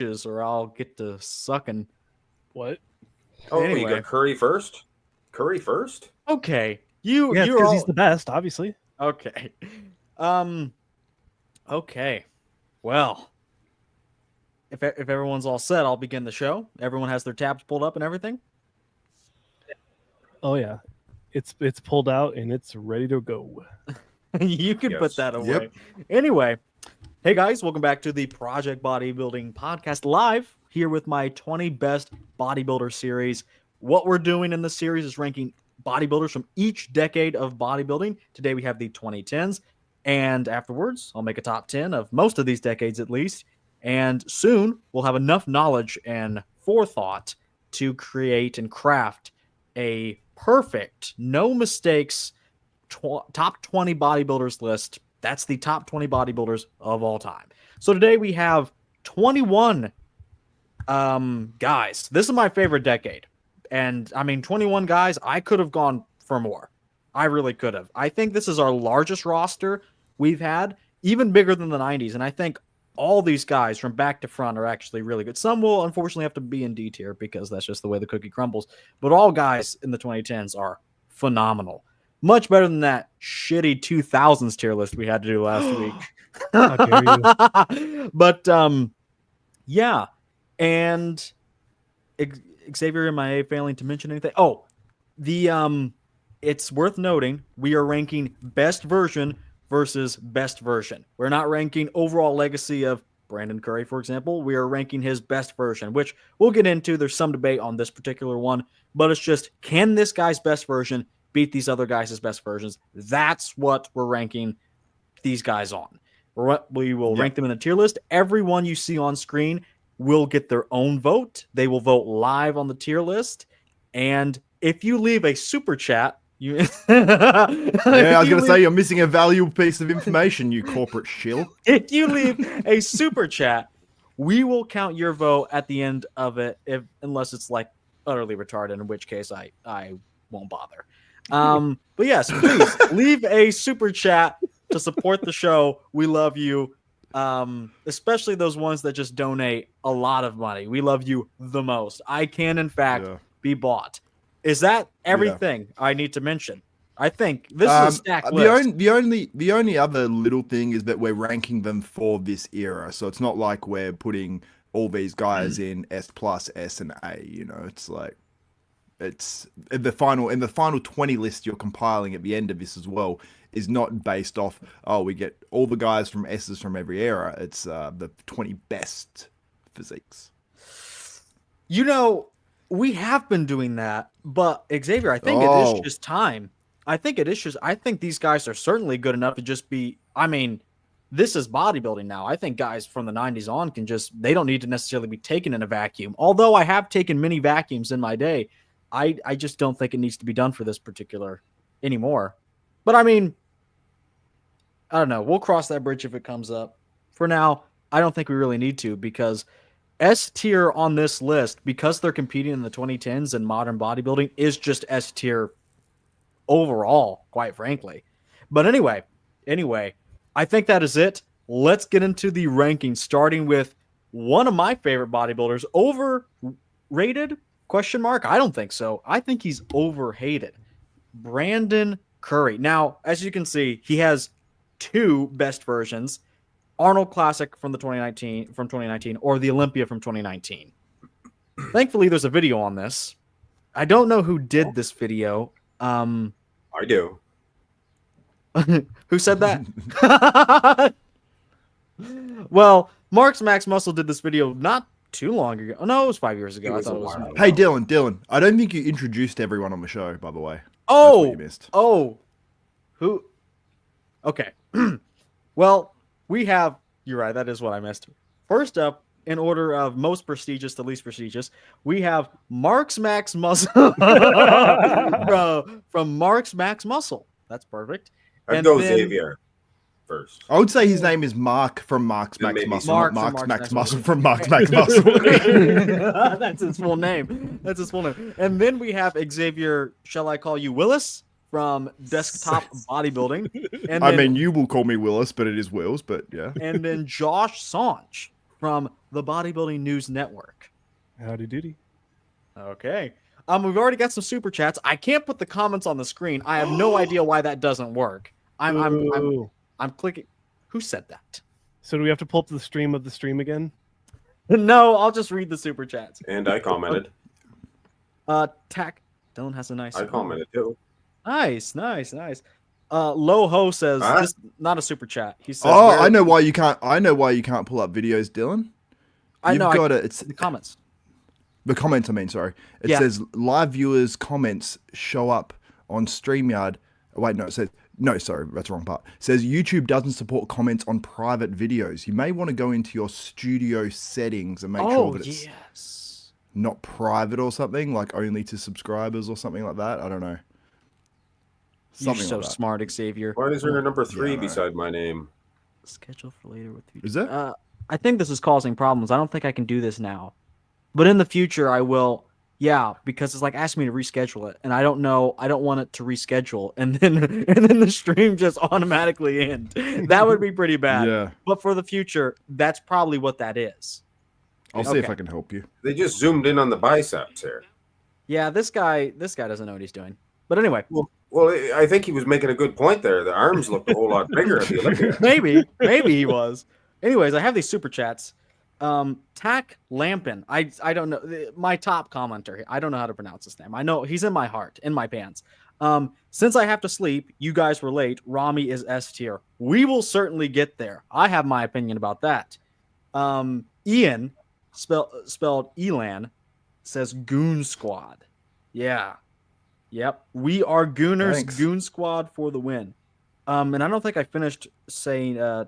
or I'll get to sucking. What? Oh, Anyway. you got Curry first? Curry first? Okay. Yeah, You're because all he's the best, obviously. okay. Um okay. Well, if everyone's all set, I'll begin the show. Everyone has their tabs pulled up and everything. Oh yeah, it's pulled out and it's ready to go. You can put Yes. that away. Yep. Anyway, hey guys, welcome back to the Project Bodybuilding Podcast live here with my 20 best bodybuilder series. What we're doing in the series is ranking bodybuilders from each decade of bodybuilding. Today we have the 2010s, and afterwards I'll make a top 10 of most of these decades at least. And soon we'll have enough knowledge and forethought to create and craft a perfect, no mistakes top 20 bodybuilders list. That's the top 20 bodybuilders of all time. So today we have 21 guys. This is my favorite decade. And I mean, 21 guys, I could have gone for more. I really could have. I think this is our largest roster we've had, even bigger than the 90s. And I think all these guys from back to front are actually really good. Some will unfortunately have to be in D tier because that's just the way the cookie crumbles. But all guys in the 2010s are phenomenal. Much better than that shitty 2000s tier list we had to do last week. How dare you? But yeah. And Xavier, am I failing to mention anything? Oh, the it's worth noting we are ranking best version versus best version. We're not ranking overall legacy of Brandon Curry, for example. We are ranking his best version, which we'll get into. There's some debate on this particular one, but it's just, can this guy's best version beat these other guys' best versions? That's what we're ranking these guys on. We will rank them in a tier list. Everyone you see on screen will get their own vote. They will vote live on the tier list. And if you leave a super chat, you Yeah, I was going to say you're missing a valuable piece of information, you corporate shill. if you leave a super chat, we will count your vote at the end of it, unless it's like utterly retarded, in which case I won't bother. But yes, please leave a super chat to support the show. We love you. Especially those ones that just donate a lot of money. We love you the most. I can, in fact, be bought. Is that everything I need to mention? I think this is a stacked list. The only other little thing is that we're ranking them for this era. So it's not like we're putting all these guys in S+, S, and A. You know, it's like it's in the final 20 list you're compiling at the end of this as well is not based off, we get all the guys from S's from every era. It's the 20 best physiques. You know, we have been doing that, but Xavier, I think it is just time. I think these guys are certainly good enough to just be, I mean, this is bodybuilding now. I think guys from the 90s on they don't need to necessarily be taken in a vacuum. Although I have taken many vacuums in my day, I just don't think it needs to be done for this particular anymore. But I mean, I don't know. We'll cross that bridge if it comes up. For now, I don't think we really need to, because S tier on this list, because they're competing in the 2010s and modern bodybuilding, is just S tier overall, quite frankly. But anyway, I think that is it. Let's get into the rankings, starting with one of my favorite bodybuilders. Overrated? Question mark? I don't think so. I think he's overhated. Brandon Curry. Now, as you can see, he has two best versions: Arnold Classic from 2019, or the Olympia from 2019. Thankfully, there's a video on this. I don't know who did this video. I do. Who said that? Well, Mark's Max Muscle did this video not too long ago. Oh, no, it was 5 years ago. I thought it was. Hey, Dylan, I don't think you introduced everyone on the show, by the way. Oh, that's what you missed. Who? Okay. Well, we have, you're right, that is what I missed. First up, in order of most prestigious to least prestigious, we have Mark's Max Muscle from Mark's Max Muscle. That's perfect. I'd go Xavier first. I would say his name is Mark from Mark's Max Muscle, not Mark's Max Muscle from Mark's Max Muscle. That's his full name. And then we have Xavier, shall I call you Willis, from Desktop Bodybuilding. And I mean, you will call me Willis, but it is Wills, but yeah. And then Josh Sanj from the Bodybuilding News Network. Howdy doody. Okay. We've already got some super chats. I can't put the comments on the screen. I have no idea why that doesn't work. I'm clicking. Who said that? So do we have to pull up the stream of the stream again? No, I'll just read the super chats. And I commented. Dylan has a nice. I commented too. Nice. Loho says this not a super chat. He says, I know why you can't. I know why you can't pull up videos, Dylan. It's the comments. The comments, I mean, sorry. It says live viewers' comments show up on StreamYard. Wait, no, it says no. Sorry, that's the wrong part. It says YouTube doesn't support comments on private videos. You may want to go into your studio settings and make sure that it's not private or something, like only to subscribers or something like that. I don't know. You're so smart, Xavier. Why is there a number 3 beside my name? Schedule for later with you. Is it? I think this is causing problems. I don't think I can do this now. But in the future, I will. Yeah, because it's like asking me to reschedule it, and I don't know. I don't want it to reschedule, and then the stream just automatically end. That would be pretty bad. Yeah. But for the future, that's probably what that is. I'll see if I can help you. They just zoomed in on the biceps here. Yeah, this guy doesn't know what he's doing. But anyway. Well, I think he was making a good point there. The arms looked a whole lot bigger at the Olympia. Maybe he was. Anyways, I have these super chats. Tack Lampin. I don't know. My top commenter here. I don't know how to pronounce his name. I know he's in my heart, in my pants. Since I have to sleep, you guys were late. Rami is S tier. We will certainly get there. I have my opinion about that. Ian, spelled Elan, says Goon Squad. Yeah. Yep. We are Gooners. Thanks. Goon Squad for the win. And I don't think I finished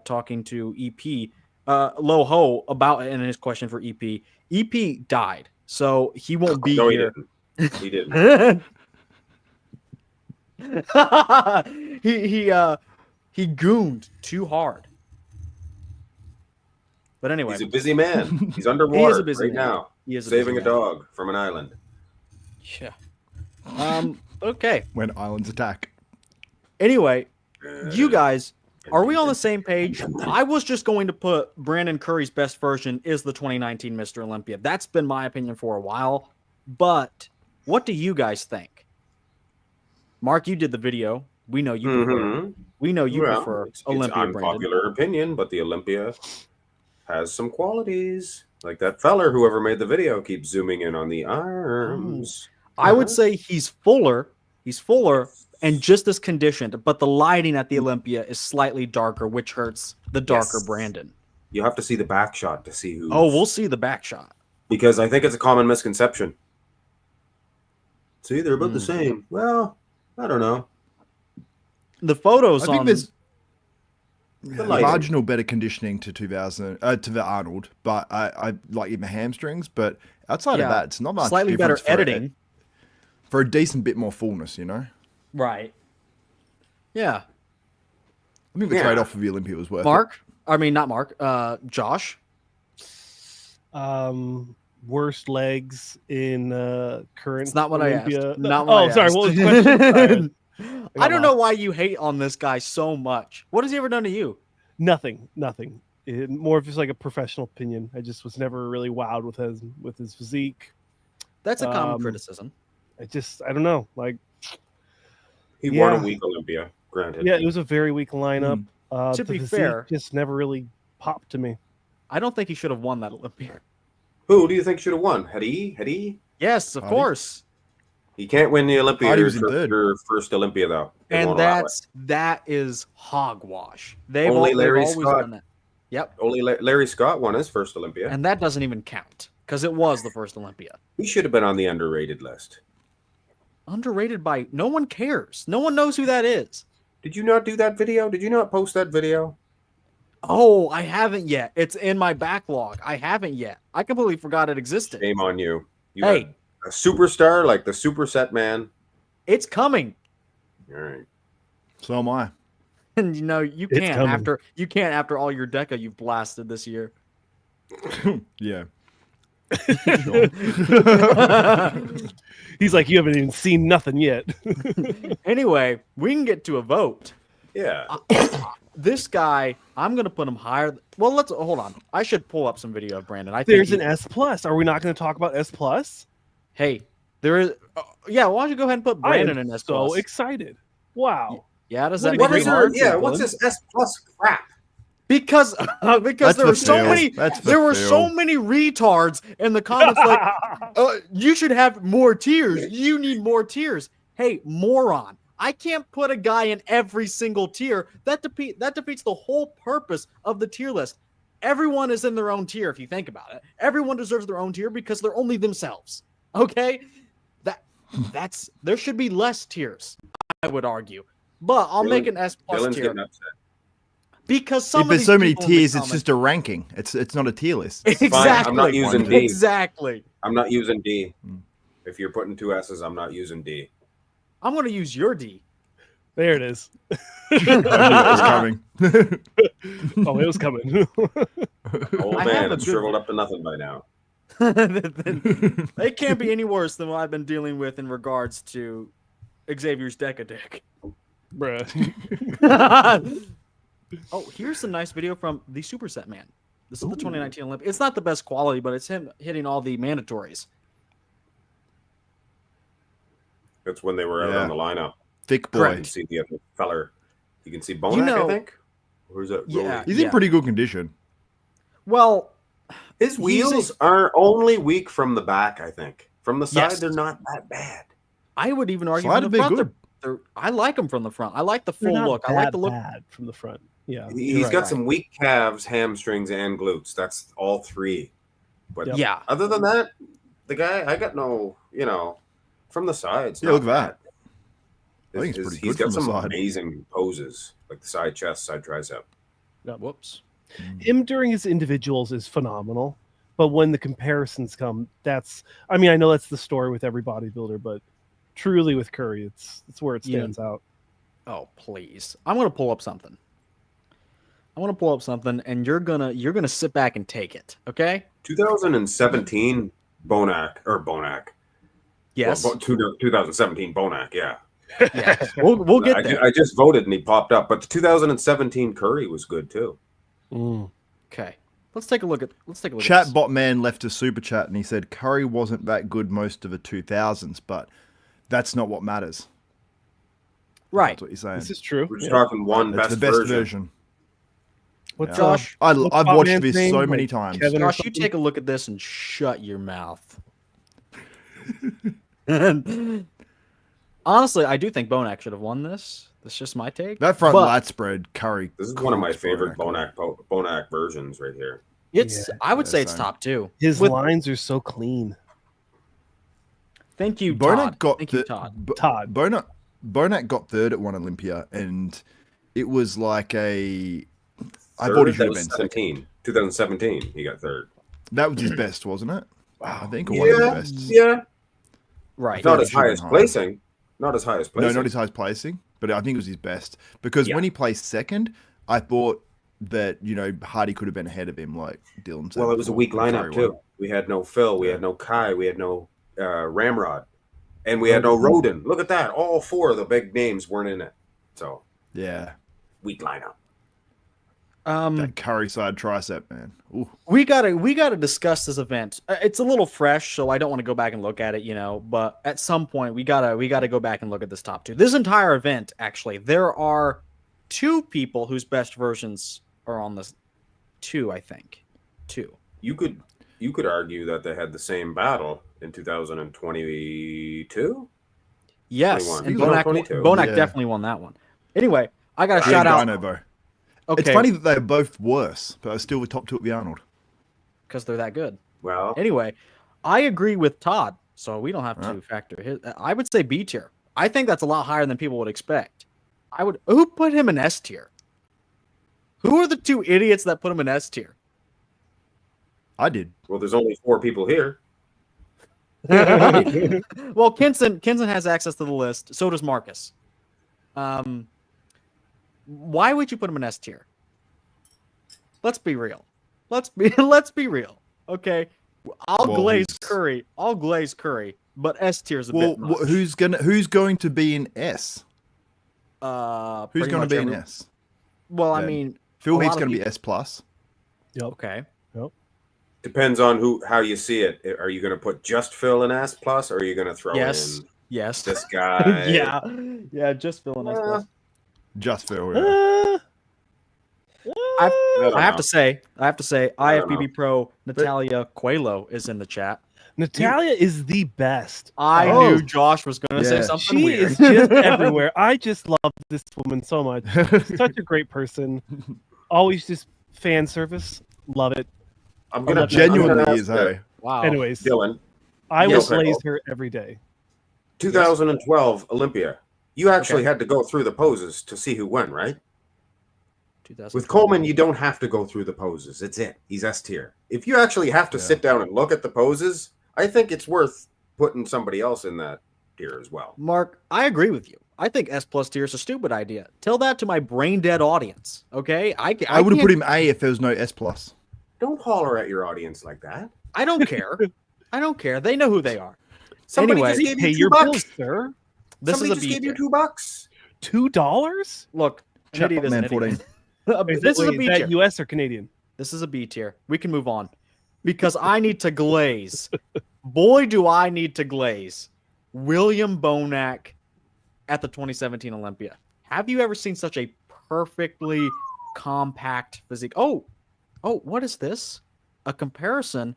talking to EP. Loho about it in his question for EP. EP died, so he won't be here. He didn't. He gooned too hard. But anyway, He's a busy man. He's underwater right now. He is saving a dog from an island. Yeah. Okay. When islands attack. Anyway, you guys. Are we on the same page? I was just going to put Brandon Curry's best version is the 2019 Mr. Olympia. That's been my opinion for a while. But what do you guys think? Mark, you did the video. We know you prefer. We know you prefer Olympia. It's unpopular opinion, but the Olympia has some qualities. Like that feller, whoever made the video, keeps zooming in on the arms. I would say he's fuller. He's fuller. And just as conditioned, but the lighting at the Olympia is slightly darker, which hurts the darker Brandon. You have to see the back shot to see who. Oh, we'll see the back shot. Because I think it's a common misconception. See, they're about the same. Well, I don't know. The photos I think there's The marginal better conditioning to to the Arnold, but I like in the hamstrings. But outside of that, it's not much. Slightly better editing for a decent bit more fullness, you know. Right. Yeah. I think the trade-off of the Olympia was worth it. Josh. Worst legs in current. It's not what Olympia. I asked. Not what I asked. Sorry. What was the question? I don't know why you hate on this guy so much. What has he ever done to you? Nothing. More of just like a professional opinion. I just was never really wowed with his physique. That's a common criticism. I don't know. Like. He won a weak Olympia, granted. Yeah, it was a very weak lineup. To be fair, just never really popped to me. I don't think he should have won that Olympia. Who do you think should have won? Hadi? Yes, of course. He can't win the Olympia your first Olympia, though. And that is hogwash. They've Larry always Scott done that. Yep. Only Larry Scott won his first Olympia. And that doesn't even count because it was the first Olympia. He should have been on the underrated list. Underrated by no one cares. No one knows who that is. Did you not do that video? Did you not post that video? Oh, I haven't yet. It's in my backlog. I haven't yet. I completely forgot it existed. Shame on you. Hey, a superstar like the Superset Man. It's coming. All right. So am I. And you can't after all your Deca you've blasted this year. Yeah. He's like, you haven't even seen nothing yet. Anyway, we can get to a vote. Yeah. this guy, I'm gonna put him higher. Well, let's hold on. I should pull up some video of Brandon. I think There's an S plus. Are we not going to talk about S plus? Hey, there is. Yeah, why don't you go ahead and put Brandon in S plus? So excited! Wow. Yeah, does What that a make great you hard hard? Yeah, what's this S plus crap? Because That's there for were so Phil. many That's for there were Phil. so many retards in the comments like you should have more tiers. You need more tiers. Hey, moron. I can't put a guy in every single tier. That defeats the whole purpose of the tier list. Everyone is in their own tier if you think about it. Everyone deserves their own tier because they're only themselves. Okay? There should be less tiers, I would argue. But I'll make an S plus Dylan's tier. getting upset. Because some If of there's these so many people in the tiers, it's comments- just a ranking. It's not a tier list. Exactly. I'm not using D. Exactly. I'm not using D. Hmm. If you're putting 2 S's, I'm not using D. I'm going to use your D. There it is. I knew it was coming. Oh, it was coming. Old I have man, a it's good- shriveled up to nothing by now. It can't be any worse than what I've been dealing with in regards to Xavier's Decadick. Bruh. Oh, here's some nice video from the Superset Man. This is the 2019 Olympic. It's not the best quality, but it's him hitting all the mandatories. That's when they were out Yeah. on the lineup. Thick You boy. can see the other feller. You can see Bonac, I think. Or is it Yeah. Roly? He's in pretty good condition. Well, His He's wheels are only weak from the back, I think. From the side, Yes. they're not that bad. I would even argue Slide from a the bit front. good. I like them from the front. I like the They're full not look. I like that the look. bad from the front. Yeah. He's you're got right. some weak calves, hamstrings, and glutes. That's all 3. But Yep. Yeah. other than that, the guy, I got no, from the sides. Yeah, look at that. I think it's He's pretty good got from the some side. amazing poses, like the side chest, side tricep. Whoops. Him during his individuals is phenomenal, but when the comparisons come, I know that's the story with every bodybuilder, but truly with Curry, it's where it stands out. Oh, please. I'm going to pull up something. And you're gonna sit back and take it, okay? 2017 Bonac. Yes. Well, 2017 Bonac, yeah. Yes. We'll get there. I just voted and he popped up, but the 2017 Curry was good too. Okay. Let's take a look at at this. Chatbot man left a super chat and he said Curry wasn't that good most of the 2000s, but that's not what matters. Right. That's what you're saying. This is true. We're just talking one It's best, the best version. version. What's Yeah. Josh, I've what's watched Botman's this name? so many Like times. Kevin or Josh, you something? take a look at this and shut your mouth. Honestly, I do think Bonac should have won this. That's just my take. That front But lat spread, Curry. This is one of my cooks favorite Bonac. Bonac versions right here. It's. Yeah. I would say it's same. top 2. His With- lines are so clean. Thank you, Bonac Todd. got Thank you, Todd. Todd. Bonac got third at one Olympia, and it was like I Third, thought he that should have was been second. 2017, he got third. That was his best, wasn't it? Wow. I think, or one of his best. Yeah. Right. Not Yeah, as it should've high been as higher. placing. Not as high as No, placing. not his highest placing, but I think it was his best because Yeah. when he placed second, I thought that Hardy could have been ahead of him, like Dylan said. Well, it was a before, weak and lineup Curry too. won. We had no Phil, we had no Kai, we had no Ramrod, and we had no Roden. Look at that! All 4 of the big names weren't in it. So Yeah, weak lineup. that Curry side tricep, man. Ooh. We gotta discuss this event. It's a little fresh, so I don't want to go back and look at it, But at some point, we gotta go back and look at this top 2. This entire event, actually, there are 2 people whose best versions are on this. 2, I think. 2. You could argue that they had the same battle in 2022. Yes, 21. and He was on Bonac 22. Bonac definitely won that one. Anyway, I got to Yeah, shout out. Dino, bro. Okay, It's funny that they're both worse, but are still the top 2 at the Arnold. because they're that good. Well, Anyway, I agree with Todd, so we don't have to factor his. I would say B tier. I think that's a lot higher than people would expect. Who put him in S tier? Who are the 2 idiots that put him in S tier? I did. well, there's only 4 people here. Well, Kinson has access to the list. So does Marcus. Why would you put him in S tier? Let's be real. Let's be real. Okay, I'll Well, glaze he's- Curry. I'll glaze Curry, but S tier is a Well, bit much. who's going to be in S? Who's Who's going to be in S? Well, I Then mean, Phil a Heath's lot going of to be people- S plus. Yep. okay. Depends on how you see it. Are you going to put just Phil in S plus, or are you going to throw Yes. in Yes. this guy? Yeah. Just filling us. Uh, Just Phil. Yeah. I have to say, I don't IFBB Pro Natalia Coelho is in the chat. Natalia is the best. I Oh. knew Josh was going to say Yeah. something She weird. is just everywhere. I just love this woman so much. She's such a great person. Always just fan service. Love it. I'm going to Genuinely is, hey. Wow. Anyways, Dylan, I Yes, will sir. blaze her every day. 2012 Olympia. You actually Okay. had to go through the poses to see who won, right? 2012. With Coleman, you don't have to go through the poses. It's it. He's S tier. If you actually have to Yeah. sit down and look at the poses, I think it's worth putting somebody else in that tier as well. Mark, I agree with you. I think S plus tier is a stupid idea. Tell that to my brain dead audience. Okay, I would have put him A if there was no S plus. Don't holler at your audience like that. I don't care. I don't care. They know who they are. Somebody Anyway, just gave Pay you your $2. bills, sir. This Somebody is a just B gave you tier. $2. $2? Look, an Chat idiot is an man 14. idiot. This is a Wait, B that tier. US or Canadian? This is a B tier. We can move on because I need to glaze. Boy, do I need to glaze. William Bonac at the 2017 Olympia. Have you ever seen such a perfectly compact physique? Oh, what is this? A comparison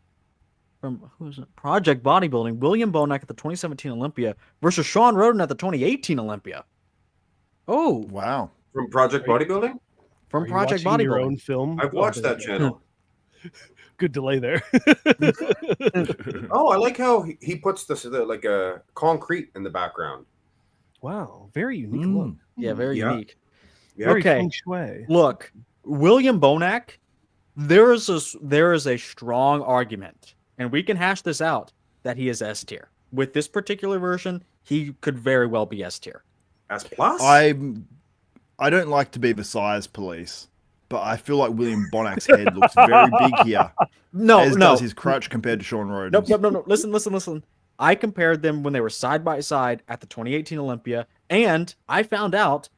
from who's it? Project Bodybuilding. William Bonac at the 2017 Olympia versus Sean Roden at the 2018 Olympia. Oh, Wow. From Project Bodybuilding? from Are you Project watching your Bodybuilding. own film? I've watched that channel. Good delay there. Oh, I like how he puts like a concrete in the background. Wow, very unique Mm. look. Yeah, very Yeah. unique. Yeah. Very Okay. feng shui. Look, William Bonac, there is a strong argument, and we can hash this out, that he is S tier. With this particular version, he could very well be S tier. S plus? I don't like to be the size police, but I feel like William Bonac's head looks very big here, No, as no, does his crutch compared to Sean Roden. no. Listen. I compared them when they were side by side at the 2018 Olympia, and I found out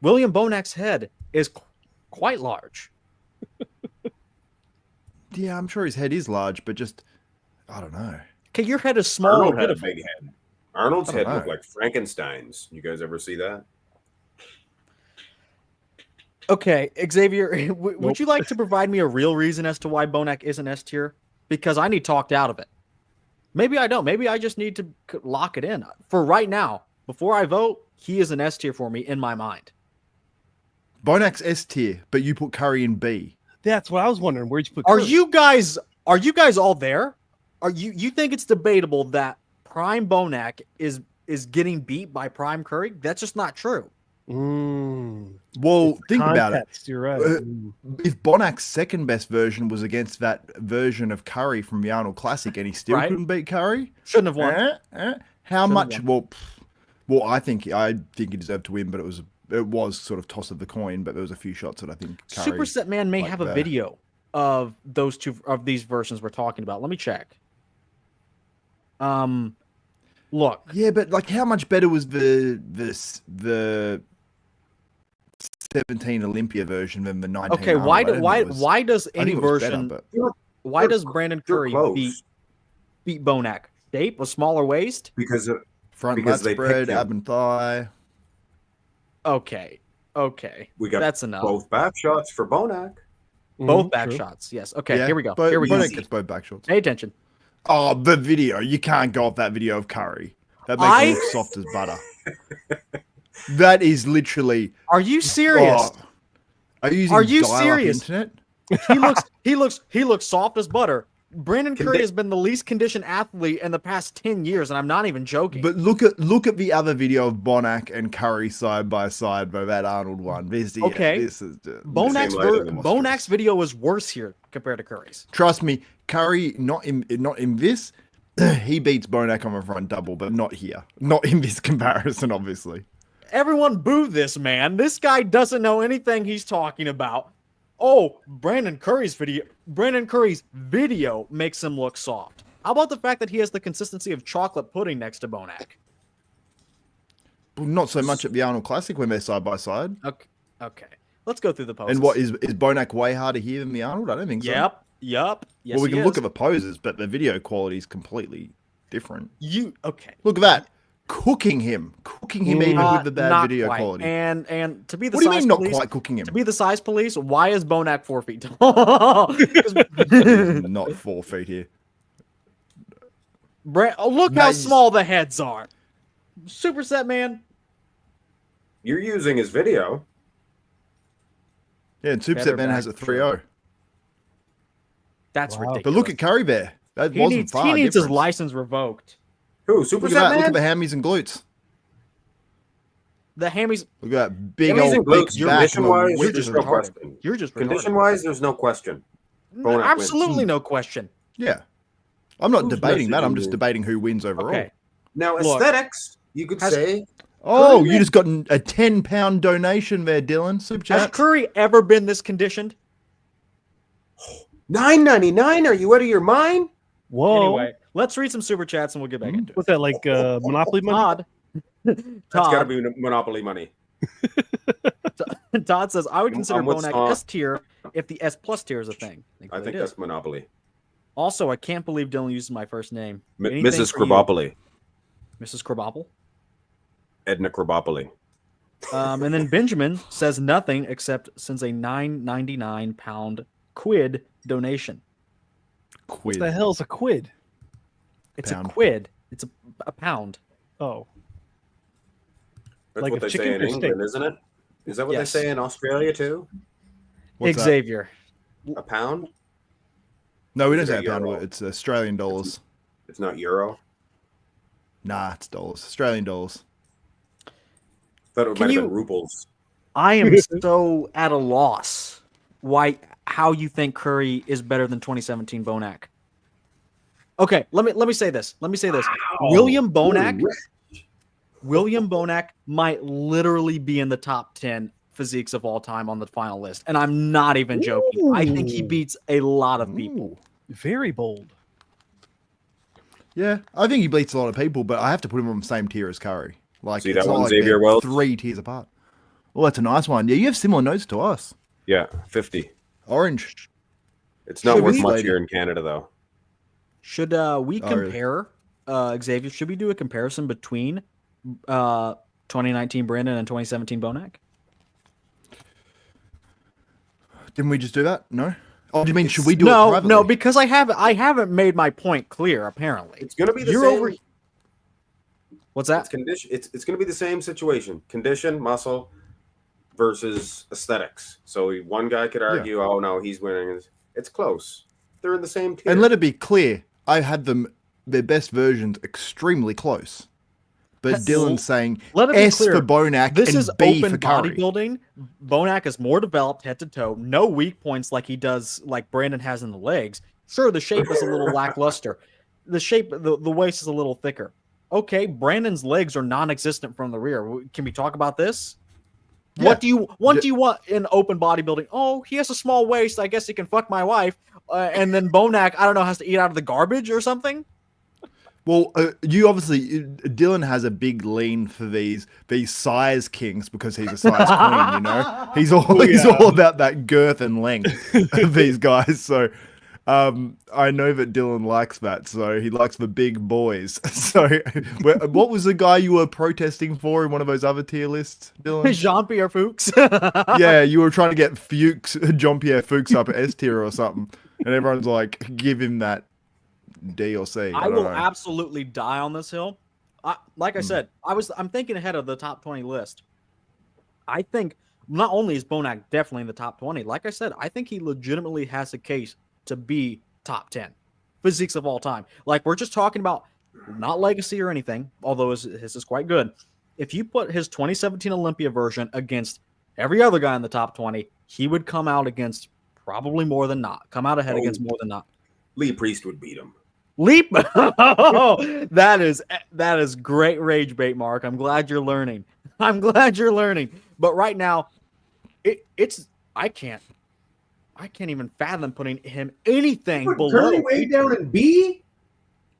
William Bonac's head is quite large. Yeah, I'm sure his head is large, but just I don't know. Okay, your head is small Arnold and had a pitiful. big head. Arnold's I don't head looked know. like Frankenstein's. You guys ever see that? Okay, Xavier, would Nope. you like to provide me a real reason as to why Bonac isn't S tier? Because I need talked out of it. Maybe I don't. Maybe I just need to lock it in. For right now, before I vote, he is an S tier for me in my mind. Bonac's S tier, but you put Curry in B. That's what I was wondering. Where'd you put? Are Kurt? you guys all there? Are you think it's debatable that Prime Bonac is getting beat by Prime Curry? That's just not true. Mm. Well, think about it. Context, You're right. If Bonac's second best version was against that version of Curry from the Arnold Classic, and he still Right. couldn't beat Curry, Shouldn't have won. how Should've much? Well, I think he deserved to win, but it was sort of toss of the coin. But there was a few shots that I think Curry, Superset Man may like have a that. video of these versions we're talking about. Let me check. Look. Yeah, but like, how much better was the 17 Olympia version than the 19? Okay, Arnold? why I do, don't why think it was- why does I any think it was better, version but- why They're- does Brandon they're Curry close. beat Bonac? Shape, a smaller waist? Because front because lat they spread, picked him. ab and thigh. Okay. we got That's enough. both back shots for Bonac. Both Mhm, back true. shots. Yes. Okay, Yeah, here we go. But Here we go. Bonac gets both back shots. Pay attention. Oh, the video! You can't go off that video of Curry. That makes it look soft as butter. That is literally. Are you serious? Oh, are you using Are you dial-up serious? internet? He looks soft as butter. Brandon Can Curry they- has been the least conditioned athlete in the past 10 years, and I'm not even joking. But look at the other video of Bonac and Curry side by side by that Arnold one. This is Bonac's, Same light as Bonac's video is worse here compared to Curry's. Trust me, Curry not in this. He beats Bonac on the front double, but not here. Not in this comparison, obviously. Everyone boo this man. This guy doesn't know anything he's talking about. Oh, Brandon Curry's video makes him look soft. How about the fact that he has the consistency of chocolate pudding next to Bonac? Well, not so much at the Arnold Classic when they're side by side. Okay. Let's go through the poses. And what is Bonac way harder here than the Arnold? I don't think so. Yep. Yes, well, we can look at the poses, but the video quality is completely different. Okay? Look at that. Cooking him even with the bad video quite. quality. And to be the what do you size mean not police, quite cooking him? To be the size police, why is Bonac 4 feet tall? He's not 4 feet here. Look how small the heads are. Superset man. You're using his video. Yeah, and Superset Man has a 3.0. That's ridiculous. But look at Curry Bear. That wasn't far. He needs his difference. license revoked. Who? Superset Look at that. Man? Look at the hammies and glutes. The hammies. Look at that big Hammies old and big glutes. back. Condition-wise, You're there's just no retarded. question. You're just retarded. Condition-wise, there's no question. No, absolutely no question. Yeah. I'm not Who's debating that. I'm messaging just you? debating who wins overall. Okay. Now, Look, aesthetics, you could say. Oh, Curry you just got a 10-pound donation there, Dylan. Super Has chat. Curry ever been this conditioned? $9.99? Are you out of your mind? Whoa. Anyway, let's read some super chats and we'll get back into it. What's that, like Monopoly money? Todd. That's got to be Monopoly money. Todd says, I would consider I'm with Bonac Scott. S tier if the S plus tier is a thing. I think that's Monopoly. Also, I can't believe Dylan uses my first name. Mrs. Krabopoly. Mrs. Krabopple. Edna Krabopoly. And then Benjamin says nothing except sends a £9.99 quid donation. What the hell's a quid? It's Pound. a quid. It's a pound. Oh. That's Like what a they chicken say in or steak? England, isn't it? Is that what Yes. they say in Australia too? What's that? Xavier. A pound? No, we don't Is say it a pound. euro? It's Australian dollars. It's not euro. Nah, it's dollars. Australian dollars. Thought it Can might have you- been rubles. I am so at a loss how you think Curry is better than 2017 Bonac. Okay, let me say this. William Bonac might literally be in the top 10 physiques of all time on the final list. And I'm not even joking. I think he beats a lot of people. Very bold. Yeah, I think he beats a lot of people, but I have to put him on the same tier as Curry. Like, See it's that not one, like Xavier they're Wells? 3 tiers apart. Oh, that's a nice one. Yeah, you have similar notes to us. Yeah, 50. Orange. It's not Should worth we- much here in Canada, though. Should we Oh, really? compare, Xavier, should we do a comparison between 2019 Brandon and 2017 Bonac? Didn't we just do that? No. Oh, do you mean should we do it No, privately? no, because I haven't made my point clear, apparently. It's going to be the You're same. over. What's It's that? condition. It's going to be the same situation. Condition, muscle, versus aesthetics. So one guy could argue, "Oh no, he's winning." It's close. They're in the same tier. And let it be clear, I had their best versions extremely close. But Dylan's saying Let it be S clear. for Bonac This and is B open for Curry. bodybuilding. Bonac is more developed head to toe. No weak points like he does, like Brandon has in the legs. Sure, the shape is a little lackluster. The shape, the waist is a little thicker. Okay, Brandon's legs are non-existent from the rear. Can we talk about this? Yeah. What do you want in open bodybuilding? Oh, he has a small waist. I guess he can fuck my wife. And then Bonac, I don't know, has to eat out of the garbage or something. Well, you obviously Dylan has a big lean for these size kings because he's a size queen. You know, he's all about that girth and length of these guys. So I know that Dylan likes that. So he likes the big boys. So what was the guy you were protesting for in one of those other tier lists, Dylan? Jean-Pierre Fuchs. Yeah, you were trying to get Jean-Pierre Fuchs up at S tier or something, and everyone's like, give him that D or C. I don't will know. absolutely die on this hill. Like I said, I'm thinking ahead of the top 20 list. I think not only is Bonac definitely in the top 20, like I said, I think he legitimately has a case to be top 10 physiques of all time. Like, we're just talking about not legacy or anything, although his is quite good. If you put his 2017 Olympia version against every other guy in the top 20, he would come out against probably more than not. Come out ahead against more than not. Lee Priest would beat him. Leap! Oh, that is great rage bait, Mark. I'm glad you're learning. But right now, it's I can't even fathom putting him anything below. Curry way down in B.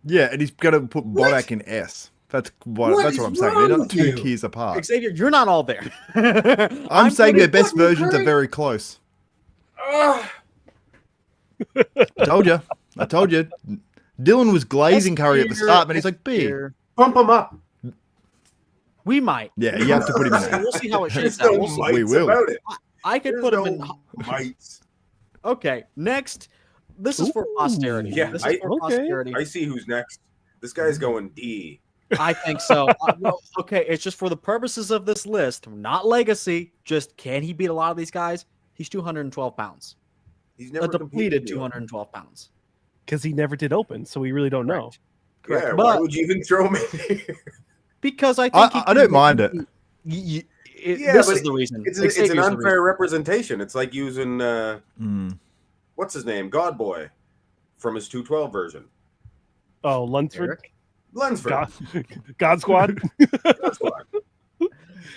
Yeah, and he's got to put What? Bonac in S. That's what I'm saying. They're not 2 tiers apart. Xavier, you're not all there. I'm saying their best versions are very close. I told you. Dylan was glazing Curry at the start, but he's like B. Pump him up. We might. Yeah, you have to put him in there. We'll see how it shakes There's out. no We'll see. We will. about it. I could There's put him no in. mites. Okay, next. This is for posterity. Yeah, this is for posterity. I see who's next. This guy's going D. I think so. Well, okay, it's just for the purposes of this list, not legacy. Just can he beat a lot of these guys? He's 212 pounds. He's A never depleted competed. 212 pounds. Because he never did open, so we really don't know. Correct. Yeah, But why would you even throw him in here? because I think I don't mind it. This but is the reason. It's Xavier's an the unfair reason. representation. It's like using what's his name, God Boy, from his 212 version. Oh, Lunsford? Eric? Lunsford. God Squad? That's why.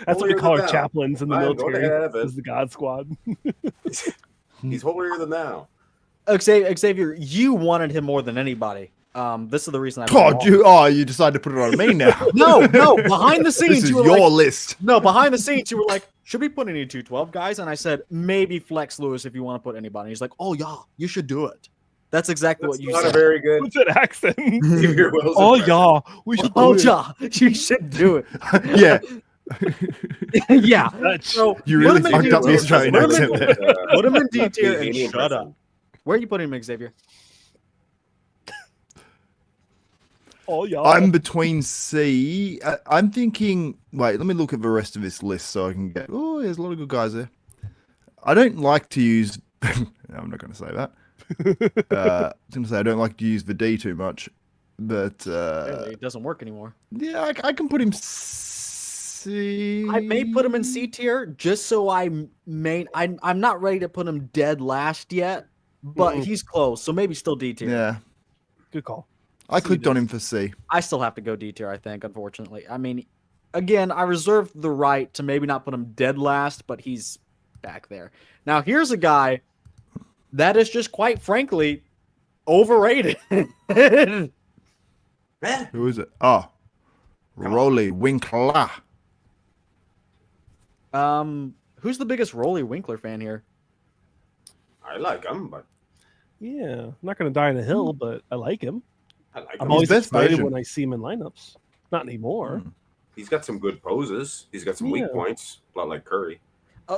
That's what we Holier call than our thou. chaplains in the I'm going to military. heaven. Is the God Squad. He's holier than thou. Xavier, you wanted him more than anybody. This is the reason I put him on. You decided to put it on me now. No, behind the scenes This is you were your like, list. no, behind the scenes you were like, should we put any 212 guys? And I said, maybe Flex Lewis if you want to put anybody. He's like, oh yeah, you should do it. That's exactly That's what you not said. a very good. What's that accent? Xavier Wills Oh, impression. yeah. We should Oh do it. yeah, you should do it. Yeah, Yeah. Dutch. So you put really him in fucked D up the tier. Australian Put him accent in- there. Put him in D tier and Canadian shut impression. up. Where are you putting him, Xavier? Oh, yeah. I'm between C. I'm thinking. Wait, let me look at the rest of this list so I can get. Oh, there's a lot of good guys there. I don't like to use. I'm not going to say that. I was going to say I don't like to use the D too much, but It doesn't work anymore. yeah, I can put him C. I may put him in C tier just so I'm not ready to put him dead last yet, but he's close, so maybe still D tier. Yeah, Good call. I clicked on him for C. I still have to go D tier, I think, unfortunately. I mean, again, I reserve the right to maybe not put him dead last, but he's back there. Now, here's a guy that is just quite frankly overrated. Who is it? Oh, Rolly Winkler. Who's the biggest Rolly Winkler fan here? I like him, but Yeah. I'm not going to die on a hill, but I like him. I like I'm him. always best excited version. when I see him in lineups. Not anymore. He's got some good poses. He's got some weak Yeah. points, a lot like Curry.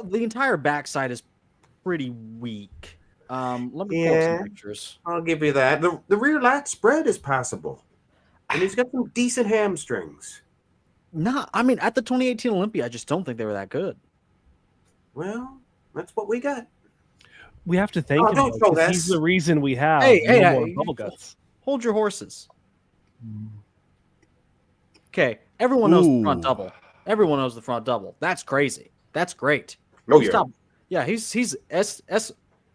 The entire backside is pretty weak. Let me pull up Yeah. some pictures. I'll give you that. The rear lat spread is passable, and he's got some decent hamstrings. I mean, at the 2018 Olympia, I just don't think they were that good. Well, that's what we got. We have to thank Oh, him. don't though, show 'cause this. He's the reason we have Hey, no more hey, bubble guts. Hold your horses. Okay, everyone knows the front Ooh. double. Everyone knows the front double. That's crazy. That's great. No, He's yeah. top- Yeah, he's S,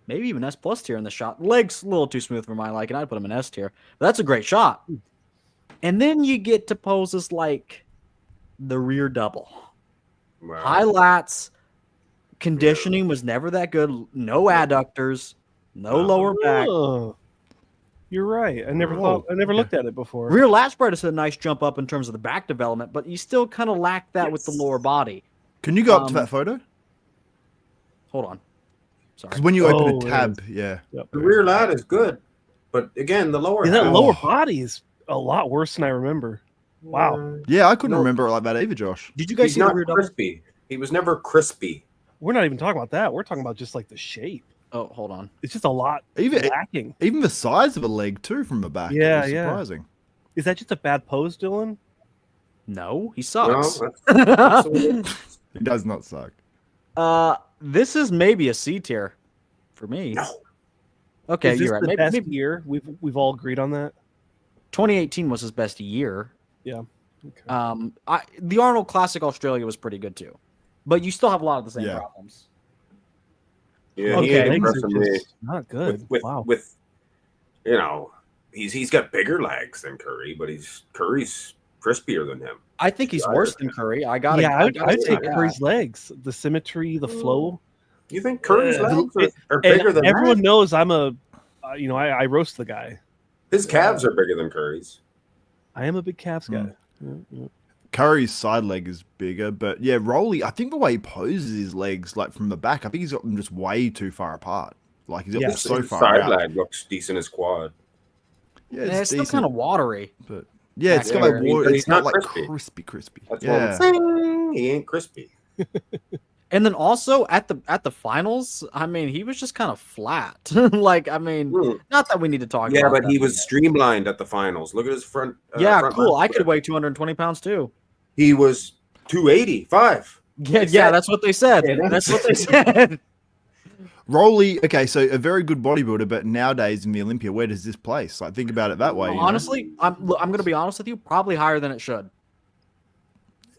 maybe even S plus tier in the shot. Legs a little too smooth for my liking. I'd put him in S tier. But that's a great shot. And then you get to poses like the rear double. Wow. High lats. Conditioning was never that good. No adductors. No lower back. Oh, you're right. I never Whoa. thought. I never looked at it before. Rear lat spread is a nice jump up in terms of the back development, but you still kind of lack that with the Yes. lower body. Can you go up to that photo? Hold on. Sorry. Because when you open Oh, a tab, yeah. Yep. The rear lat is good, but again, the lower Yeah, that half- lower body is a lot worse than I remember. Wow. Yeah, I couldn't No. remember it like that either, Josh. Did you guys He's see the not rear double? crispy. He was never crispy. We're not even talking about that. We're talking about just like the shape. Oh, hold on. It's just a lot Even lacking. even the size of a leg too from the back. Yeah, is yeah. surprising. Is that just a bad pose, Dylan? No, he No, sucks. that's It does not suck. This is maybe a C tier for me. no. Okay, Is this you're right. the Maybe, best maybe year? We've all agreed on that. 2018 was his best year. Yeah. Okay. The Arnold Classic Australia was pretty good too, but you still have a lot of the same Yeah. problems. Yeah, Okay. he ain't Legs are impressing me. just not good. Wow. With you know, he's got bigger legs than Curry, but Curry's crispier than him. I think he's Yeah, worse than Curry. I gotta. Yeah, I gotta I'd say take that. Curry's legs. The symmetry, the flow. You think Curry's Yeah. legs are And bigger than everyone that? knows I'm a, I roast the guy. His calves are bigger than Curry's. I am a big calves guy. Curry's side leg is bigger, but yeah, Rolly, I think the way he poses his legs, like from the back, I think he's got them just way too far apart. Like he's got them so His far side out. leg looks decent as quad. Yeah, It's still decent, kind of watery. but yeah, it's got there. like water. But It's he's not not like crispy. crispy. That's Yeah. what I'm saying. He ain't crispy. And then also at the finals, I mean, he was just kind of flat. Like, I mean, not that we need to talk about Yeah, but that he was yet. streamlined at the finals. Look at his front. Yeah, front cool. leg. I could weigh 220 pounds too. He was 285. Yeah, that's what they said. Yeah, That's what they said. Rolly, okay, so a very good bodybuilder, but nowadays in the Olympia, where does this place? Like, think about it that way. Honestly, I'm going to be honest with you, probably higher than it should.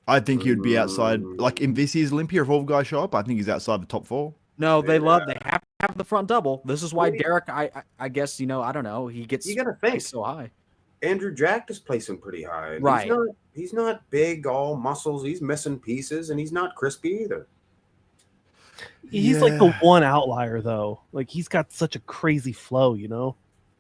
I think he would be outside, like in this year's Olympia, if all guys show up, I think he's outside the top 4. No, they have to have the front double. This is why Derek, I guess, I don't know, he gets You gotta think so high. Andrew Jack is placing pretty high. Right. He's not big, all muscles. He's missing pieces, and he's not crispy either. He's like the one outlier, though. Like he's got such a crazy flow, Yeah,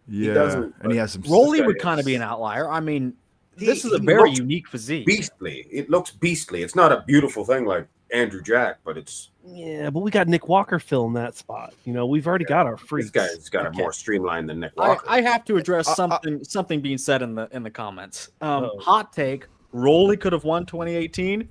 He doesn't, and he has some. Rolly guy would kind of be is- an outlier. I mean, He- this is a he very looks unique physique. Beastly. It looks beastly. It's not a beautiful thing like Andrew Jack, but it's Yeah, but we got Nick Walker filling that spot. We've already got our freaks. this guy's got it more streamlined than Nick Walker. I have to address something being said in the comments. Hot take: Rolly could have won 2018,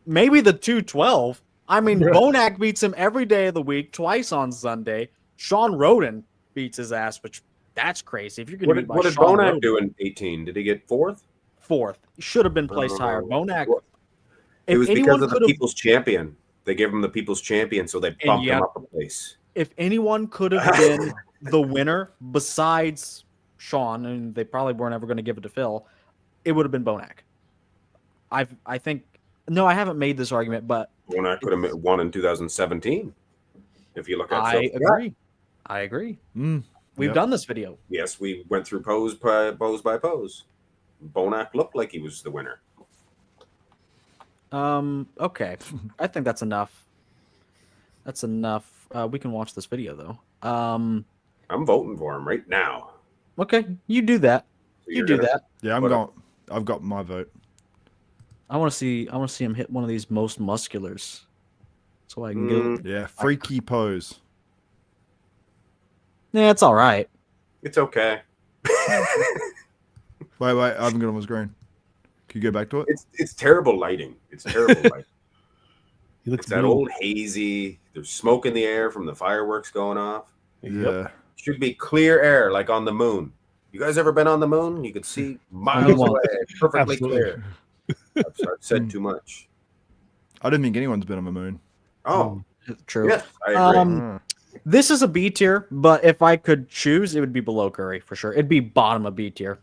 maybe the 212. I mean, Bonac beats him every day of the week, twice on Sunday. Sean Roden beats his ass, which that's crazy. If you're going to beat by What did Sean Bonac Roden, do in 18? Did he get fourth? fourth, should have been placed higher. Bonac. It if was anyone because of the could have- People's Champion. They gave him the People's Champion, so they bumped him up a place. If anyone could have been the winner besides Sean, and they probably weren't ever going to give it to Phil, it would have been Bonac. I think. No, I haven't made this argument, but Bonac could have won in 2017. If you look at I Phil. agree. I agree. We've done this video. Yes, we went through pose by pose. Bonac looked like he was the winner. Okay. I think that's enough. That's enough. We can watch this video though. I'm voting for him right now. Okay, you do that. So You do that. Yeah, I've got my vote. I want to see him hit one of these most musculars, so I can get. Yeah, freaky pose. Yeah, it's all right. It's okay. Wait, I haven't got on my screen. Can you go back to it? It's terrible lighting. It's terrible lighting. He looks It's that old hazy. There's smoke in the air from the fireworks going off. Yeah. Should be clear air, like on the moon. You guys ever been on the moon? You could see miles away, perfectly clear. I've said too much. I don't think anyone's been on the moon. Oh, True. yes, I agree. This is a B tier, but if I could choose, it would be below Curry for sure. It'd be bottom of B tier.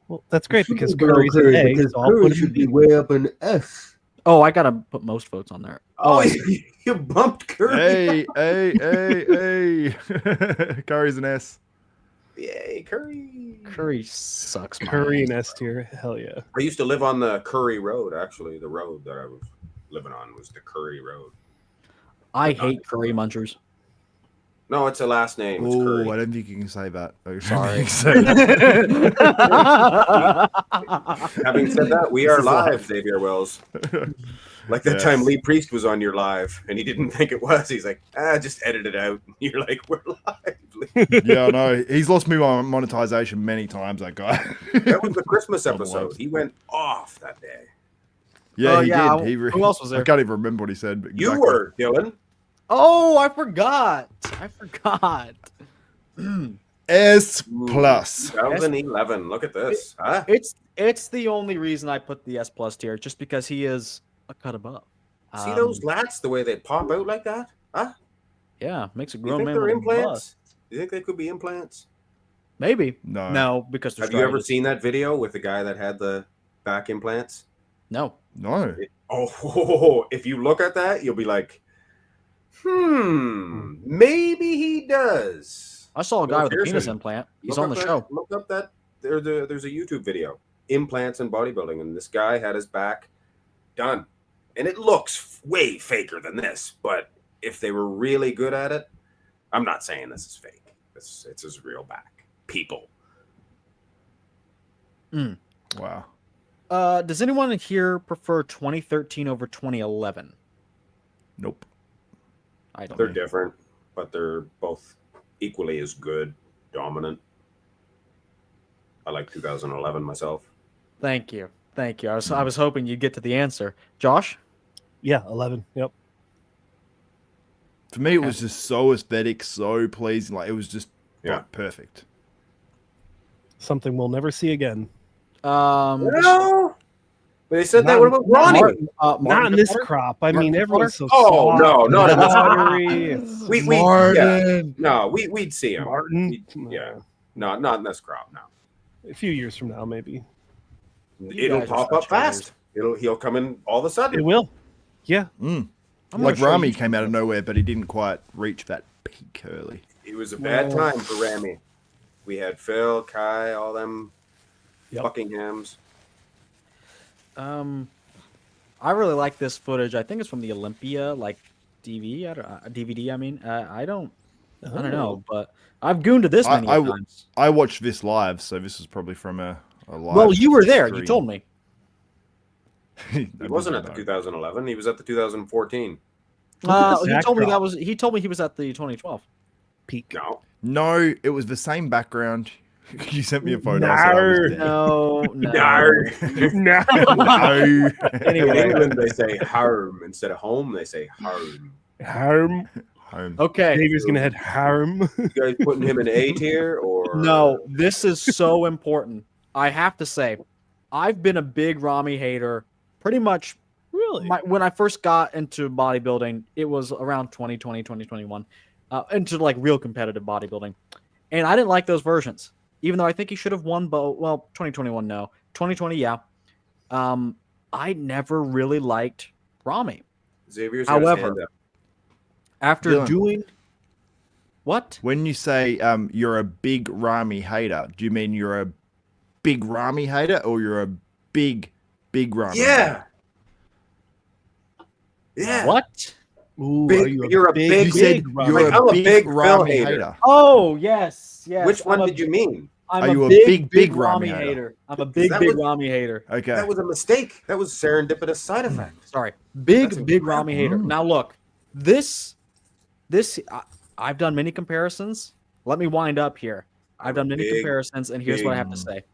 Well, that's great because Curry's an A. Because so I'll Curry put him should in be B. way up in F. Oh, I gotta put most votes on there. Oh, you bumped Curry. Hey. Curry's an S. Yay, Curry. Curry sucks. my Curry ass. and S tier. Hell yeah. I used to live on the Curry Road, actually. The road that I was living on was the Curry Road. I hate Curry munchers. No, it's a last name. It's Oh, Curry. I don't think you can say that. Sorry. Having said that, we are is live, live. Xavier Wells. Like that Yes. time Lee Priest was on your live and he didn't think it was. He's like, just edit it out. You're like, we're live. Yeah, I know. He's lost me on monetization many times, that guy. That was the Christmas On the episode. lives. He went off that day. Yeah, Oh, he yeah, did. who else was there? I can't even remember what he said. But You exactly. were, Dylan. Oh, I forgot. S plus. 2011. Look at this. Huh? It's the only reason I put the S plus tier, just because he is a cut above. See those lats, the way they pop out like that? Huh? Yeah, makes a Do you grown think man they're with a implants? bust. Do you think they could be implants? Maybe. No. Because they're Have you ever striated. seen that video with the guy that had the back implants? No. No. Oh, if you look at that, you'll be like, maybe he does. I saw a guy No, with a penis seriously. implant. He's Look on up the that- show. Look up that there's a YouTube video, implants and bodybuilding, and this guy had his back done, and it looks way faker than this. But if they were really good at it, I'm not saying this is fake. It's his real back. People. Wow. Does anyone here prefer 2013 over 2011? Nope. I don't. They're different, but they're both equally as good, dominant. I like 2011 myself. Thank you. I was hoping you'd get to the answer. Josh? Yeah, 11. Yep. For me, it was just so aesthetic, so pleasing. Like, it was just perfect. Something we'll never see again. No. They said that. What about Ronnie? Not in this crop. I mean, everyone's so Oh, soft no, not in this watery. We'd see him. Martin? No, not in this crop. No. A few years from now, maybe. It'll pop up fast. He'll come in all of a sudden. It will. Yeah. Like Rami came out of nowhere, but he didn't quite reach that peak early. It was a bad time for Rami. We had Phil, Kai, all them Buckinghams. I really like this footage. I think it's from the Olympia, like DVD. I mean, I don't know, but I've gooned to this many times. I watched this live, so this is probably from a live. Well, you were there. stream. You told me. He wasn't at the 2011. He was at the 2014. He told me that was. He told me he was at the 2012 peak. No, it was the same background. You sent me a photo. No. No. Anyway, in England they say harm instead of home. They say harm. Harm. Okay. Davey's gonna head harm. You guys putting him in A tier or no? This is so important. I have to say, I've been a big Rami hater. Pretty much, really. When I first got into bodybuilding, it was around 2020, 2021, into like real competitive bodybuilding, and I didn't like those versions. Even though I think he should have won, but 2021, no. 2020, yeah. I never really liked Rami. Xavier's however, after Dylan, doing what? When you say you're a big Rami hater, do you mean you're a big Rami hater or you're a big Rami hater? Yeah. What? Ooh, you're a big. You said you're a big Rami hater. Oh, yes. Which one did you mean? I'm Are you a big Rami hater. I'm a big Rami hater. Okay. That was a mistake. That was serendipitous side effect. Sorry. Big Rami hater. Now look, this I've done many comparisons. Let me wind up here. I've done many comparisons, and here's what I have to say.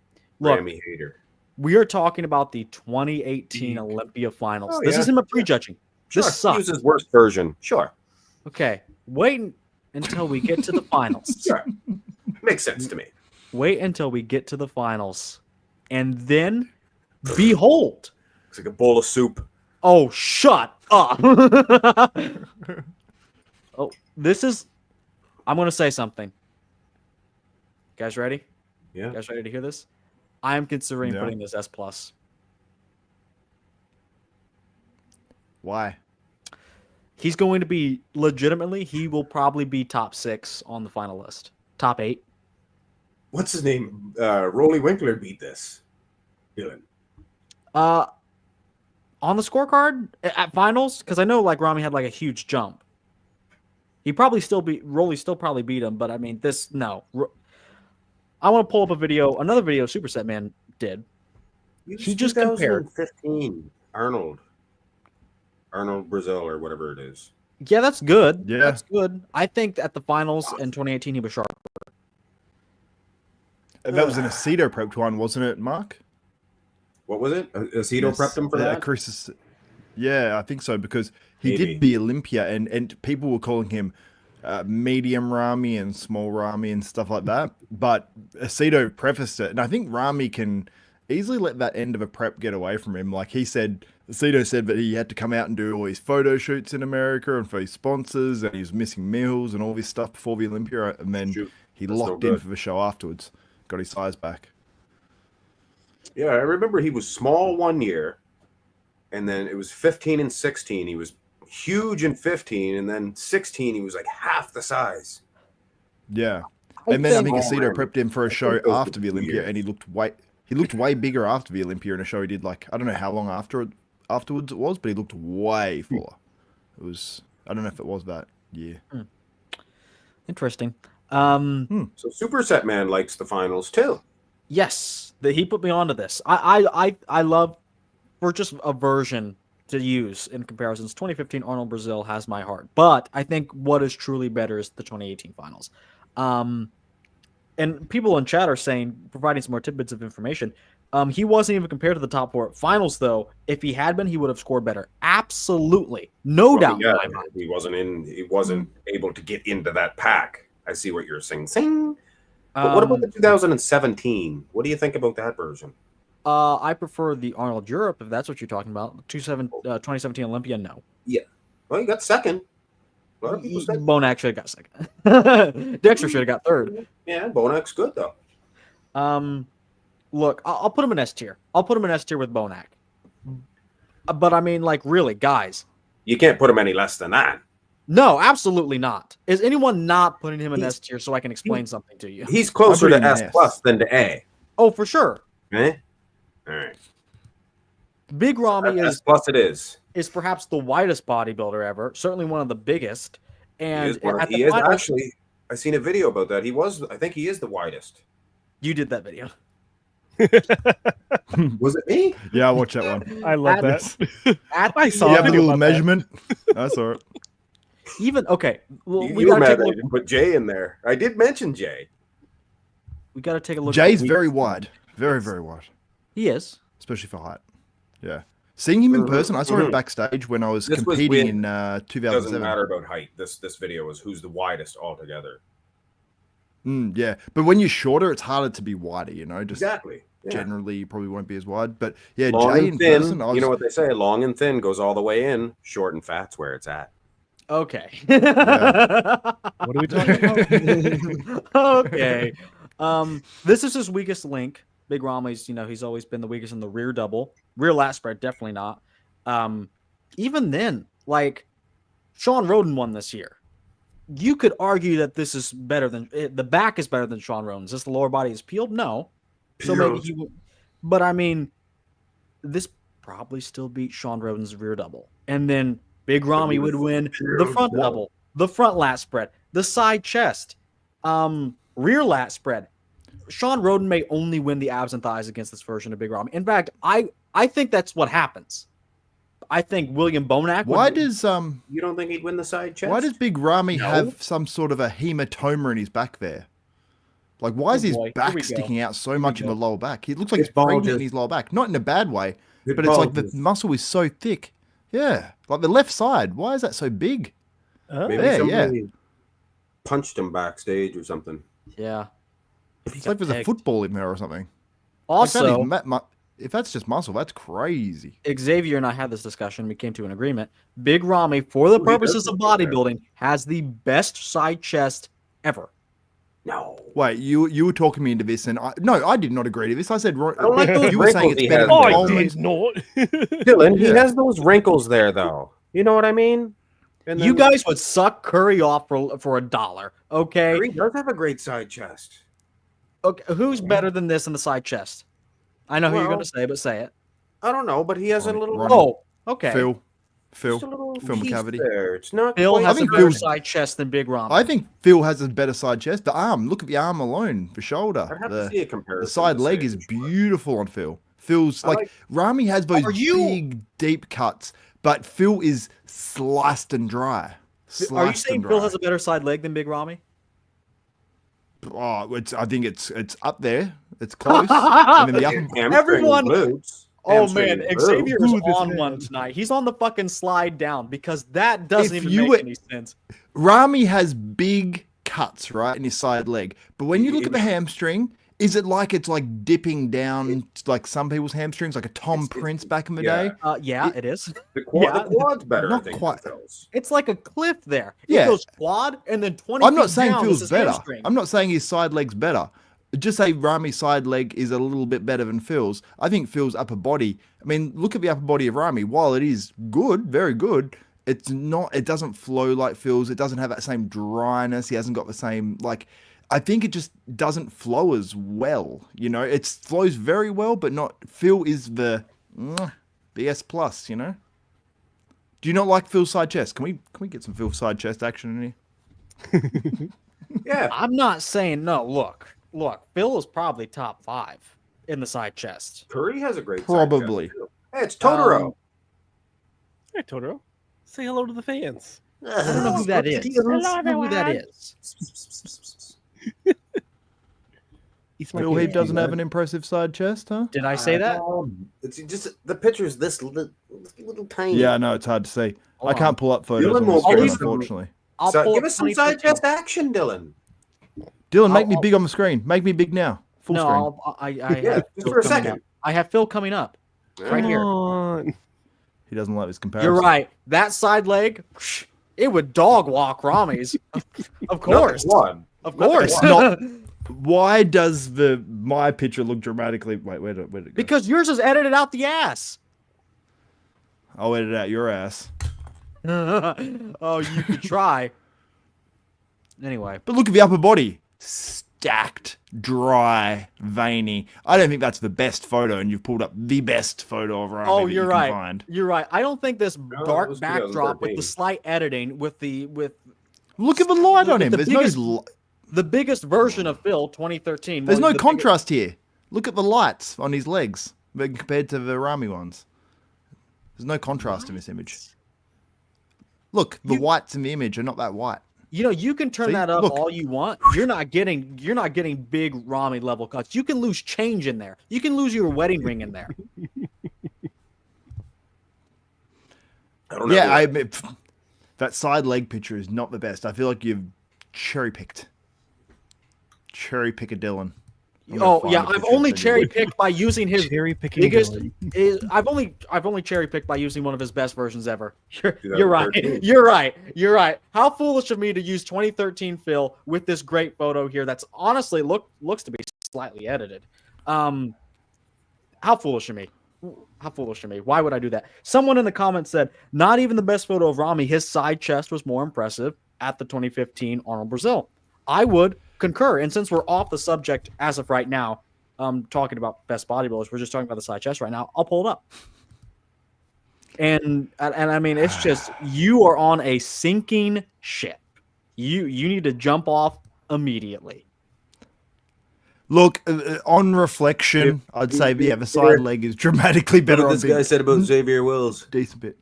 Look, Rami hater. We are talking about the 2018 Olympia finals. This isn't a prejudging. Sure. This sucks. Use his worst version. Sure. Okay. Wait until we get to the finals. Sure. Makes sense to me. Wait until we get to the finals. And then behold. It's like a bowl of soup. Oh, shut up. Oh, this is I'm gonna say something. You guys ready? Yeah. You guys ready to hear this? I am considering putting this S+. Why? He's going to be legitimately, he will probably be top 6 on the final list. Top 8. What's his name? Rolly Winkler beat this. Dylan. On the scorecard at finals, because I know like Rami had like a huge jump. He probably Rolly still probably beat him, but I mean no. I want to pull up another video Superset Man did. He just compared 2015 Arnold Brazil or whatever it is. Yeah, that's good. Yeah. That's good. I think at the finals in 2018 he was sharp. That was an Aceto prepped one, wasn't it, Mark? What was it? Aceto prepped him for that? Chris, I think so, because he did the Olympia, and people were calling him medium Rami and small Rami and stuff like that. But Aceto prefaced it, and I think Rami can easily let that end of a prep get away from him. Like Aceto said that he had to come out and do all his photo shoots in America and for his sponsors, and he was missing meals and all this stuff before the Olympia, and then he locked in for the show afterwards. Got his size back. Yeah, I remember he was small one year, and then it was 15 and 16. He was huge in 15, and then 16 he was like half the size. Yeah, and then I think Aceto prepped him for a show after the Olympia, and he looked way bigger after the Olympia in a show he did like I don't know how long afterwards it was, but he looked way fuller. It was I don't know if it was that year. Interesting. So Superset Man likes the finals too. Yes, he put me onto this. I love, for just a version to use in comparisons, 2015 Arnold Brazil has my heart. But I think what is truly better is the 2018 finals. And people in chat are saying, providing some more tidbits of information. He wasn't even compared to the top 4 finals, though. If he had been, he would have scored better. Absolutely, no doubt. Yeah, he wasn't able to get into that pack. I see what you're saying. But what about the 2017? What do you think about that version? I prefer the Arnold Europe, if that's what you're talking about. 2017 Olympia, no. Yeah. Well, you got second. A lot of people said Bonac should have got second. Dexter should have got third. Yeah, Bonac's good though. Look, I'll put him in S tier. I'll put him in S tier with Bonac. But I mean, like, really, guys. You can't put him any less than that. No, absolutely not. Is anyone not putting him in S tier so I can explain something to you? He's closer to S plus than to A. Oh, for sure. Eh? All right. Big Ramy S plus it is perhaps the widest bodybuilder ever. Certainly one of the biggest. And he is actually. I seen a video about that. I think he is the widest. You did that video. Was it me? Yeah, I watched that one. I love that. I saw you have the little measurement. I saw it. Even okay. Well, we got to put Jay in there. I did mention Jay. We got to take a look. Jay's very wide, very very wide. He is, especially for height. Yeah, seeing him in person, I saw him backstage when I was competing in 2007. Doesn't matter about height. This video is who's the widest altogether. Yeah, but when you're shorter, it's harder to be wider. You know, just exactly. Yeah. Generally, you probably won't be as wide. But yeah, long Jay and in thin, person, you know what they say: long and thin goes all the way in. Short and fat's where it's at. Okay. Yeah. What are we talking about? Okay. This is his weakest link. Big Ramy's, he's always been the weakest in the rear double. Rear lat spread, definitely not. Even then, like, Sean Roden won this year. You could argue that this is better than the back is better than Sean Roden's. Is the lower body is peeled? No. So maybe he would, but I mean, this probably still beat Sean Roden's rear double. And then Big Ramy would win the front double, the front lat spread, the side chest, rear lat spread. Sean Roden may only win the abs and thighs against this version of Big Ramy. In fact, I think that's what happens. I think William Bonac. Why does you don't think he'd win the side chest? Why does Big Ramy have some sort of a hematoma in his back there? Like, why is his back sticking out so much in the lower back? He looks like he's pregnant in his lower back. Not in a bad way, but it's like the muscle is so thick. Yeah, like the left side. Why is that so big? Maybe somebody punched him backstage or something. Yeah. It's like there's a football in there or something. Also, if that's just muscle, that's crazy. Xavier and I had this discussion. We came to an agreement. Big Ramy, for the purposes of bodybuilding, has the best side chest ever. No. Wait, you were talking me into this, and I did not agree to this. I said I don't like those you were saying it's better than Coleman's not. Dylan, he has those wrinkles there, though. You know what I mean? And you guys would suck Curry off for $1. Okay. Curry does have a great side chest. Okay, who's better than this in the side chest? I know who you're going to say, but say it. I don't know, but he has a little. Oh, okay. Phil McCavity. There. It's not. Phil has a better side chest than Big Ramy. I think Phil has a better side chest. The arm, look at the arm alone, the shoulder. I'd have to see a comparison. The side leg is beautiful on Phil. Phil's like Ramy has those big, deep cuts, but Phil is sliced and dry. Are you saying Phil has a better side leg than Big Ramy? Oh, I think it's up there. It's close. And then the upper, everyone. Oh man, Xavier is on one tonight. He's on the fucking slide down because that doesn't even make any sense. Ramy has big cuts right in his side leg, but when you look at the hamstring, is it like it's like dipping down like some people's hamstrings, like a Tom Prince back in the day? Yeah, it is. The quad's better. Not quite. It's like a cliff there. Yeah. It goes quad and then 20. I'm not saying down, Phil's better. Hamstring. I'm not saying his side leg's better. Just say Ramy's side leg is a little bit better than Phil's. I think Phil's upper body. I mean, look at the upper body of Ramy. While it is good, very good, it's not. It doesn't flow like Phil's. It doesn't have that same dryness. He hasn't got the same like. I think it just doesn't flow as well. You know, it flows very well, but not. Phil is the S plus. You know. Do you not like Phil's side chest? Can we get some Phil side chest action in here? Yeah, I'm not saying no. Look, look, Phil is probably top 5 in the side chest. Curry has a great Probably. side chest, too. Hey, it's Totoro. Hey, Totoro. Say hello to the fans. I don't know who that is. Hello, I don't know who that is. He's my Phil Heath kid. doesn't have an impressive side chest, huh? Did I say that? It's just the picture's this little tiny. Yeah, I know it's hard to see. Hold I can't on. pull up photos Dylan on the won't screen, give us unfortunately. I'll So pull give up us some side 2013. chest action, Dylan. Dylan, make I'll- me big on the screen. Make me big now. Full screen. No, I Yeah, have just Phil for a coming second. up. I have Phil coming up. Right here. Come on. He doesn't like this comparison. You're right. That side leg, it would dog walk Rami's. Of course. One. Of Not the course. one. Why does my picture look dramatically? Wait, where did it go? Because yours is edited out the ass. I'll edit out your ass. Oh, you could try. Anyway. But look at the upper body. Stacked, dry, veiny. I don't think that's the best photo, and you've pulled up the best photo of Rami Oh, that you're you can right. find. You're right. I don't think this that dark was backdrop with 2013. the slight editing with Look at the light Look on at him. the There's biggest- no the biggest version of Phil 2013. there's well, no the contrast here. Look at the lights on his legs compared to the Rami ones. There's no contrast in this image. Look, the whites in the image are not that white. You know, you can turn See? that up Look. all you want. You're not getting big Rami level cuts. You can lose change in there. You can lose your wedding ring in there. I don't know. Yeah, that side leg picture is not the best. I feel like you've cherry picked. Cherry pick a Dylan. I'm gonna Oh find yeah, a I've picture only and send you cherry a- picked by using his Cherry picking. biggest. Dylan. I've only cherry picked by using one of his best versions ever. You're right. 2013. You're right. You're right. How foolish of me to use 2013 Phil with this great photo here. That's honestly looks to be slightly edited. How foolish of me. How foolish of me. Why would I do that? Someone in the comments said, not even the best photo of Rami, his side chest was more impressive at the 2015 Arnold Brazil. I would concur. And since we're off the subject as of right now, talking about best bodybuilders, we're just talking about the side chest right now. I'll pull it up. And I mean, it's just, you are on a sinking ship. You need to jump off immediately. Look, on reflection, I'd say, yeah, the side leg is dramatically better What on this guy said about Xavier Wills. decent bit.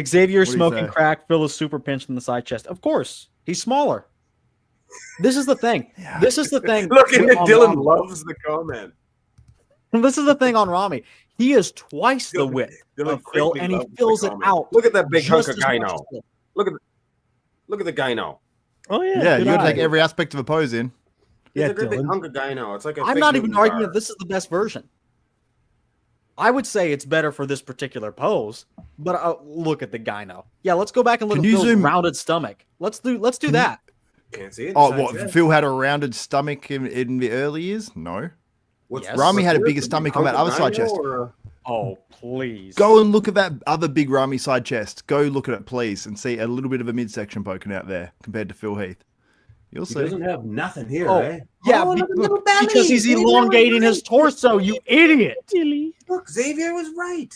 Xavier's What do you smoking say? crack. Phil is super pinched in the side chest. Of course, he's smaller. This is the thing. This is the thing. Look at it. on Dylan Rami. loves the comment. This is the thing on Rami. He is twice the width Dylan of Phil, quickly and he loves the fills it comment. out. Look at that big hunk just of as guy much now. as Phil. Look at the guy now. Oh yeah. Yeah, good you gotta eye. take every aspect of a pose in. He's Yeah, a great big Dylan. hunk of guy now. It's like a I'm fake not even Newton arguing bar. that this is the best version. I would say it's better for this particular pose, but look at the gyno. Yeah, let's go back and look Can at you Phil's zoom- rounded stomach. Let's do that. Can't see it. Oh, Besides what? that. Phil had a rounded stomach in the early years? No. What's Yes. Rami had a what's bigger this, stomach hunk on that of other side gyno chest. or, Oh, please. Go and look at that other big Rami side chest. Go look at it, please, and see a little bit of a midsection poking out there compared to Phil Heath. You'll He see. doesn't have nothing here, Oh, eh? yeah, Oh, look at the little belly. because he's Xavier was elongating his right. torso, you idiot. Silly. Look, Xavier was right.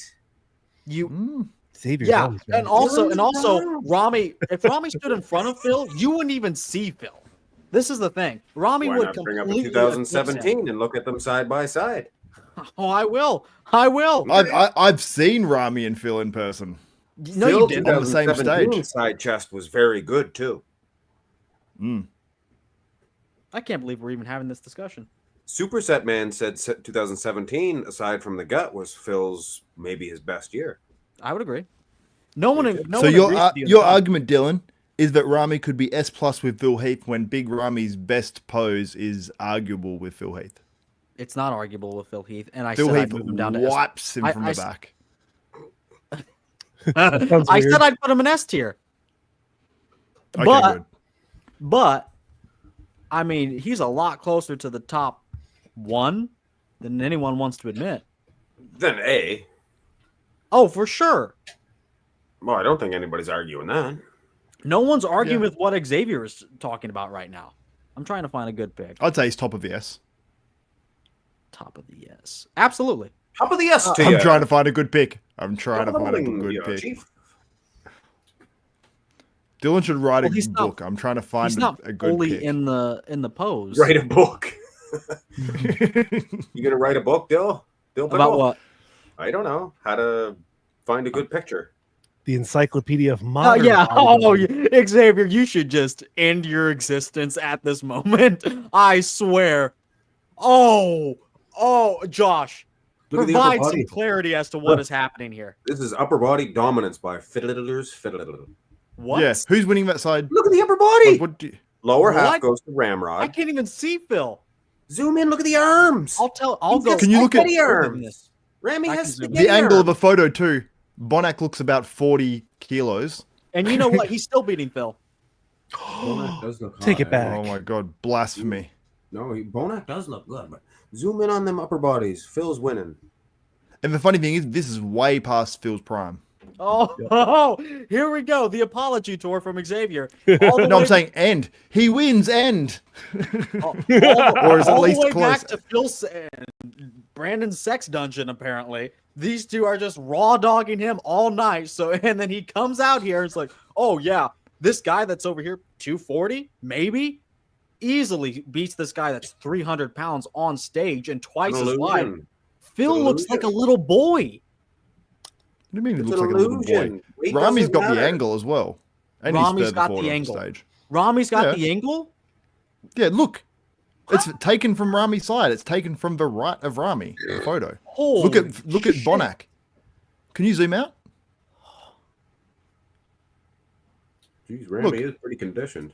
You Mm. Xavier's yeah, always right. and also Dylan's Rami, if Rami stood in front of Phil, you wouldn't even see Phil. This is the thing. Rami Why would not bring up completely a 2017 and look at them side by side? Oh, I will. I will. I've seen Rami and Phil in person. No, Phil you didn't. On the same 2017 stage. side chest was very good too. Mm. I can't believe we're even having this discussion. Superset Man said 2017, aside from the gut, was Phil's maybe his best year. I would agree. No one. No So one your agrees with you in your the comments. argument, Dylan, is that Rami could be S plus with Phil Heath when Big Rami's best pose is arguable with Phil Heath. It's not arguable with Phil Heath, and I Phil said I'd Heath move him down to S. wipes him I- from I the s- back. Sounds I weird. said I'd put him in S tier, Okay, but good. but I mean he's a lot closer to the top one than anyone wants to admit. Then A. Oh, for sure. Well, I don't think anybody's arguing that. No one's arguing Yeah. with what Xavier is talking about right now. I'm trying to find a good pick. I'd say he's top of the S. Top of the S. Absolutely. Top of the S to I'm you. trying to find a good pick. I'm trying to Top of find a the good yeah, pick. Chief. Dylan should write Well, a he's not- book. I'm trying to find He's not a good fully pick. in the pose. Write a book. You gonna write a book, Dill? About what? I don't know. How to find a good picture. The Encyclopedia of Oh Modern yeah. Oh, Bodybuilding. Xavier, you should just end your existence at this moment. I swear. Oh, Josh, Look at the upper provide some body. clarity as to what is happening here. This is upper body dominance by Fiddlers. What? Yeah, who's winning that side? Look at the upper body. What do you... Lower half What? goes to I Ramrod. can't even see Phil. Zoom in. Look at the arms. I'll He's go. got Can you look at- spaghetti arms? Ramy I has can zoom in. spaghetti the angle of a arms. photo too? Bonak looks about 40 kilos. And you know what? He's still beating Phil. Bonak does look Take hot, it back. Oh my god, blasphemy! No, Bonak does look good, but zoom in on them upper bodies. Phil's winning. And the funny thing is, this is way past Phil's prime. Oh, here we go. The apology tour from Xavier. No, I'm saying end. He wins end. Or is at all least the way close. back to Phil's and Brandon's sex dungeon. Apparently, these two are just raw dogging him all night. So, and then he comes out here and it's like, oh yeah, this guy that's over here, 240, maybe, easily beats this guy that's 300 pounds on stage and twice as wide. Illusion. Phil It's an looks like a illusion. little boy. What do you mean he It's looks an like a little boy? illusion. Weight Rami's doesn't got the matter. angle as well. And Rami's he's got further the forward on angle. stage. Rami's got Yeah. the angle. Yeah, look. It's taken from Rami's side. It's taken from the right of Rami. The photo. Holy Look at shit. Bonak. Can you zoom out? Jeez, Ramy is pretty conditioned.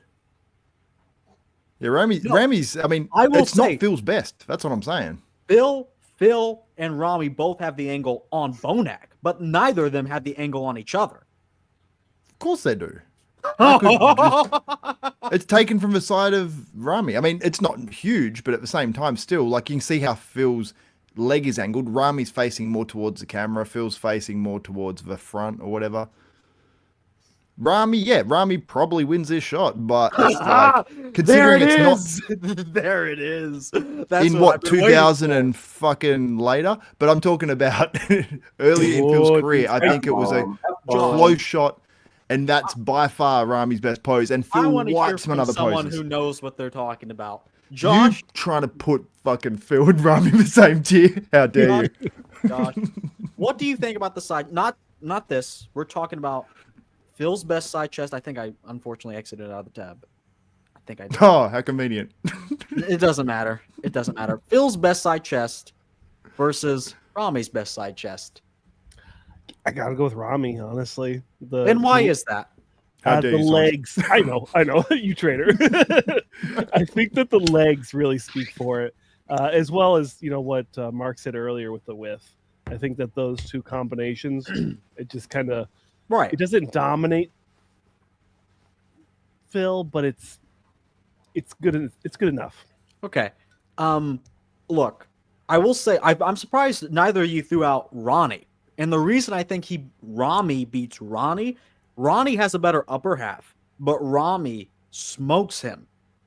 Yeah, Rami's. I mean, I will it's say- not Phil's best. That's what I'm saying. Phil, and Rami both have the angle on Bonak, but neither of them have the angle on each other. Of course they do. How could it's taken from the side of Rami. I mean, it's not huge, but at the same time, still, like you can see how Phil's leg is angled. Rami's facing more towards the camera. Phil's facing more towards the front or whatever. Rami probably wins this shot, but it's like, considering it's not There it is. That's in what I've been waiting 2000 and fucking later, but I'm talking about early in Phil's career. I think it was a close shot, and that's by far Rami's best pose. And for. I Phil want to hear wipes some from other someone poses. who knows what they're talking about. Josh, You trying to put fucking Phil and Rami in the same tier? How dare you? Josh, what do you think about the side? Not this. We're talking about Phil's best side chest. I think I unfortunately exited out of the tab. I think I did. Oh, how convenient. It doesn't matter. It doesn't matter. Phil's best side chest versus Rami's best side chest. I gotta go with Rami, honestly. And why is that? How dare the you, Sonia. legs? I know, you trainer. I think that the legs really speak for it, as well as what Mark said earlier with the width. I think that those two combinations, it just kind of Right. it doesn't dominate Phil, but it's good. It's good enough. Okay. Look, I will say I'm surprised neither of you threw out Ronnie. And the reason I think Rami beats Ronnie has a better upper half, but Rami smokes him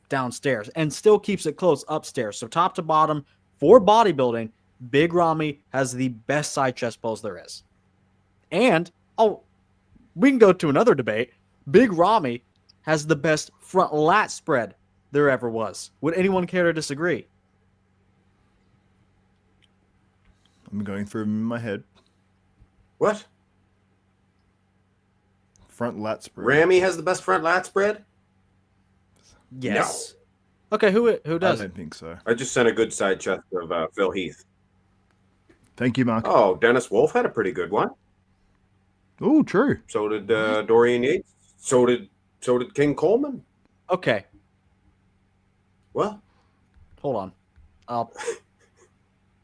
downstairs and still keeps it close upstairs. So top to bottom for bodybuilding, Big Rami has the best side chest pose there is. And we can go to another debate. Big Rami has the best front lat spread there ever was. Would anyone care to disagree? I'm going through them in my head. What? Front lat spread. Ramy has the best front lat spread? Yes. Okay, who I does? don't think so. I just sent a good side chest of Phil Heath. Thank you, Mark. Oh, Dennis Wolf had a pretty good one. Oh, true. So did Dorian Yates. So did King Coleman. Okay, Well, hold on. I'll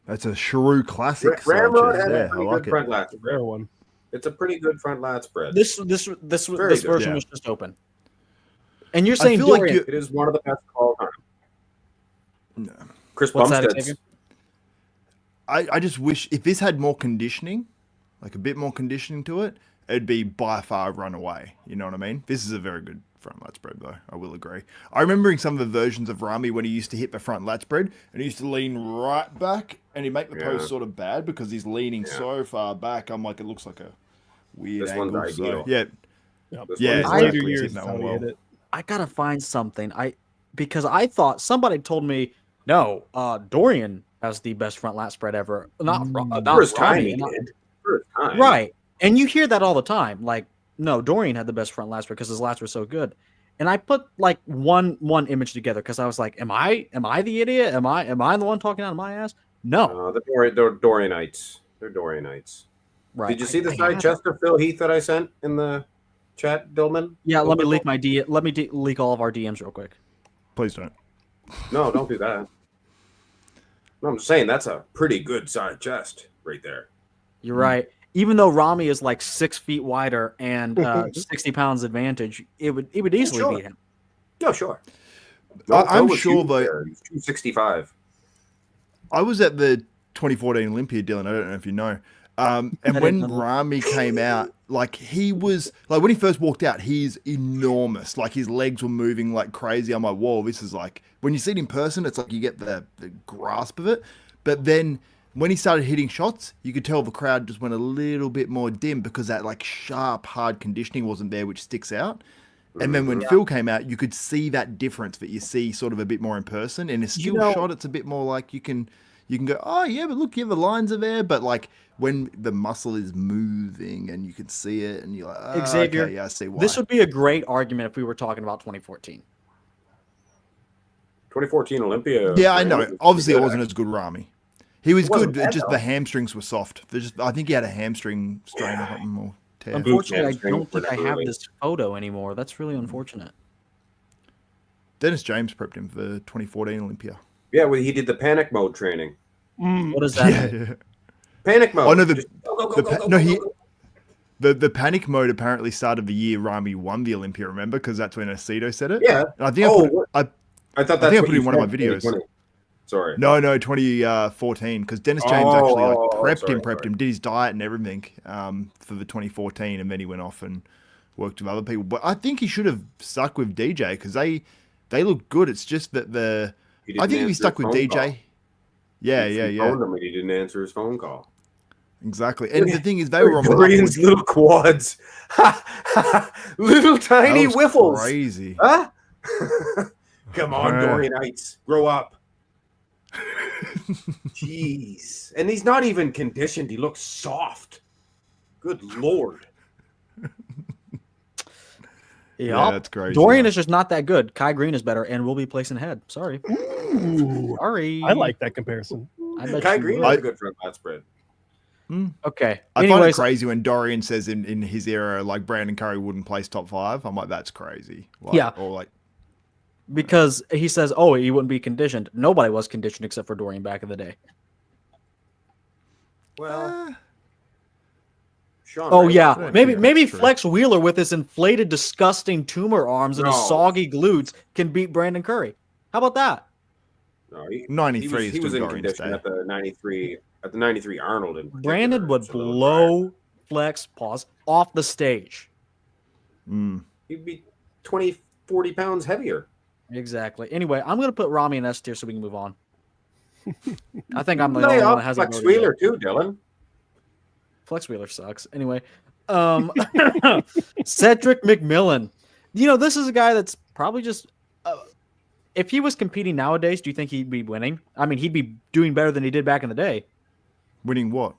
That's a shrew classic. side Ramrod chest had there. a I pretty like good it. front lat spread. Rare one. It's a pretty good front lat spread. this Very version good, yeah. was just open. And you're I saying feel like Dorian. you- It is one of the best of all time. No. Chris What's that, Bumstead's. Xavier? I just wish if this had more conditioning, like a bit more conditioning to it, it'd be by far run away. You know what I mean? This is a very good front lat spread, though. I will agree. I remembering some of the versions of Rami when he used to hit the front lat spread and he used to lean right back and he'd make the Yeah. pose sort of bad because he's leaning Yeah. so far back. I'm like, it looks like a weird This one's angle. So, ideal. yeah, Yep. This Yeah, one is Later exactly. years He's is hitting that how one he hit well. it. I gotta find something. Because I thought somebody told me No, Dorian has the best front lat spread ever. Not For his time, Rami, he not- did. For his time. right. And you hear that all the time. Like, no, Dorian had the best front lat spread because his lats were so good. And I put like one image together because I was like, am I the idiot? Am I the one talking out of my ass? No. The Dorianites. They're Dorianites. Right. Did you see the I side chest of Phil Heath that I sent in the chat, Dillman? Yeah, let me leak my leak all of our DMs real quick. Please don't. No, don't do that. No, I'm just saying that's a pretty good side chest right there. You're right. Even though Rami is like 6 feet wider and 60 pounds advantage, it would easily beat him. No, sure. I'm sure that 265. I was at the 2014 Olympia, Dylan. I don't know if you know. And when Rami came out, like he was like when he first walked out, he's enormous. Like his legs were moving like crazy. I'm like, whoa, this is like when you see it in person, it's like you get the grasp of it. But then when he started hitting shots, you could tell the crowd just went a little bit more dim because that like sharp, hard conditioning wasn't there, which sticks out. And then when Phil came out, you could see that difference that you see sort of a bit more in person. In a still shot, it's a bit more like you can go, oh yeah, but look, yeah, the lines are there. But like when the muscle is moving and you can see it, and you're like, oh, Xavier, okay, yeah, I see why. This would be a great argument if we were talking about 2014. 2014 Olympia. Yeah, I know. Obviously, it wasn't as good, Rami. He was good. Bad, just though. the hamstrings were soft. I think he had a hamstring strain or something or tear. Unfortunately, I hamstring don't think I for have early. this photo anymore. That's really unfortunate. Dennis James prepped him for the 2014 Olympia. Yeah, well, he did the panic mode training. What does that mean? Yeah. Panic mode. Oh no, Just the panic mode apparently started the year Rami won the Olympia. Remember, because that's when Aceto said it. Yeah. And I think I thought that's I think I what put it you in one of my said, videos. 2020. Sorry. No, 2014, because Dennis James actually like prepped sorry. him, did his diet and everything for the 2014, and then he went off and worked with other people. But I think he should have stuck with DJ because they look good. It's just that I think if he stuck with DJ, yeah. Phoned him and he didn't answer his phone call. Exactly. And the thing is, they were on Dorian's little quads, little tiny whiffles. Crazy. Huh? Come on, Yeah. Dorianites, grow up. Jeez, and he's not even conditioned. He looks soft. Good lord. Yeah, that's crazy. Dorian is just not that good. Kai Green is better, and we'll be placing ahead. Sorry. Ooh, Sorry. I like that comparison. I bet Kai you Green would. has a good front lat spread. Okay. I find it Anyways, crazy when Dorian says in his era, like Brandon Curry wouldn't place top 5. I'm like, that's crazy. Like, Yeah. Or like, because he says, oh, he wouldn't be conditioned. Nobody was conditioned except for Dorian back in the day. Well, Sean. Oh, Ray- yeah. don't Maybe think maybe that's true. Flex Wheeler with his inflated, disgusting tumor arms and his No. soggy glutes can beat Brandon Curry. How about that? No, he 93 he is was still in Dorian's condition day. at the 93 Arnold. In Brandon particular. would It's a little blow Flex off the stage. Mm. He'd be 20, 40 pounds heavier. Exactly. Anyway, I'm going to put Rami in S tier so we can move on. I think I'm the only one that hasn't Flex voted yet. Wheeler too, Dylan. Flex Wheeler sucks. Anyway, Cedric McMillan. You know, this is a guy that's probably just. If he was competing nowadays, do you think he'd be winning? I mean, he'd be doing better than he did back in the day. Winning what?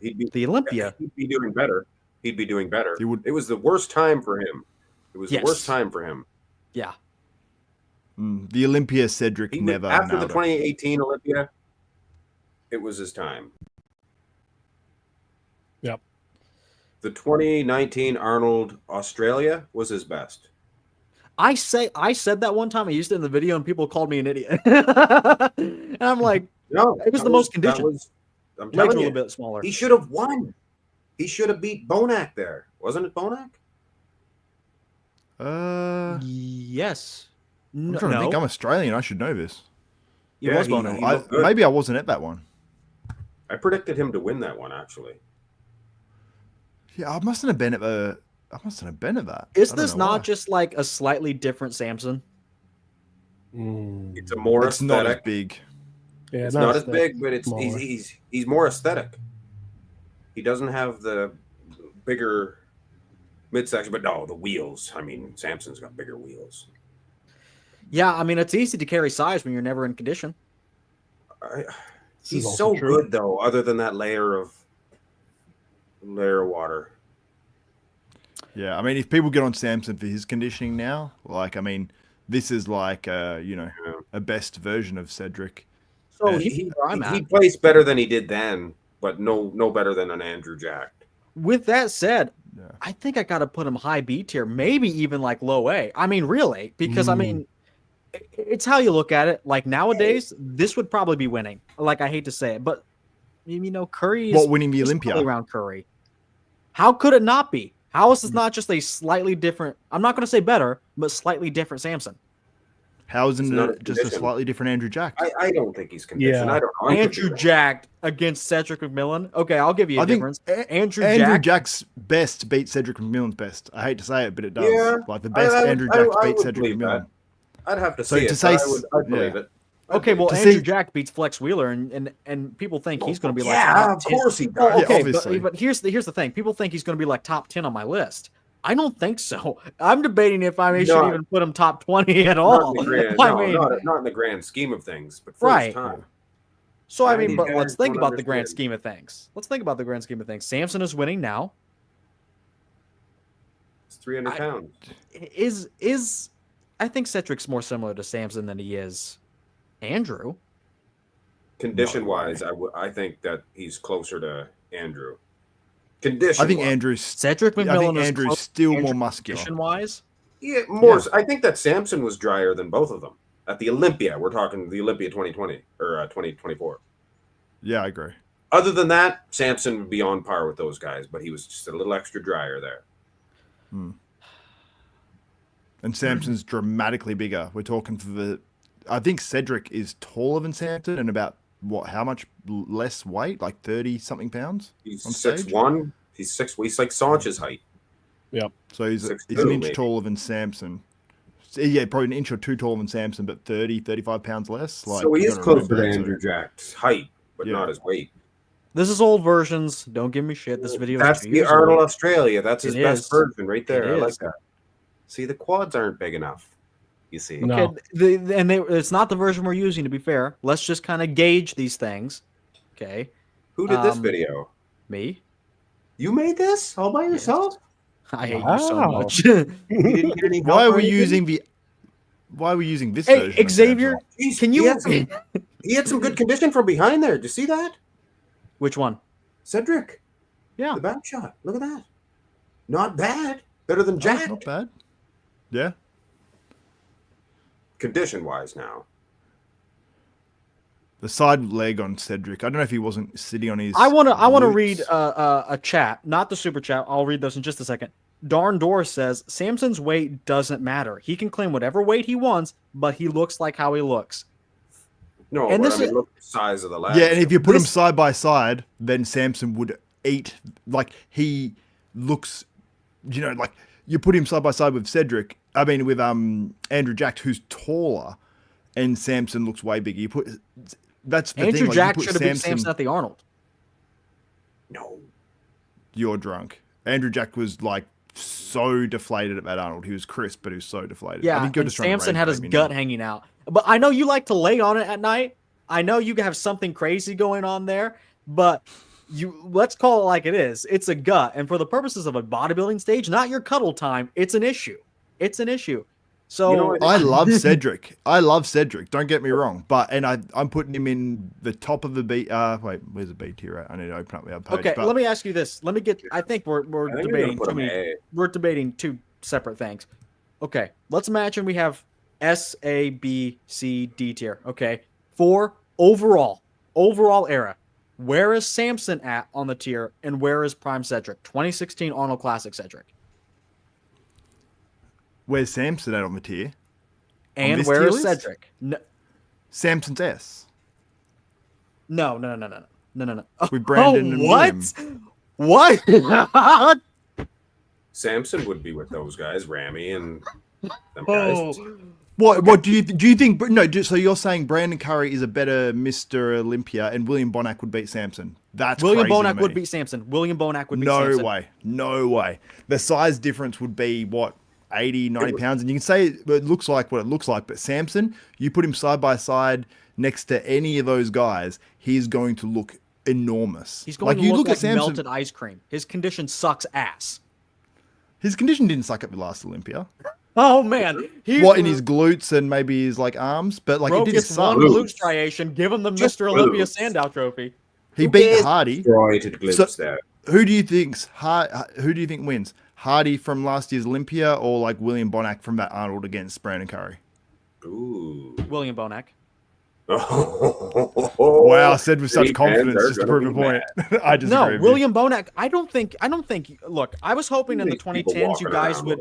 He'd be The Olympia. He'd be doing better. He'd be doing better. He would- It was the worst time for him. It was Yes. the worst time for him. Yeah. The Olympia Cedric He never after the nailed it. 2018 Olympia, it was his time. Yep. The 2019 Arnold Australia was his best. I said that one time. I used it in the video, and people called me an idiot. And I'm like, No, It was the most conditioned. I'm legs telling are a you, little bit smaller. he should have won. He should have beat Bonac there, wasn't it? Bonac? Yes. I'm No, trying to think. I'm Australian. I should know this. it was he- Bono. he looked good. Maybe I wasn't at that one. I predicted him to win that one actually. Yeah, I mustn't have been at the. I mustn't have been at that. Is I don't this know not why. just like a slightly different Samson? It's a more It's not as aesthetic. big. Yeah, It's not as that big, but it's smaller. he's more aesthetic. He doesn't have the bigger midsection, but no, the wheels. I mean, Samson's got bigger wheels. Yeah, I mean it's easy to carry size when you're never in condition. This is he's also so true. good though. Other than that layer of water. Yeah, I mean, if people get on Samson for his conditioning now, like, I mean, this is like, Yeah. a best version of Cedric. So And- here's where I'm He at. plays better than he did then, but no better than an Andrew Jack. With that said, Yeah. I think I got to put him high B tier, maybe even like low A. I mean, really, because I mean, it's how you look at it. Like nowadays, this would probably be winning. Like I hate to say it, but Curry is What, winning the just Olympia? probably around Curry. How could it not be? How is this not just a slightly different? I'm not going to say better, but slightly different Samson. How isn't It's not it a just a condition. slightly different Andrew Jack? I don't think he's conditioned. Yeah. I don't know. I could be Andrew wrong. Jack against Cedric McMillan. Okay, I'll give you a I think difference. Andrew Jack. Jack's best beats Cedric McMillan's best. I hate to say it, but it does. Yeah, Like the best Andrew Jack beats Cedric McMillan. I'd have to So see to it. say But I'd believe yeah. it. Okay, well, To Andrew see- Jack beats Flex Wheeler, and people think he's going to be like yeah, top of 10. course he does. Well, Yeah, okay, obviously. but here's the thing: people think he's going to be like top 10 on my list. I don't think so. I'm debating if I should No. even put him top 20 at Not all. in the grand, I no, mean, not in the grand scheme of things, but first Right. time. so I I mean, mean, but you let's guys think don't about the grand understand. scheme of things. Let's think about the grand scheme of things. Samson is winning now. It's 300 pounds. Is I think Cedric's more similar to Samson than he is Andrew. Condition wise, I think that he's closer to Andrew. Condition. I think Andrew's. Cedric I McMillan think is Andrew's close still to more Andrew muscular. condition-wise. Yeah, more. Yeah. I think that Samson was drier than both of them at the Olympia. We're talking the Olympia 2020 or 2024. Yeah, I agree. Other than that, Samson would be on par with those guys, but he was just a little extra drier there. And Samson's dramatically bigger. We're talking for the. I think Cedric is taller than Samson and about how much less weight? Like 30 something pounds? He's On stage? 6'1". He's like Sanchez's height. So he's 6'2", an inch maybe. taller than Samson. So, yeah, probably an inch or two taller than Samson, but 30, 35 pounds less. Like, So he you is gotta closer to remember, so- Andrew Jack's height, but Yeah. not his weight. This is old versions. Don't give me shit. This video That's is 2 the years Arnold old. Australia. That's his It best is. version right there. It I like is. that. See, the quads aren't big enough. You see. No. Okay, it's not the version we're using, to be fair. Let's just kind of gauge these things. Okay, Who did this Um, video? me. You made this all by yourself? I hate you so Wow. much. You didn't get any Why help are or we anything? using the? Why are we using this Hey, version? of Xavier, Samson? Jeez, can He you? had, he had some good condition from behind there. Did you see that? Which one? Cedric. Yeah. The back shot. Look at that. Not bad. Better than Oh, Jack. not bad. Yeah. Condition wise now. The side leg on Cedric. I don't know if he wasn't sitting on his. I want to glutes. read a chat, not the super chat. I'll read those in just a second. Darn Door says Samson's weight doesn't matter. He can claim whatever weight he wants, but he looks like how he looks. No, And but this I mean, is- look at the size of the legs. Yeah, and if you put them This- side by side, then Samson would eat. Like he looks, like you put him side by side with Cedric. I mean, with Andrew Jack, who's taller, and Samson looks way bigger. You put that's the Andrew thing. Like, Jack you should put have beat Samson at the Arnold. No. You're drunk. Andrew Jack was like so deflated at that Arnold. He was crisp, but he was so deflated. Yeah, I think you're and just trying to Samson rage had his bait me gut now. hanging out. But I know you like to lay on it at night. I know you have something crazy going on there, but let's call it like it is. It's a gut, and for the purposes of a bodybuilding stage, not your cuddle time. It's an issue. It's an issue. So You know what? I love Cedric. I love Cedric. Don't get me wrong, but I'm putting him in the top of the B. Wait, where's the B tier at? I need to open up the other page. okay, but let me ask you this. Let me get. I think we're I think you're gonna debating put too him many. A. We're debating two separate things. Okay, let's imagine we have S, A, B, C, D tier. Okay, for overall era, where is Samson at on the tier, and where is Prime Cedric? 2016 Arnold Classic Cedric, Where's Samson at on the tier? and this where tier is list? Cedric? No, Samson's S. no. With Brandon and what? William. What? Samson would be with those guys, Ramy and them guys. What do you think? No, so you're saying Brandon Curry is a better Mr. Olympia, and William Bonac would beat Samson? That's William crazy to Bonac would me. beat Samson. William Bonac would beat No Samson. way, no way. The size difference would be what 80, 90 pounds, and you can say it looks like what it looks like, but Samson, you put him side by side next to any of those guys, he's going to look enormous. He's going to look like melted ice cream. His condition sucks ass. His condition didn't suck at the last Olympia. Oh man, in his glutes and maybe his like arms, but like bro it didn't gets suck. one glute striation. Give him the Mr. Olympia Sandow trophy. He beat Hardy. So, who do you think wins? Hardy from last year's Olympia or like William Bonac from that Arnold against Brandon Curry? Ooh. William Bonac. Wow, I said with such confidence just to prove a point. I disagree. No, William Bonac. I don't think. Look, I was hoping in the 2010s you guys would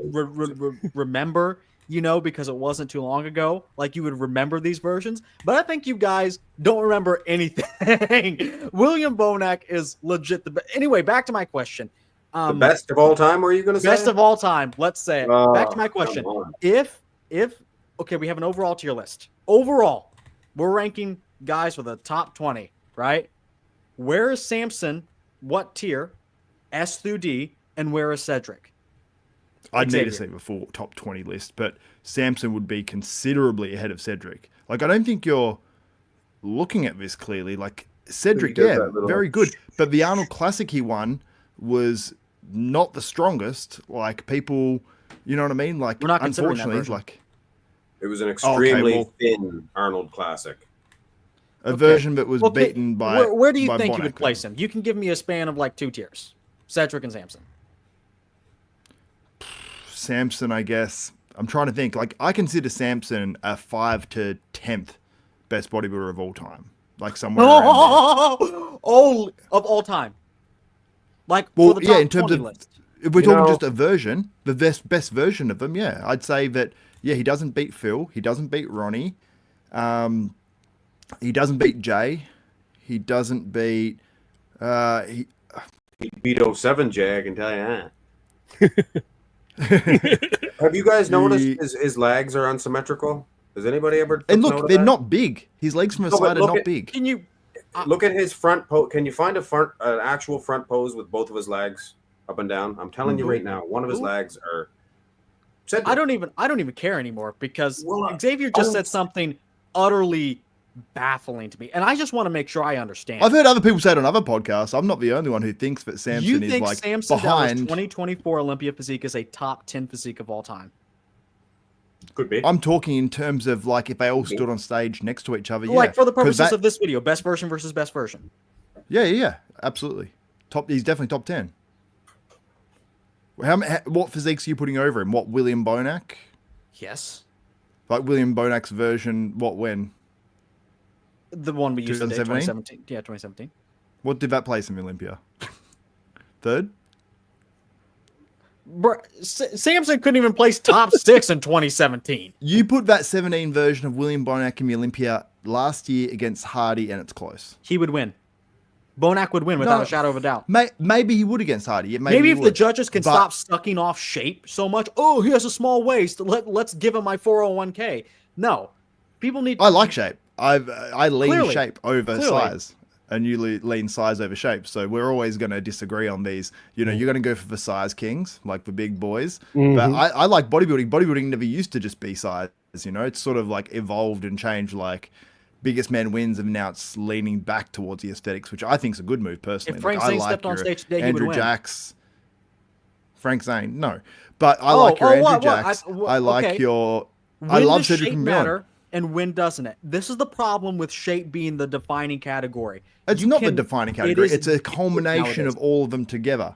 remember, because it wasn't too long ago. Like you would remember these versions, but I think you guys don't remember anything. William Bonac is legit the best. Anyway, back to my question. The best of all time? Were you going to say? Best of all time. Let's say it. Back to my question. If okay, we have an overall tier list. Overall, we're ranking guys for the top 20, right? Where is Samson? What tier? S through D, and where is Cedric? I'd need to see the full top 20 list, but Samson would be considerably ahead of Cedric. Like, I don't think you're looking at this clearly. Like, Cedric, very good. But the Arnold Classic he won was not the strongest. Like, people, you know what I mean? Like, we're not unfortunately, like... It was an extremely thin Arnold Classic. A version that was beaten by... Where do you think you would place him? You can give me a span of like 2 tiers. Cedric and Samson. Samson, I guess. I'm trying to think. Like, I consider Samson a 5 to 10th best bodybuilder of all time. Like, somewhere around there. Oh, of all time. Like, for the top in terms of... list. If we're talking just a version, the best version of them, yeah. I'd say that, he doesn't beat Phil. He doesn't beat Ronnie. He doesn't beat Jay. He doesn't beat... He beat 07 Jay, I can tell you that. Have you guys noticed his legs are unsymmetrical? Has anybody ever? And look, they're not big. His legs from the side are not big. Can you look at his front pose? Can you find an actual front pose with both of his legs up and down? I'm telling you right now, one of his legs are. I don't even care anymore because Xavier just said something utterly baffling to me, and I just want to make sure I understand. I've heard other people say it on other podcasts. I'm not the only one who thinks that Samson is like Samson behind. 2024 Olympia physique is a top 10 physique of all time. Could be. I'm talking in terms of like if they all stood on stage next to each other. Like for the purposes of this video, best version versus best version. Yeah, absolutely. He's definitely top 10. What physiques are you putting over him? What, William Bonac? Yes. Like William Bonac's version, when? The one we used today, 2017. Yeah, 2017. What did that place in Olympia? Third? Bro, Samson couldn't even place top 6 in 2017. You put that 17 version of William Bonac in the Olympia last year against Hardy, and it's close. He would win. Bonac would win without a shadow of a doubt. Maybe he would against Hardy. Yeah, maybe if the judges can stop sucking off shape so much. Oh, he has a small waist. Let's give him my 401k. No, people need. I like shape. I lean shape over size, and you lean size over shape. So we're always going to disagree on these. You're going to go for the size kings, like the big boys. But I like bodybuilding. Bodybuilding never used to just be size. It's sort of like evolved and changed. Like biggest man wins, and now it's leaning back towards the aesthetics, which I think is a good move personally. If Frank Zane stepped on stage today, Andrew he would win. Jacks, Frank Zane, no, but I like your Andrew Jacks. I like your. I love Cedric McMillan. And when doesn't it? This is the problem with shape being the defining category. It's not the defining category. It's a culmination of all of them together.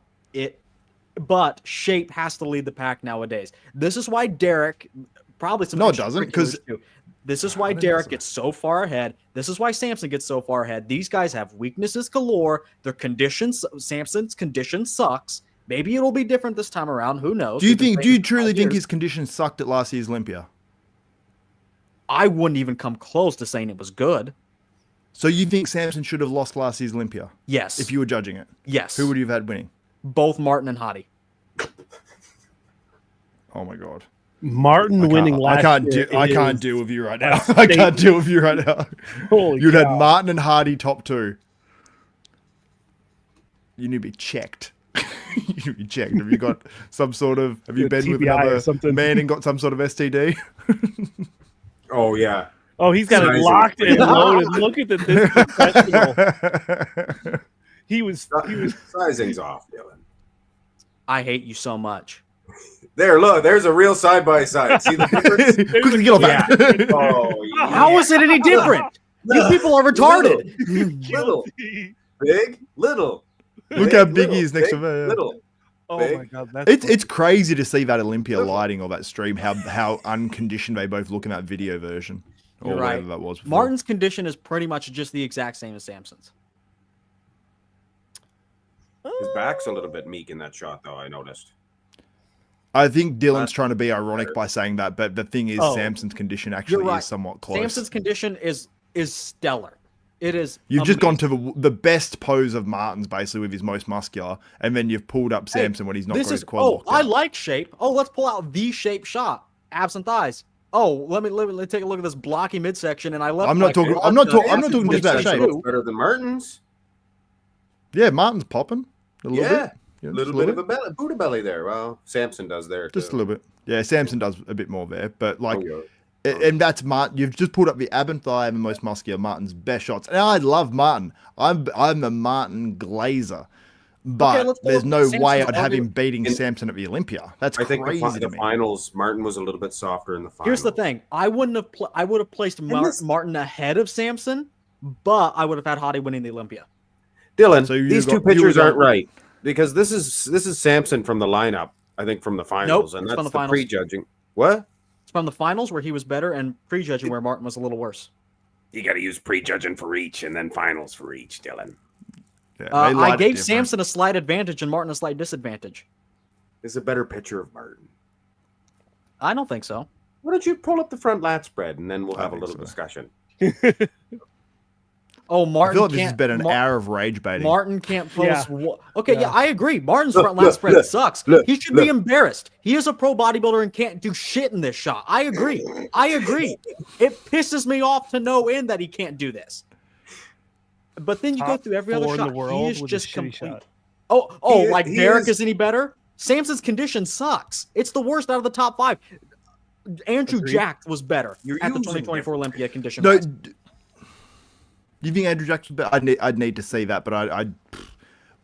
But shape has to lead the pack nowadays. This is why Derek probably some. No, it doesn't, because this is why Derek gets so far ahead. This is why Samson gets so far ahead. These guys have weaknesses galore. Their conditions. Samson's condition sucks. Maybe it'll be different this time around. Who knows? Do you truly think his condition sucked at last year's Olympia? I wouldn't even come close to saying it was good. So you think Samson should have lost last year's Olympia? Yes. If you were judging it? Yes. Who would you have had winning? Both Martin and Hottie. Oh my God. Martin winning last year. I can't deal with you right now. I can't deal with you right now. You'd had Martin and Hardy top 2. You need to be checked. You checked. Have you got some sort of? Have you been with TBI or another something. man and got some sort of STD? Oh yeah. Oh, he's got it Sizing. locked and loaded. Look at this professional. He was. Sizing's off, Dylan. I hate you so much. There, look. There's a real side by side. See the difference? Quickly get off that. Oh, yeah. How is it any different? You people are retarded. Little, big, little. Look how big he is next to me. Little. Oh Big. my god, that's It's crazy to see that Olympia lighting or that stream, how unconditioned they both look in that video version. Or You're right. whatever that was. Before. Martin's condition is pretty much just the exact same as Samson's. His back's a little bit meek in that shot, though. I noticed. I think Dylan's trying to be ironic by saying that, but the thing is, Oh. Samson's condition actually right. is somewhat close. Samson's condition is stellar. It is. You've just gone amazing. to the best pose of Martin's, basically, with his most muscular, and then you've pulled up Samson when he's not got his quad locked I out. like shape. Oh, let's pull out V-shape shot. Abs and thighs. Oh, let me take a look at this blocky midsection, and I left. I'm not talking. I'm not talking just about shape. Looks better than Martin's. Yeah, Martin's popping a little Yeah. bit. Yeah, A just little bit of a belly, Buddha belly there. Well, Samson does there too. just a little bit. Yeah, Samson does a bit more there, but like, Oh, yeah. and that's Martin. You've just pulled up the ab and thigh and the most muscular Martin's best shots, and I love Martin. I'm the Martin glazer, but let's pull there's up no Samson's way I'd have him argument. beating In- Samson at the Olympia. That's I think crazy the to me. finals, Martin was a little bit softer in the finals. Here's the thing. I wouldn't have. I would have placed this- Martin ahead of Samson, but I would have had Hottie winning the Olympia. Dylan, So you these got- two you pictures got- aren't right because this is Samson from the lineup. I think from the finals, and it's that's from the the finals. prejudging. What? It's from the finals where he was better, and prejudging where Martin was a little worse. You got to use prejudging for each, and then finals for each, Dylan. Yeah, they I light it gave different. Samson a slight advantage and Martin a slight disadvantage. Is a better picture of Martin. I don't think so. Why don't you pull up the front lat spread, and then we'll I have a think little so. discussion. Oh, I Martin feel like this has can't. been an hour of rage baiting. Martin can't post. Yeah. Okay, Yeah. yeah, I agree. Martin's Look, front lat look, spread look, sucks. look, He should look. be embarrassed. He is a pro bodybuilder and can't do shit in this shot. I agree. I agree. It pisses me off to no end that he can't do this. But then you go Top through every other 4 in shot. the world He is with a just shitty complete. shot. Oh, He- like he Derek is- is any better? Samson's condition sucks. It's the worst out of the top 5. Andrew Agreed. Jack was better You're at the using 2024 Olympia condition. No, you think Andrew Jackson? I'd need to see that, but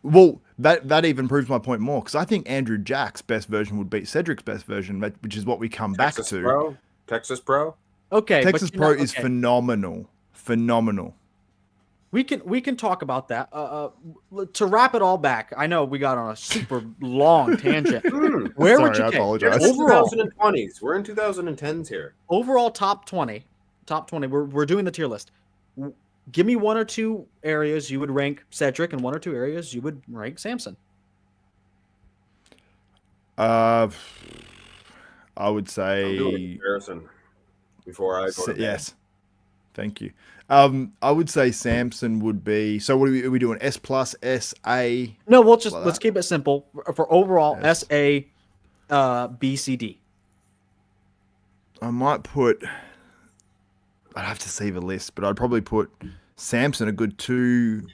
well, that even proves my point more because I think Andrew Jack's best version would beat Cedric's best version, which is what we come back Texas to. Pro, Texas Pro. Okay, Texas but you Pro know- is okay. phenomenal. We can talk about that. To wrap it all back, I know we got on a super long tangent. Where would Sorry, you I okay, apologize. overall 2020s. We're in 2010s here. overall top 20? We're doing the tier list. Give me 1 or 2 areas you would rank Cedric, and 1 or 2 areas you would rank Samson. I would I'm doing a say comparison before I go to bed. yes. Thank you. I would say Samson would be. So what are we doing? S plus S A. No, we'll just Like let's that. keep it simple. For overall, Yes. SA, B, C, D. I might put. I'd have to see the list, but I'd probably put Samson a good two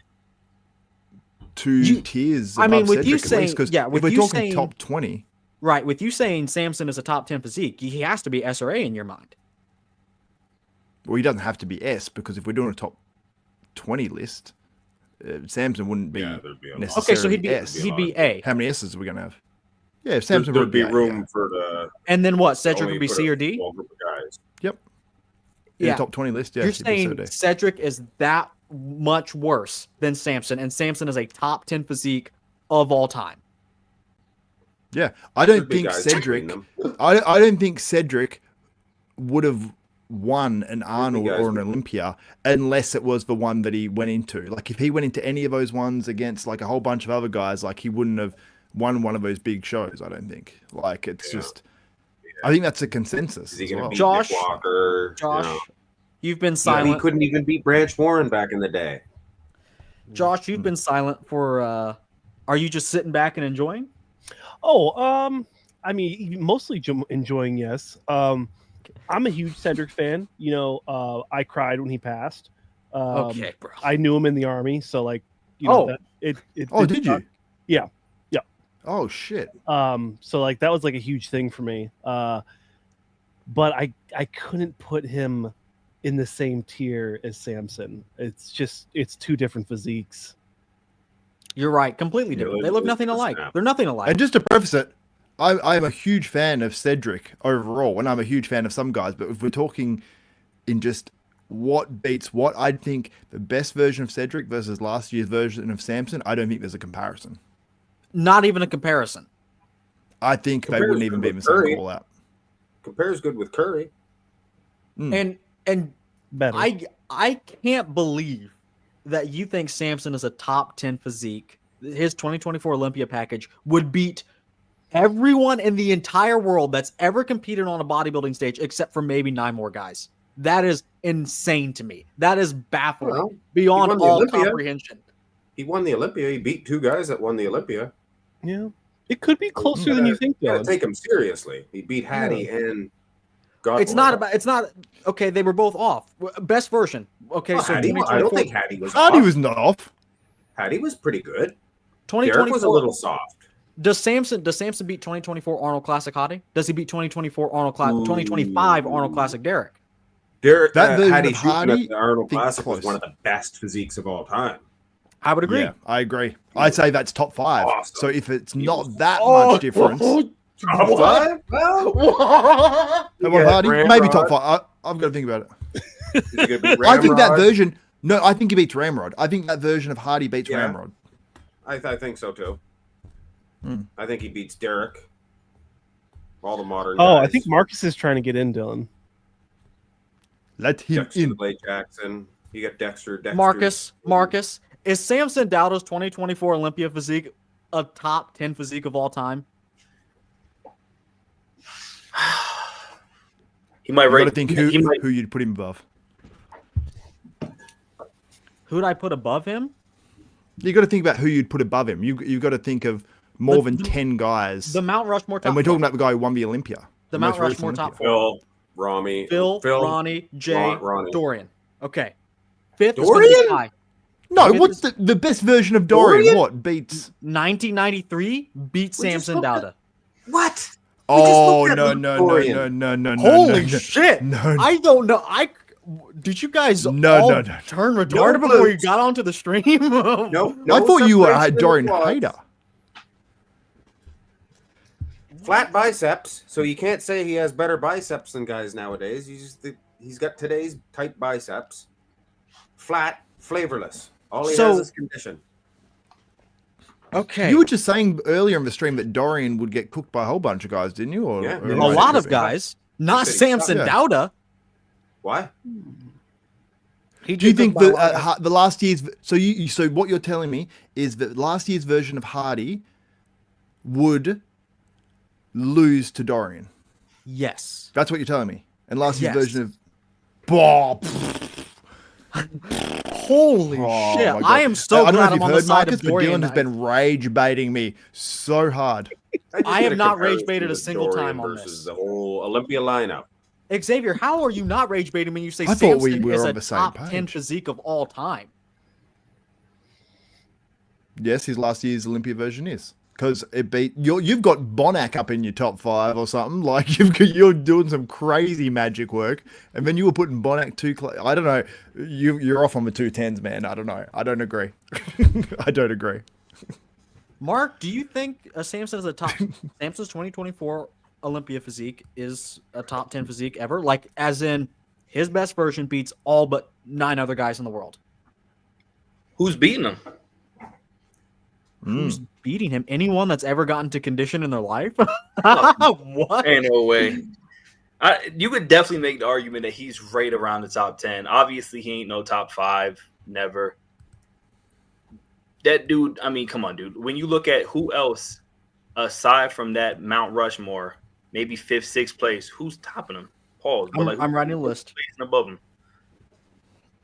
tiers. I mean, above with you Cedric, at saying- least, 'cause yeah, if with we're you talking saying- top 20, Right, with you saying Samson is a top 10 physique, he has to be S or A in your mind. well, he doesn't have to be S because if we're doing a top 20 list, Samson wouldn't be Yeah, there'd be a lot. necessarily Okay, so he'd be S. he'd be A. How many S's are we going to have? Yeah, Samson There'd would be A, room yeah. for the And then what? Cedric only would be put C a or D? small group of guys. Yep. In Yeah. the top 20 list, yeah. You're he'd be so saying D. Cedric is that much worse than Samson, and Samson is a top 10 physique of all time. Yeah, I don't There'd be think guys between Cedric. them. I don't think Cedric would have won an Arnold guys or an would- Olympia unless it was the one that he went into. Like if he went into any of those ones against like a whole bunch of other guys, like he wouldn't have won one of those big shows. I don't think. Like it's Yeah. just. I think that's a consensus. Is he as going to well. beat Josh- Nick Walker? Josh, You know? you've been Yeah, he silent. couldn't even beat Branch Warren back in the day. Josh, you've been silent for. Are you just sitting back and enjoying? Oh, I mean, mostly enjoying. Yes. I'm a huge Cedric fan. You know, I cried when he passed. Okay, bro. I knew him in the army, so like, you know, Oh. that it Oh, it did you? sucked. Yeah. Oh shit. So like that was like a huge thing for me. But I couldn't put him in the same tier as Samson. It's two different physiques. You're right. Completely different. They look nothing alike. They're nothing alike. And just to preface it, I'm a huge fan of Cedric overall, and I'm a huge fan of some guys. But if we're talking in just what beats what, I think the best version of Cedric versus last year's version of Samson, I don't think there's a comparison. Not even a comparison. I think they wouldn't even be in the same call out. Compares good with Curry. And Better. I can't believe that you think Samson is a top 10 physique. His 2024 Olympia package would beat everyone in the entire world that's ever competed on a bodybuilding stage except for maybe 9 more guys. That is insane to me. That is baffling beyond all comprehension. He won the Olympia. He beat 2 guys that won the Olympia. Yeah. It could be closer than you think, though. You gotta take him seriously. He beat Hattie and God. It's not okay. They were both off. Best version. Okay, so Hattie, I don't think Hattie was. Hattie was not off. Hattie was pretty good. 2024 Derek was a little soft. Does Samson beat 2024 Arnold Classic Hottie? Does he beat 2024 Arnold Classic 2025 Arnold Classic Derek? Derek, that version Hattie of Hottie, the Arnold Classic was one of the best physiques of all time. I would agree. Yeah, I agree. I'd say that's top 5. Awesome. So if it's not that much difference, Top 5? Well, Hardy, maybe top 5. I've got to think about it. I think that version. No, I think he beats Ramrod. I think that version of Hardy beats Ramrod. I think so too. I think he beats Derek. All the modern. Guys. I think Marcus is trying to get in, Dylan. Let him in. Blake Jackson. You got Dexter. Marcus. Is Samson Dowda's 2024 Olympia physique a top 10 physique of all time? He might rate. Think who you'd put him above. Who'd I put above him? You got to think about who you'd put above him. You've got to think of more than 10 guys. The Mount Rushmore top. And we're talking about the guy who won the Olympia. The Mount Rushmore top 4. Phil, Rami, Ronnie, Jay, Ronnie. Dorian. Okay. 5th Dorian? is high. No, what's the best version of Dorian? What beats 1993? Beats Samson Dowda. What? Oh no! Holy shit! No, I don't know. Did you guys turn retarded before you got onto the stream? No, I thought you were a Dorian hater. Flat biceps, so you can't say he has better biceps than guys nowadays. He's got today's tight biceps. Flat, flavorless. All he has is condition. Okay. You were just saying earlier in the stream that Dorian would get cooked by a whole bunch of guys, didn't you? Or a lot of guys. Not Samson Dowda. Why? Do you think that the last year's... So what you're telling me is that last year's version of Hardy would lose to Dorian? Yes. That's what you're telling me. And last year's version of... Bob. Holy shit! I am so glad I'm on the side of Dorian. Dylan has been rage baiting me so hard. I have not rage baited a single time on this. The whole Olympia lineup. Xavier, how are you not rage baiting when you say I Samson we were is on a the same top page. 10 physique of all time? Yes, his last year's Olympia version is. Because it beat you've got Bonac up in your top 5 or something. Like you're doing some crazy magic work, and then you were putting Bonac too close. I don't know. You're off on the 2010's, man. I don't know. I don't agree. I don't agree. Mark, do you think Samson is a top? Samson's 2024 Olympia physique is a top 10 physique ever? Like, as in his best version beats all but 9 other guys in the world. Who's beating him? Who's beating him? Anyone that's ever gotten to condition in their life? What? Ain't no way. You could definitely make the argument that he's right around the top 10. Obviously, he ain't no top 5. Never. That dude, I mean, come on, dude. When you look at who else, aside from that Mount Rushmore, maybe 5th, 6th place, who's topping him? Paul. I'm writing a list. Above him.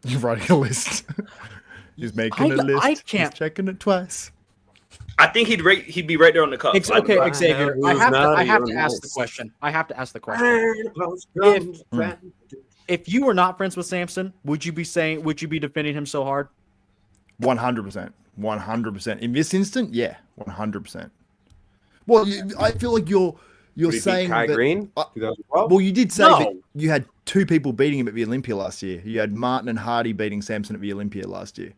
You're writing a list. He's making a list. I can't. He's checking it twice. I think he'd be right there on the cup. Okay, Xavier. I have to ask the question. If you were not friends with Samson, would you be defending him so hard? 100%. 100%. In this instant, yeah, 100%. Well, I feel like you're Did he saying beat Kai that. Green, 2012. Well, you did say No. that you had 2 people beating him at the Olympia last year. You had Martin and Hardy beating Samson at the Olympia last year.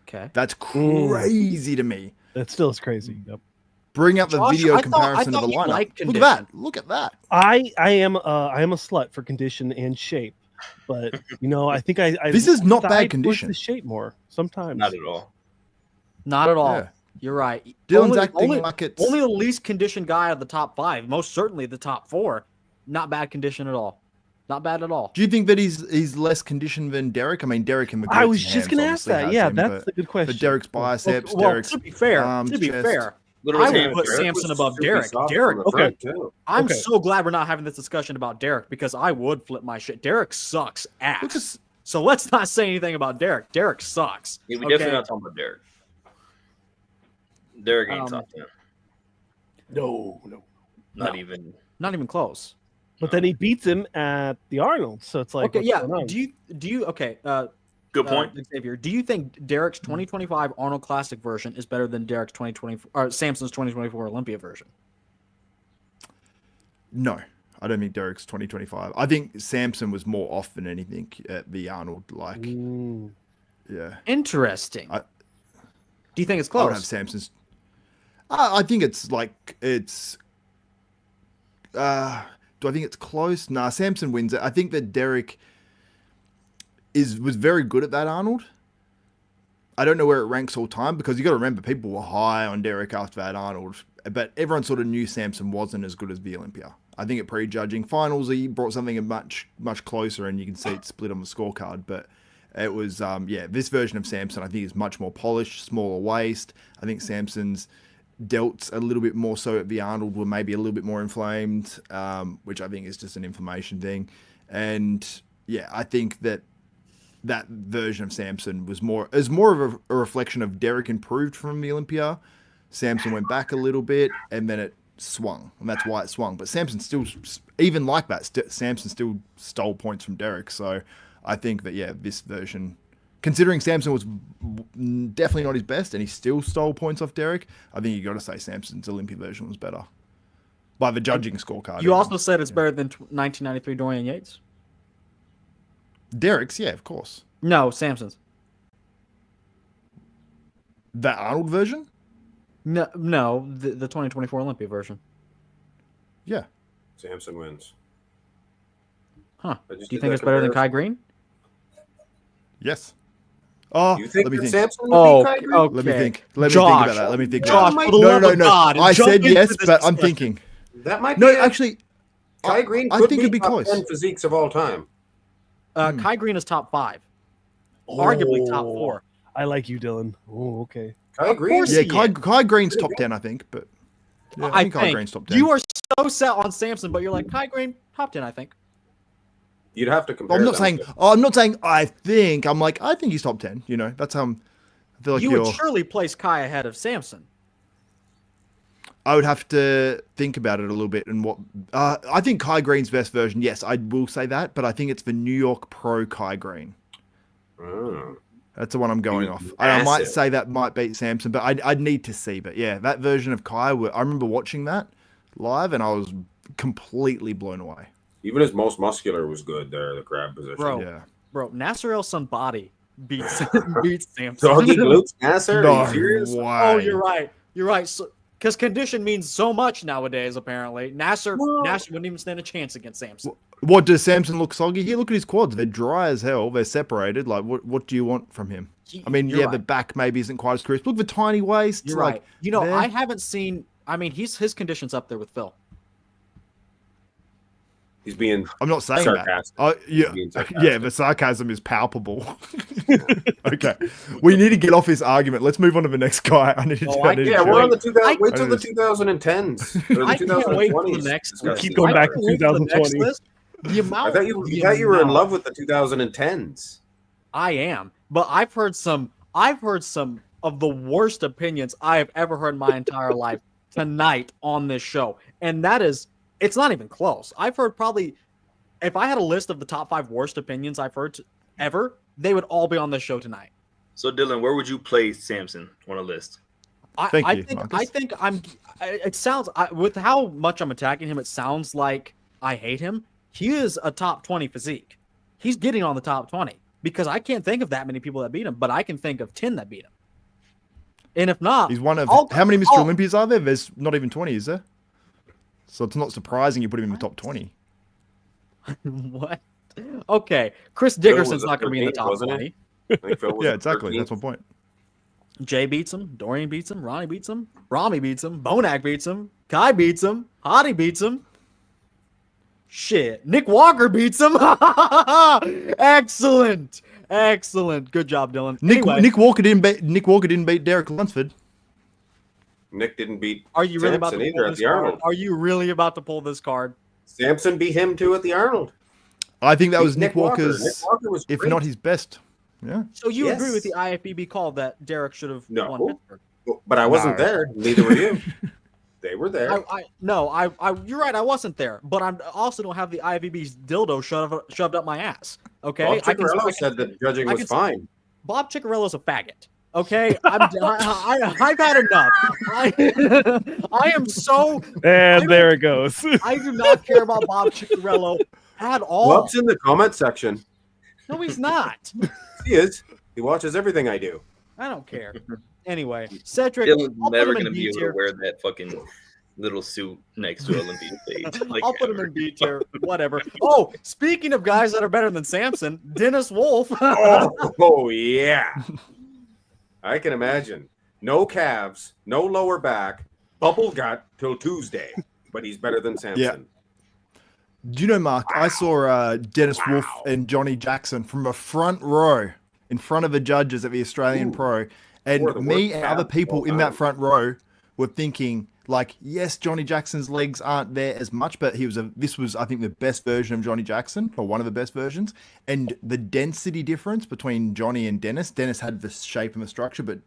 Okay. That's crazy to me. That still is crazy. Yep. Bring up the Josh, video I comparison thought of the you lineup. liked Look at condition. that. Look at that. I am a slut for condition and shape, but I think I This is not bad side towards condition. the shape more sometimes. Not at all. Not at all. Yeah. You're right. Dylan's acting like it's only the least conditioned guy of the top 5. Most certainly the top 4. Not bad condition at all. Not bad at all. Do you think that he's less conditioned than Derek? I mean, Derek and McGregor. I was just going to ask that. Yeah, that's a good question. But Derek's biceps, Well, Derek's to be fair, arms, chest. Little I would hands, put Derek. Samson above Super Derek. soft Derek, from the front, too. I'm Okay. so glad we're not having this discussion about Derek because I would flip my shit. Derek sucks ass. Look at- So let's not say anything about Derek. Derek sucks. Yeah, we Okay? definitely not talking about Derek. Derek ain't top 10. No. Not even. Not even close. But then he beats him at the Arnold, so it's like, Okay, what's yeah. going on? Do you okay? Good point. Xavier. Do you think Derek's 2025 Arnold Classic version is better than Derek's 2024 or Samson's 2024 Olympia version? No, I don't think Derek's 2025. I think Samson was more off than anything at the Arnold. Like, yeah. Interesting. Do you think it's I would have close? Samson's. I think it's like it's. Do I think it's close? Nah, Samson wins it. I think that Derek was very good at that Arnold. I don't know where it ranks all time because you got to remember people were high on Derek after that Arnold, but everyone sort of knew Samson wasn't as good as the Olympia. I think at pre-judging finals he brought something much closer, and you can see it split on the scorecard. But it was this version of Samson I think is much more polished, smaller waist. I think Samson's delts a little bit more so at the Arnold were maybe a little bit more inflamed, which I think is just an inflammation thing. And yeah, I think that version of Samson was more of a reflection of Derek improved from the Olympia. Samson went back a little bit and then it swung, and that's why it swung. But Samson still, even like that, Samson still stole points from Derek. So I think that this version, considering Samson was definitely not his best and he still stole points off Derek, I think you got to say Samson's Olympia version was better by the judging scorecard. You also said it's better than 1993 Dorian Yates. Derek's, yeah, of course. No, Samson's. That Arnold version? No, the 2024 Olympia version. Yeah. Samson wins. Huh? I Do just you did think that it's better than Kai comparison. Green? Yes. Oh, You think let me that think. Samson would Oh, beat Kai Green? okay. Let me think. Let me Josh, think about that. Let me think. Josh, about for the that. love of God, I jump said into yes, this but I'm discussion. thinking. That might be No, it. actually, Kai Green I could think it'd be top close. 10 physiques of all time. Kai Green is top 5. Arguably top 4. I like you, Dylan. Oh, okay. Kai Green? course Yeah, he Kai Green's top 10, I think. But yeah, I think Kai Green's top 10. you are so set on Samson, but you're like Kai Green top 10. I think. You'd have to compare I'm not them saying. to- I'm not saying. I think. I'm like. I think he's top 10. You know. That's I feel like You you're. would surely place Kai ahead of Samson. I would have to think about it a little bit and what. I think Kai Green's best version. Yes, I will say that, but I think it's the New York Pro Kai Green. Oh. That's the one I'm going off. Massive. I might say that might beat Samson, but I'd need to see. But yeah, that version of Kai, I remember watching that live and I was completely blown away. Even his most muscular was good there, the grab position. Bro, Nasser El Sonbody beats Samson. Doggy glutes, Nasser? No Are you serious? way. Oh, you're right. You're right. So, because condition means so much nowadays, apparently. Nasser wouldn't even stand a chance against Samson. What does Samson look soggy? Here, look at his quads. They're dry as hell. They're separated. Like, what do you want from him? I mean, You're the right. back maybe isn't quite as crisp. Look at the tiny waist. You're like, right. You know, there. I haven't seen. I mean, his condition's up there with Phil. He's being I'm not saying sarcastic. that. Yeah, Being sarcastic. yeah, the sarcasm is palpable. Okay, we need to get off this argument. Let's move on to the next guy. I need to. Oh, I need to Yeah, chill. we're on the 2000. Wait till the I 2010s or I the can't wait for 2020s. the next. Discuss Keep these. going back to I can't wait for the next 2020. list. The amount. I thought you were in love with the 2010s. I am, but I've heard some of the worst opinions I have ever heard in my entire life tonight on this show. And it's not even close. I've heard probably, if I had a list of the top 5 worst opinions I've heard ever, they would all be on this show tonight. So Dylan, where would you place Samson on a list? Thank I you, think Marcus. I think I'm. It sounds with how much I'm attacking him, it sounds like I hate him. He is a top 20 physique. He's getting on the top 20 because I can't think of that many people that beat him, but I can think of 10 that beat him. And if not, He's one of I'll- how many Mr. I'll- Olympias are there? There's not even 20, is there? So it's not surprising you put him in the top 20. What? Okay, Chris Phil Dickerson's was a not going to be in the 13th, top wasn't he? 20. I think Phil was Yeah, a exactly. 13th. That's my point. Jay beats him. Dorian beats him. Ronnie beats him. Rami beats him. Bonak beats him. Kai beats him. Hottie beats him. Shit. Nick Walker beats him. Excellent. Excellent. Good job, Dylan. Anyway, Nick Walker didn't beat Derek Lunsford. Nick didn't beat are you really about Sampson to either pull at this the card? Arnold. Are you really about to pull this card? Sampson beat him too at the Arnold. I think that was Nick Nick Walker. Walker's, Nick Walker was if great. not his best. Yeah. So you agree with the Yes. IFBB call that Derek should have No. won Pittsburgh? But I wasn't No. there. Neither were you. They were there. You're right. I wasn't there, but I also don't have the IFBB's dildo shoved up my ass. Okay, Bob I can- Ciccarello said that judging I was can- fine. Bob Ciccarello's a faggot. Okay, I've had enough. I am so. And there it goes. I do not care about Bob Ciccarello at all. Bob's in the comment section. No, he's not. He is. He watches everything I do. I don't care. Anyway, Cedric, Dylan's I'll put never him in gonna be B able to tier. wear that fucking little suit next to Olympian stage. Like, I'll put him ever. in B tier. Whatever. Oh, speaking of guys that are better than Samson, Dennis Wolf. Oh yeah. I can imagine. No calves, no lower back, bubble gut till Tuesday. But he's better than Sampson. Do you know, Mark? I saw Dennis Wolf and Johnny Jackson from a front row in front of the judges at the Australian Ooh. Pro, Four and of the me worst and other calves of people all in that time. front row were thinking, like, yes, Johnny Jackson's legs aren't there as much, but this was, I think, the best version of Johnny Jackson, or one of the best versions. And the density difference between Johnny and Dennis had the shape and the structure, but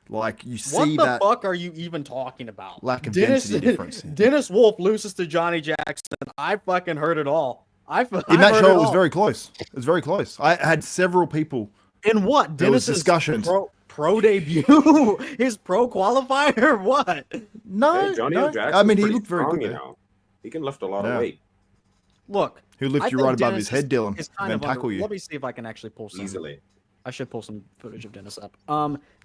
like you What see the that fuck are you even talking about? lack of Dennis, density difference. Dennis Wolf loses to Johnny Jackson. I fucking heard it all. In that show, it was very close. It was very close. I had several people. In what? There was Dennis's discussions. pro debut, his pro qualifier, what? No, Hey, Johnny no. O. Jackson's I mean, he pretty looked very strong, good. you there. know. He can lift a lot Yeah. of weight Look, He'll I lift you think right above Dennis his head, Dylan, is and kind then of tackle you. Let me see if I can actually pull some. easily. I should pull some footage of Dennis up.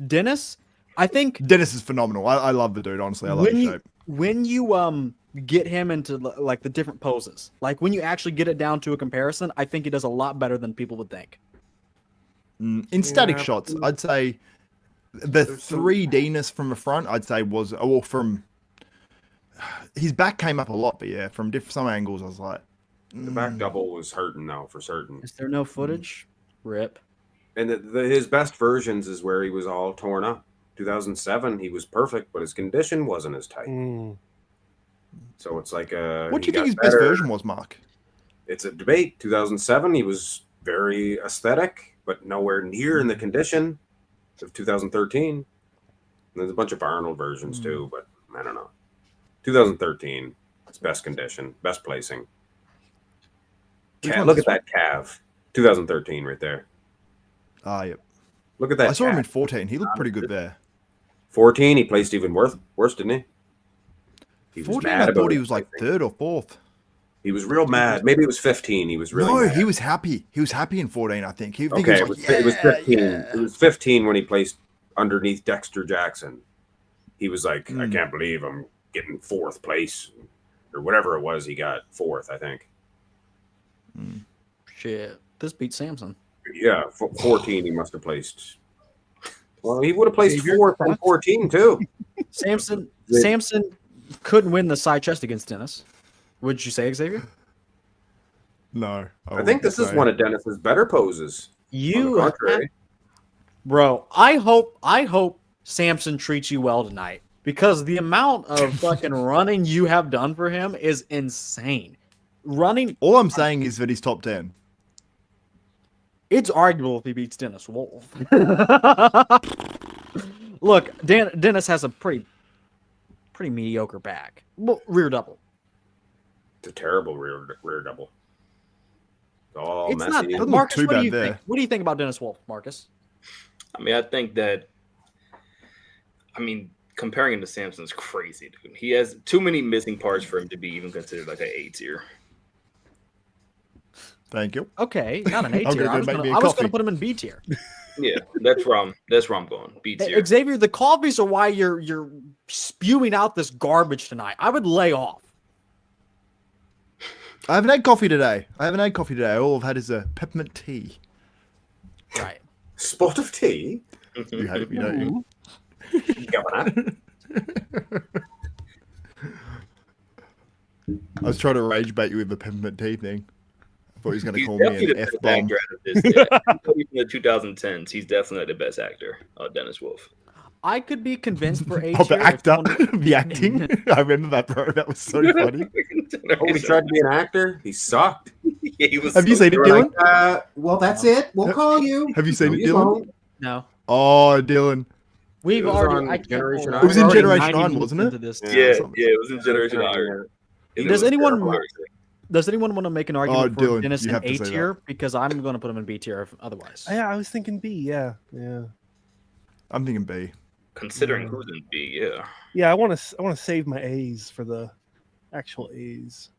Dennis, I think Dennis is phenomenal. I love the dude, honestly. I love his shape. when you get him into like the different poses, like when you actually get it down to a comparison, I think he does a lot better than people would think. In static Yeah. shots, I'd say the There's some- 3D-ness from the front, I'd say was, or from his back came up a lot, but yeah, from some angles, I was like, The back double was hurting now for certain. Is there no footage? Rip. And his best versions is where he was all torn up. 2007, he was perfect, but his condition wasn't as tight. Mm. So it's like what do he you think got his best better. version was, Mark? It's a debate. 2007, he was very aesthetic, but nowhere near in the condition of 2013. And there's a bunch of Arnold versions too, but I don't know. 2013, it's best condition, best placing. Which one Look is at that calf. 2013 right there. Ah, yep. Look at that. I saw him in calf. 14. He looked pretty good there. 14, he placed even worse, didn't he? He was 14, mad I about thought he it, was like I think. third or fourth. He was real mad. Maybe it was 15. He was really No, mad. he was happy. He was happy in 14, I think. He, Okay, he was like, it was 15. yeah. It was 15 when he placed underneath Dexter Jackson. He was like, Hmm. I can't believe I'm getting fourth place, or whatever it was. He got fourth, I think. Shit. This beats Samson. Yeah, 14 he must have placed. Well, he would have placed Xavier? fourth on 14 too. Samson They- Samson couldn't win the side chest against Dennis. Would you say, Xavier? No. I think this is one of Dennis's better poses. On You the contrary, Bro, I hope Samson treats you well tonight because the amount of fucking running you have done for him is insane. Running, All I'm saying is that he's top 10. it's arguable if he beats Dennis Wolf. Look, Dennis has a pretty mediocre back. Well, rear double. it's a terrible rear double. It's all It's messy. not. Doesn't look Marcus, too what do bad you there. think? What do you think about Dennis Wolf, Marcus? I mean, I think that, comparing him to Samson is crazy, dude. He has too many missing parts for him to be even considered like an A tier. Thank you. Okay, not an A tier. Okay, I was gonna put him in B tier. Yeah, that's where I'm going. B tier. Xavier, the coffees are why you're spewing out this garbage tonight. I would lay off. I haven't had coffee today. All I've had is a peppermint tea. Right. Spot of tea. You hate me, don't you? Governor. I was trying to rage bait you with the peppermint tea thing. I thought he was going to He's call me definitely an the F best bomb. actor out of this. Yeah. From the 2010s, he's definitely the best actor. Dennis Wolf. I could be convinced for A Oh, tier. the actor, the acting. I remember that, bro. That was so funny. Oh, he tried to be an actor. He sucked. Yeah, he was Have you seen it, They were Dylan? like, well, that's it. We'll call you. Have you seen No, it, you Dylan? won't. No. Oh, Dylan. We've It was already. on I can't Generation pull It was We're in already Generation 90 9, minutes wasn't it? into this. Yeah, it was in Generation Iron. Does anyone terrible. Does anyone want to make an argument for Dylan, Dennis you in have to A say tier? Because I'm going to put him in B tier otherwise. Yeah, I was thinking B. Yeah. I'm thinking B. Considering who's in B, yeah. Yeah, I want to save my A's for the actual A's.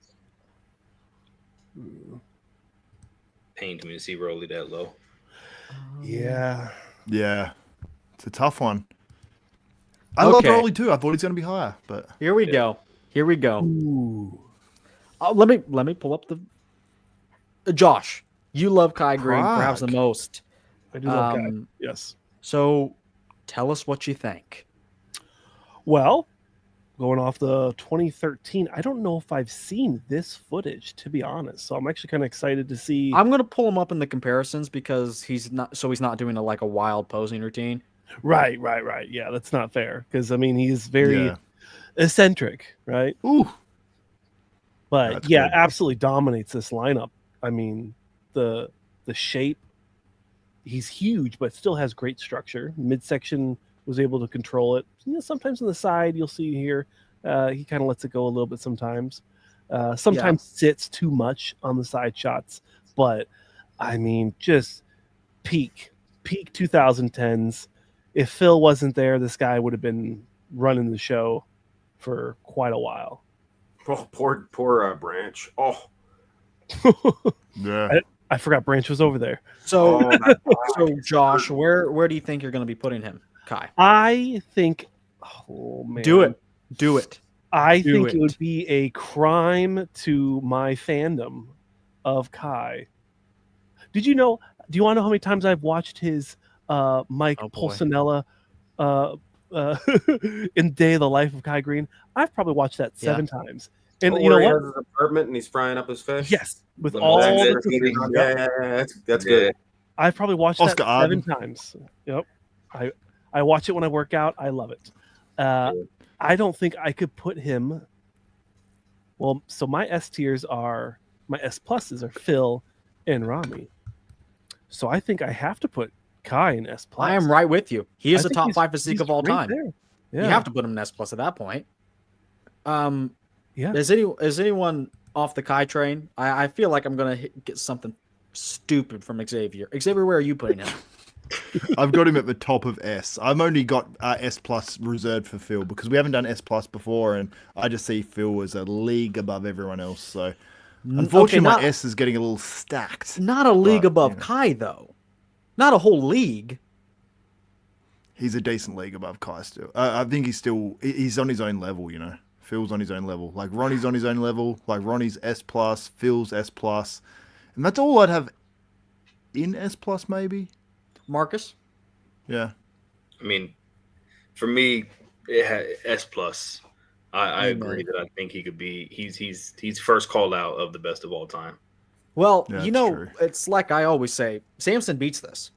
Pained me to see Rolly that low. Yeah. Yeah. It's a tough one. I love Okay. Rolly too. I thought he's going to be higher, but Here we go. Ooh. Let me pull up the. Josh, you love Kai Green perhaps the Prague. most. I do love Guy. Um, Yes. So, tell us what you think. Well, going off the 2013, I don't know if I've seen this footage, to be honest. So I'm actually kind of excited to see. I'm gonna pull him up in the comparisons because he's not doing a wild posing routine. Right. Yeah, that's not fair because I mean he's very yeah. eccentric, right? Ooh. But That's yeah, good. absolutely dominates this lineup. I mean, the shape. He's huge, but still has great structure. Midsection was able to control it. Sometimes on the side, you'll see here, he kind of lets it go a little bit sometimes. Sometimes sits too much on the side shots. But, I mean, just peak 2010s. If Phil wasn't there, this guy would have been running the show for quite a while. Oh, poor Branch. Oh, Yeah. I forgot Branch was over there. So, Josh, where do you think you're going to be putting him, Kai? I think, oh man, Do it. I Do think it. it would be a crime to my fandom of Kai. Do you want to know how many times I've watched his Mike Oh, boy. Pulcinella in Day of the Life of Kai Green? I've probably watched that 7 times. And you know he what? has his apartment and he's frying up his fish. Yes, with The all Moses the movie. Yeah, that's Yeah. good. I've probably watched Oscar that 7 Isaac. times. Yep. I watch it when I work out. I love it. I don't think I could put him. Well, so my S tiers are my S pluses are Phil and Rami. So I think I have to put Kai in S plus. I am right with you. He is I a think top he's- 5 physique he's of all right time. there. Yeah. You have to put him in S plus at that point. Yeah. Is anyone off the Kai train? I feel like I'm gonna get something stupid from Xavier. Xavier, where are you putting him? I've got him at the top of S. I've only got S plus reserved for Phil because we haven't done S plus before, and I just see Phil as a league above everyone else. So unfortunately, not, my S is getting a little stacked. not a league But, above you know. Kai though. Not a whole league. He's a decent league above Kai still. I think he's on his own level. You know, Phil's on his own level. Like Ronnie's on his own level. Like Ronnie's S plus, Phil's S plus, and that's all I'd have in S plus maybe. Marcus? Yeah. I mean, for me, it had S plus. I agree that I think he could be. He's first call out of the best of all time. Well, Yeah, you that's know, true. it's like I always say, Samson beats this.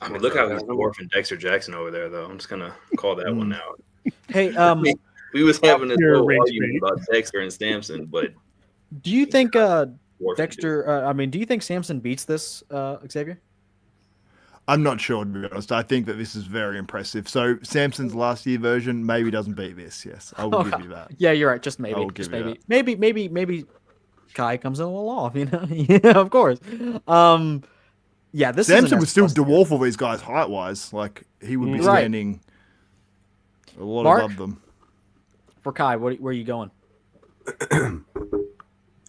I mean, look how he's dwarfing Dexter Jackson over there, though. I'm just gonna call that one out. Hey, We was having this You're a whole rage argument bait. about Dexter and Samson, but do you think dwarfing Dexter? Do you think Samson beats this, Xavier? I'm not sure, to be honest. I think that this is very impressive. So Samson's last year version maybe doesn't beat this. Yes, I will give you that. Yeah, you're right. Just maybe. I will Just give you maybe. Maybe Kai comes in a little off. You know. Yeah, of course. Yeah, this Samson is would still dwarf all these guys height wise. Like he would be Right. standing a lot Mark? above them. For Kai, where are you going?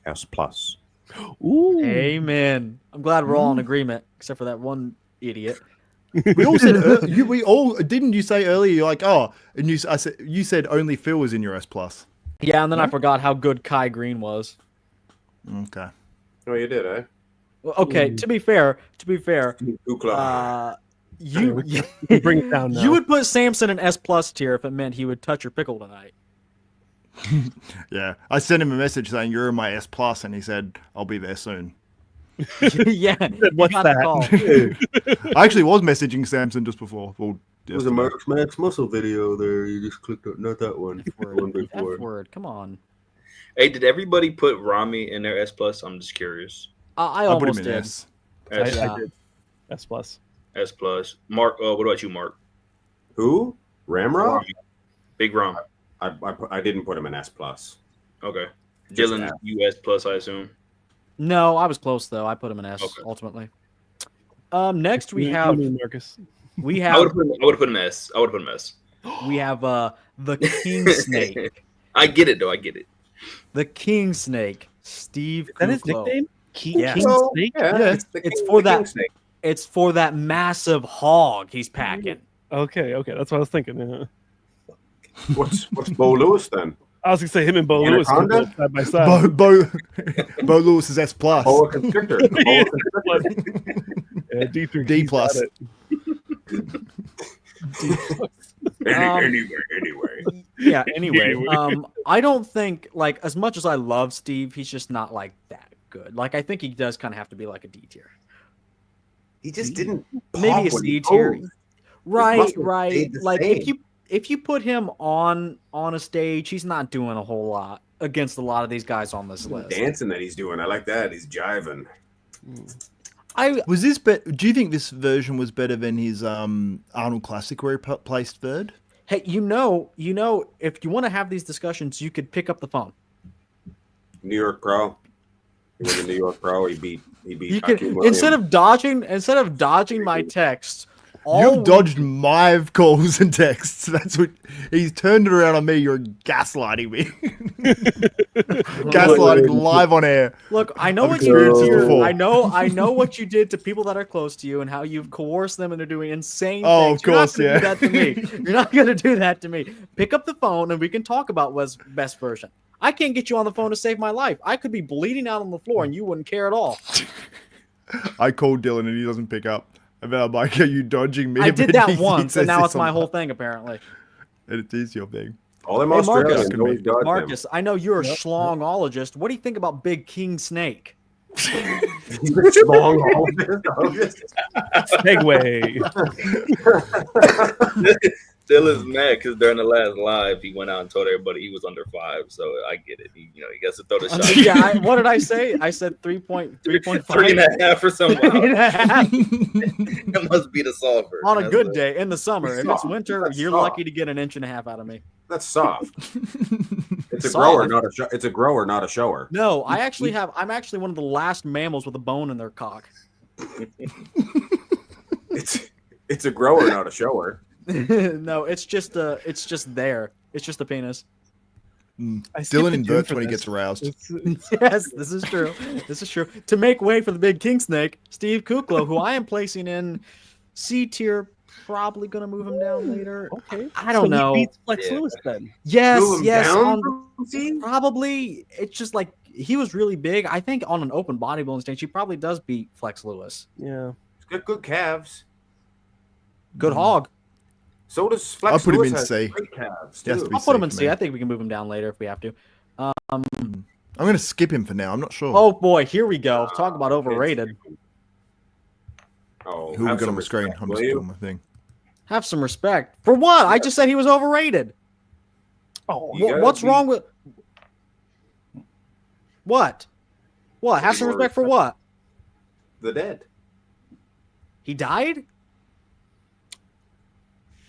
S plus. Ooh. Amen. I'm glad we're all in agreement, except for that one idiot. We all said we all didn't you say earlier? You're like, oh, and you said only Phil was in your S plus. Yeah, and then I forgot how good Kai Green was. Okay. Oh, you did, eh? Well, okay, to be fair, Kukla. you Bring it down now. you would put Samson in S plus tier if it meant he would touch your pickle tonight. Yeah, I sent him a message saying you're in my S plus, and he said I'll be there soon. Yeah, What's you got that? the call. I actually was messaging Samson just before. Well, It was a yesterday. Max Muscle video there. You just clicked on, not that one. The one before. F word, come on. Hey, did everybody put Rami in their S plus? I'm just curious. I I put him almost in did. S. S, Yeah. I did. S plus. S plus. Mark, what about you, Mark? Who? Ramrod? Rami. Big Rom. I didn't put him in S plus. Okay. Just Dylan, F. US plus, I assume. No, I was close though. I put him in S Okay. ultimately. Next we You have mean Marcus. we I would have have put him S. I would have put him S. the King Snake. I get it though. I get it. The King Snake, Steve. Is that his Kuklo. nickname? Yeah. King So, Snake? yeah, Yeah. It's for that. It's for that massive hog he's packing. Okay, that's what I was thinking. Yeah. What's Bo Lewis then? I was gonna say him and Bo Lewis are Anaconda? both side by side. Bo Lewis is S plus. Boa Constrictor. Boa Constrictor. Yeah, D3 D plus. Anyway. Yeah. Anyway, I don't think like as much as I love Steve, he's just not like that good. Like I think he does kind of have to be like a D tier. He just didn't. Maybe pop a when he C tier. posed. Right. muscles Right. stayed the Like same. if you put him on a stage, he's not doing a whole lot against a lot of these guys on this list. Dancing that he's doing. I like that. He's jiving. Was this do you think this version was better than his Arnold Classic where he placed third? Hey, you know, if you want to have these discussions, you could pick up the phone. New York Pro. He was a New York Pro. He beat. You Hakeem can Williams. instead of dodging my texts. You've dodged my calls and texts. That's what he's turned it around on me. You're gaslighting me. Gaslighting live on air. Look, I know I've what you experienced did. this before. I know what you did to people that are close to you and how you've coerced them into doing insane Oh, things. of course, You're not yeah. gonna do that to me. You're not gonna do that to me. Pick up the phone and we can talk about what's best version. I can't get you on the phone to save my life. I could be bleeding out on the floor and you wouldn't care at all. I called Dylan and he doesn't pick up. And then I'm like, are you dodging me? I did But that he once, says and now this it's my on- whole thing apparently. And it is your thing. All them Hey, Marcus. Australians always dodge Marcus, I know you're a schlongologist. What do you think about Big King Snake? him. He's long. Segway. Dylan's mad because during the last live, he went out and told everybody he was under 5. So I get it. He gets to throw the shot. Yeah, what did I say? I said 3.5. 3.5 or something. That must be the solver. On a That's good it. day in the summer. If it's winter, That's you're soft. lucky to get an inch and a half out of me. That's soft. It's a Soft. grower, not a it's a grower, not a shower. No, I'm actually one of the last mammals with a bone in their cock. It's a grower, not a shower. No, it's just there. It's just a penis. I skipped Dylan the gym inverts for when he this. gets aroused. Yes, this is true. This is true. To make way for the big king snake, Steve Kuklo, who I am placing in C tier, probably gonna move him down later. Okay. I don't know. He beats Flex Yeah. Lewis then. Yes, Move him yes. down? Probably. It's just like he was really big. I think on an open bodybuilding stage, he probably does beat Flex Lewis. Yeah. He's got good calves. Good hog. So does Flex. I'll put him Lewis in has C. great calves He has too. to be I'll put him safe in for C. me. I think we can move him down later if we have to. I'm going to skip him for now. I'm not sure. Oh boy, here we go. Talk about overrated. Oh, Who we have got some on the screen? respect, I'm will just you? doing my thing. Have some respect. For what? I just said he was overrated. Oh, You gotta What's be- wrong with what? What? Have some More respect for respect. what? The dead. He died?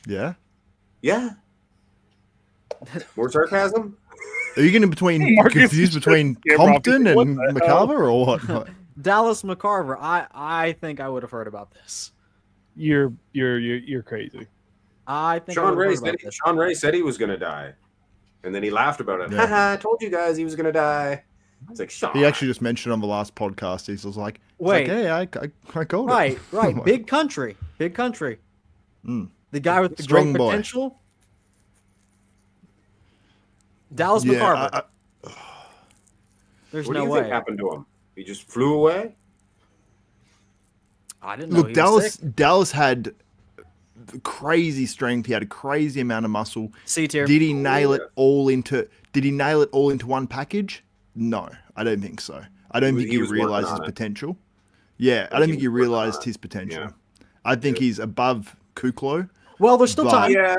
Yeah. Yeah. More sarcasm. Are you getting between Marcus confused is between just- yeah, Robbie, Compton what and the hell? McCarver or what? Dallas McCarver. I think I would have heard about this. You're crazy. I think Sean Ray said he was going to die, and then he laughed about it. Yeah. Haha, I told you guys he was going to die. It's like Sean. He actually just mentioned on the last podcast. He was like, Wait. "Hey, I called Right, it." right. Like, Big country. Mm. The guy with the Strong great boy. potential. Dallas yeah, McCarver. There's What no do you way. think happened to him? He just flew away? I didn't know look, he was sick. Dallas had crazy strength. He had a crazy amount of muscle. C tier. Did he nail it all into? Did he nail it all into one package? No, I don't think so. I don't think He he was realized working his on it. potential. Yeah, I Like don't he think he was working on realized it. his potential. Yeah. I think he's above Kuklo. Well, there's still But- time. Yeah,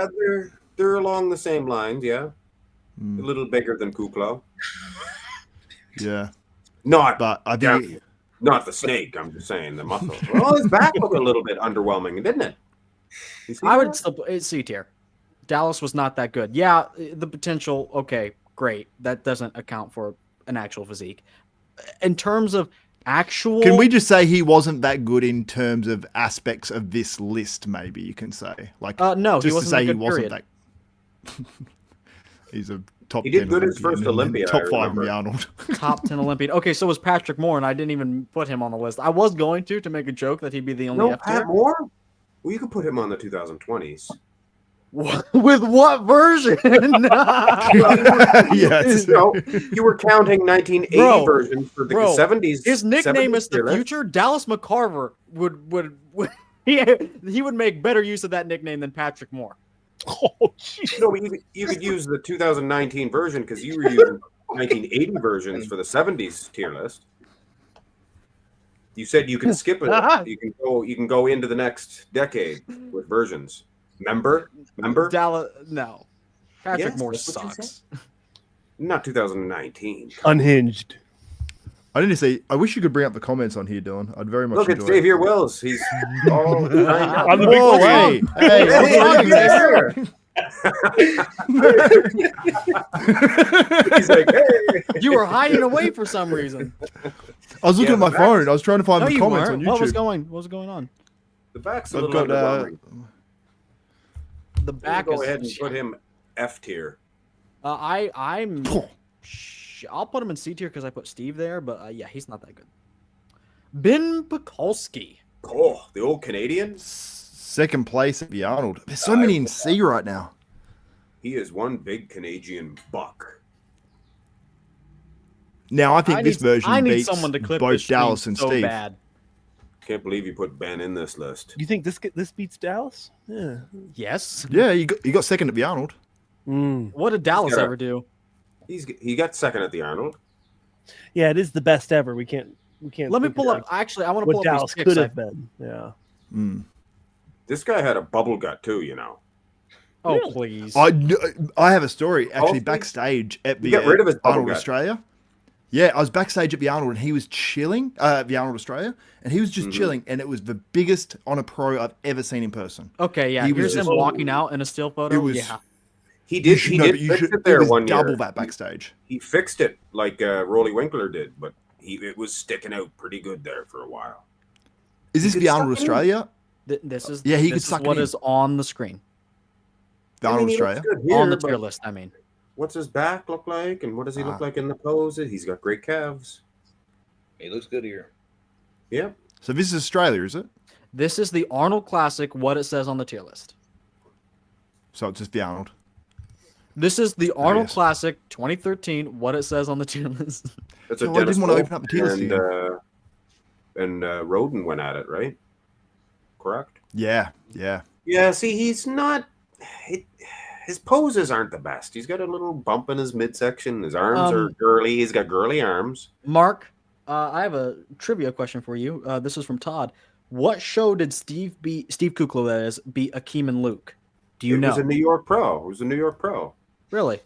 they're along the same lines, yeah. A Mm, little bigger than Kuklo. yeah, Not but I think not the snake, I'm just saying the muscle. Well, his back looked a little bit underwhelming, didn't it? You see I would that? still it's C tier. Dallas was not that good. Yeah, the potential. Okay, great. That doesn't account for an actual physique. In terms of actual, Can we just say he wasn't that good in terms of aspects of this list? Maybe you can say, like, no, he just to wasn't say that he good. wasn't Period. that. He's a top. He did 10 good his first Olympian and Olympia, top I 5 in remember. the Arnold. Top 10 Olympian. Okay, so was Patrick Moore, and I didn't even put him on the list. I was going to make a joke that he'd be the only No, F tier. Pat Moore? Well, you could put him on the 2020s. With what version? Yes. No, you were counting 1980 Bro, versions for the bro, 70s. His nickname 70s is the tier list. future. Dallas McCarver would he would make better use of that nickname than Patrick Moore. Oh, jeez. No, but you could use the 2019 version because you were using 1980 versions for the 70s tier list. You said you can skip it. You can go into the next decade with versions. Remember? Dallas, no. Patrick Yes, Moore that's what you sucks. Not 2019. Unhinged. I didn't say. I wish you could bring up the comments on here, Dylan. I'd very much Look at enjoy it. Xavier Wills. He's all I'm the big Whoa, one. hey, hey, He's like, hey. You were hiding away for some reason. I was looking Yeah, at my the phone. I was trying to find No, the you comments weren't. on YouTube. What was going on? The back's a I've little got underwhelming. The back Go is. ahead and put him F tier. I'm. I'll put him in C tier because I put Steve there, but yeah, he's not that good. Ben Pekulski. Oh, the old Canadian. Second place at the Arnold. There's so many in C right now. He is one big Canadian buck. Now I think this version I need beats someone to clip both this stream Dallas and so Steve. bad. Can't believe you put Ben in this list. You think this beats Dallas? Yeah. Yes. Yeah, you got second at the Arnold. What did Dallas gotta- ever do? He got second at the Arnold. Yeah, it is the best ever. We can't. Let me think pull of up. Actually, I want to pull what up Dallas these could picks. have been. Yeah. Mm. This guy had a bubble gut too, you know. Oh, Really? please. I have a story actually Oh, backstage at He the got rid of his bubble Arnold gut. Australia. Yeah, I was backstage at the Arnold and he was chilling, the Arnold Australia, and he was just chilling, and it was the biggest on a pro I've ever seen in person. Okay, yeah. He was Here's him just- walking out in a still photo. It was- yeah. He did fix it there was one double year. that backstage. He fixed it like Rolly Winkler did, but it was sticking out pretty good there for a while. Is this could the suck Arnold it in. Australia? This is Yeah, he could this is suck it what in. is on the screen. The I Arnold mean, he looks Australia. good here, on the but tier list, I mean. what's his back look like, and what does he look Ah. like in the pose? He's got great calves. He looks good here. Yeah. So this is Australia, is it? This is the Arnold Classic, what it says on the tier list. So it's just the Arnold. This is the Arnold yes. Classic 2013, what it says on the tier list. That's a No, I Dennis didn't want to Wolf open up the tier list and Roden went at it, right? Correct. Yeah. Yeah. See, he's not. His poses aren't the best. He's got a little bump in his midsection. His arms are girly. He's got girly arms. Mark, I have a trivia question for you. This is from Todd. What show did Steve Kuklo, that is, beat Akeem and Luke? Do you know? It was a New York Pro. It was a New York Pro. Really?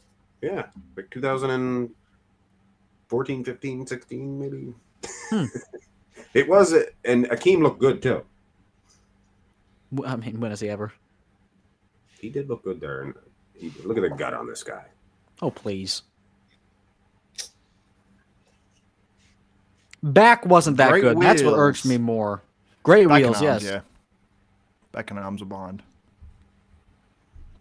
Yeah, like 2014, 15, 16, maybe. It was, and Akeem looked good too. I mean, when has he ever? He did look good there, and look at the gut on this guy. Oh, please. Back wasn't that Great good. That's what irks wheels. me more. Great Back and wheels, arms, yes. yeah. Back and arms are behind.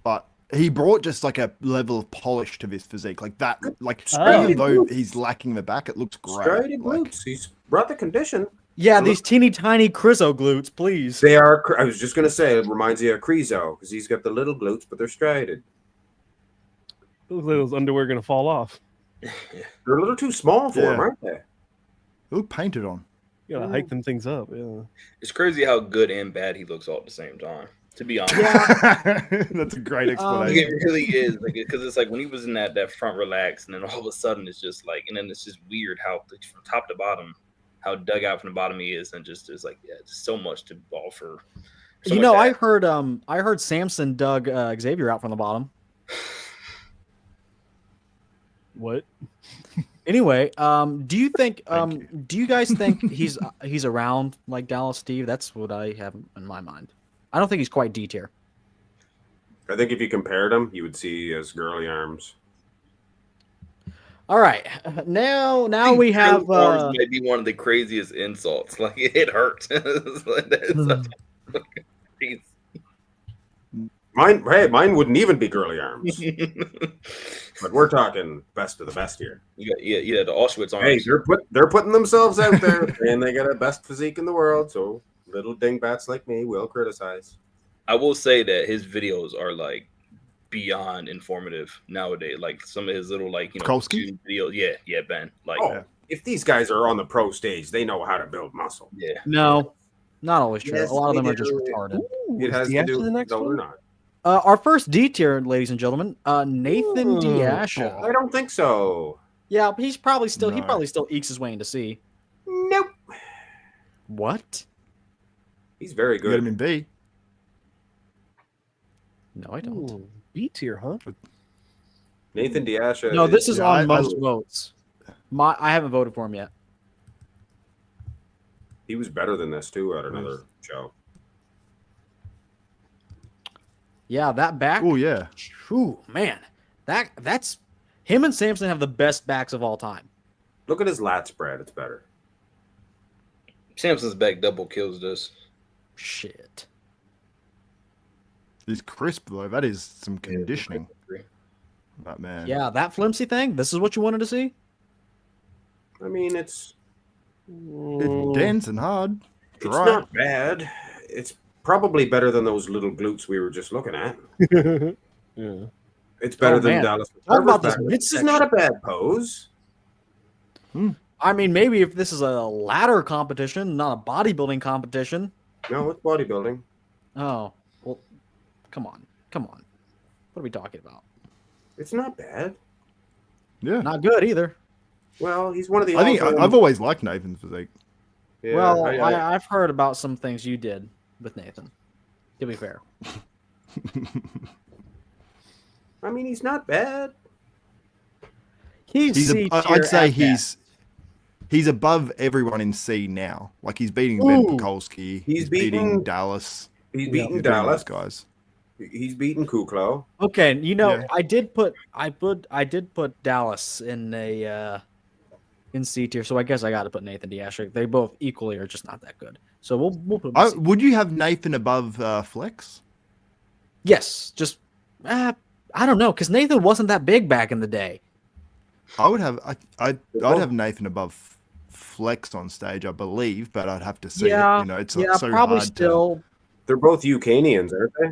But he brought just like a level of polish to this physique, like that. Like even though he's lacking the back, it looks great. Striated glutes. He's brought the condition. Yeah, these teeny tiny Crizzo glutes, please. They are. I was just gonna say it reminds you of Crizo because he's got the little glutes, but they're striated. Looks like those underwear gonna fall off. They're a little too small for him, aren't they? They look painted on. You gotta hike them things up. Yeah. It's crazy how good and bad he looks all at the same time. To be honest, That's a great Like, explanation. it really is. Like, because it's like when he was in that front relax, and then all of a sudden it's just like, and then it's just weird how from top to bottom, how dug out from the bottom he is, and just is like, yeah, just so much to offer. So You know, much I heard Samson dug Xavier out from the bottom. What? Anyway, do you think Thank do you guys think he's around like Dallas Steve? That's what I have in my mind. I don't think he's quite D tier. I think if you compared him, you would see his girly arms. All right, now we have. arms might be one of the craziest insults. Like it hurts. It's like, that's crazy. Mine wouldn't even be girly arms. But we're talking best of the best here. Yeah, the Auschwitz arms. Hey, they're putting themselves out there, and they got a best physique in the world. So little dingbats like me will criticize. I will say that his videos are like beyond informative nowadays. Like some of his little Kolsky? videos. Yeah, Ben. Like, If these guys are on the pro stage, they know how to build muscle. yeah. No, not always true. Yes, A lot of they them are do. just retarded. It has to do the next no, one? they're not. Our first D tier, ladies and gentlemen, Nathan Diasha. I don't think so. Yeah, but he's probably still he No. probably still ekes his way into C. Nope. What? He's very You got him good. in B. No, I don't. Ooh, B tier, huh? Nathan Diasha. No, this is Yeah, on I- most votes. I haven't voted for him yet. He was better than this too at another show. Yeah, that back. Oh yeah. Ooh, man, that's him and Samson have the best backs of all time. Look at his lat spread. It's better. Samson's back double kills this. Shit. He's crisp though. That is some conditioning. That man. Yeah, that flimsy thing. This is what you wanted to see. I mean, it's It's dense and hard. it's Dry. not bad. It's probably better than those little glutes we were just looking at. Yeah. It's better Oh, than man. Dallas. Talk about This this is not a bad pose. I mean, maybe if this is a ladder competition, not a bodybuilding competition. No, it's bodybuilding. Oh, well, come on. What are we talking about? It's not bad. Yeah. Not good either. Well, he's one of the. I think all-time- I've always liked Nathan's physique. Yeah, well, I- I've heard about some things you did with Nathan. To be fair. I mean, he's not bad. He's C tier I'd say at best. he's above everyone in C now. Like he's beating Ben Ooh. Pekulski. He's beating beating- Dallas. He's He's beating beating Dallas. those guys. He's beating Kuklo. Okay, you know, Yeah. I did put Dallas in a in C tier, so I guess I got to put Nathan Diasha. They both equally are just not that good. So we'll put him in C. Would you have Nathan above Flex? Yes, just I don't know, because Nathan wasn't that big back in the day. I would have. I'd have Nathan above Flex on stage, I believe, but I'd have to see. Yeah, it. You know, it's yeah, so probably hard still. They're both Ukrainians, aren't they?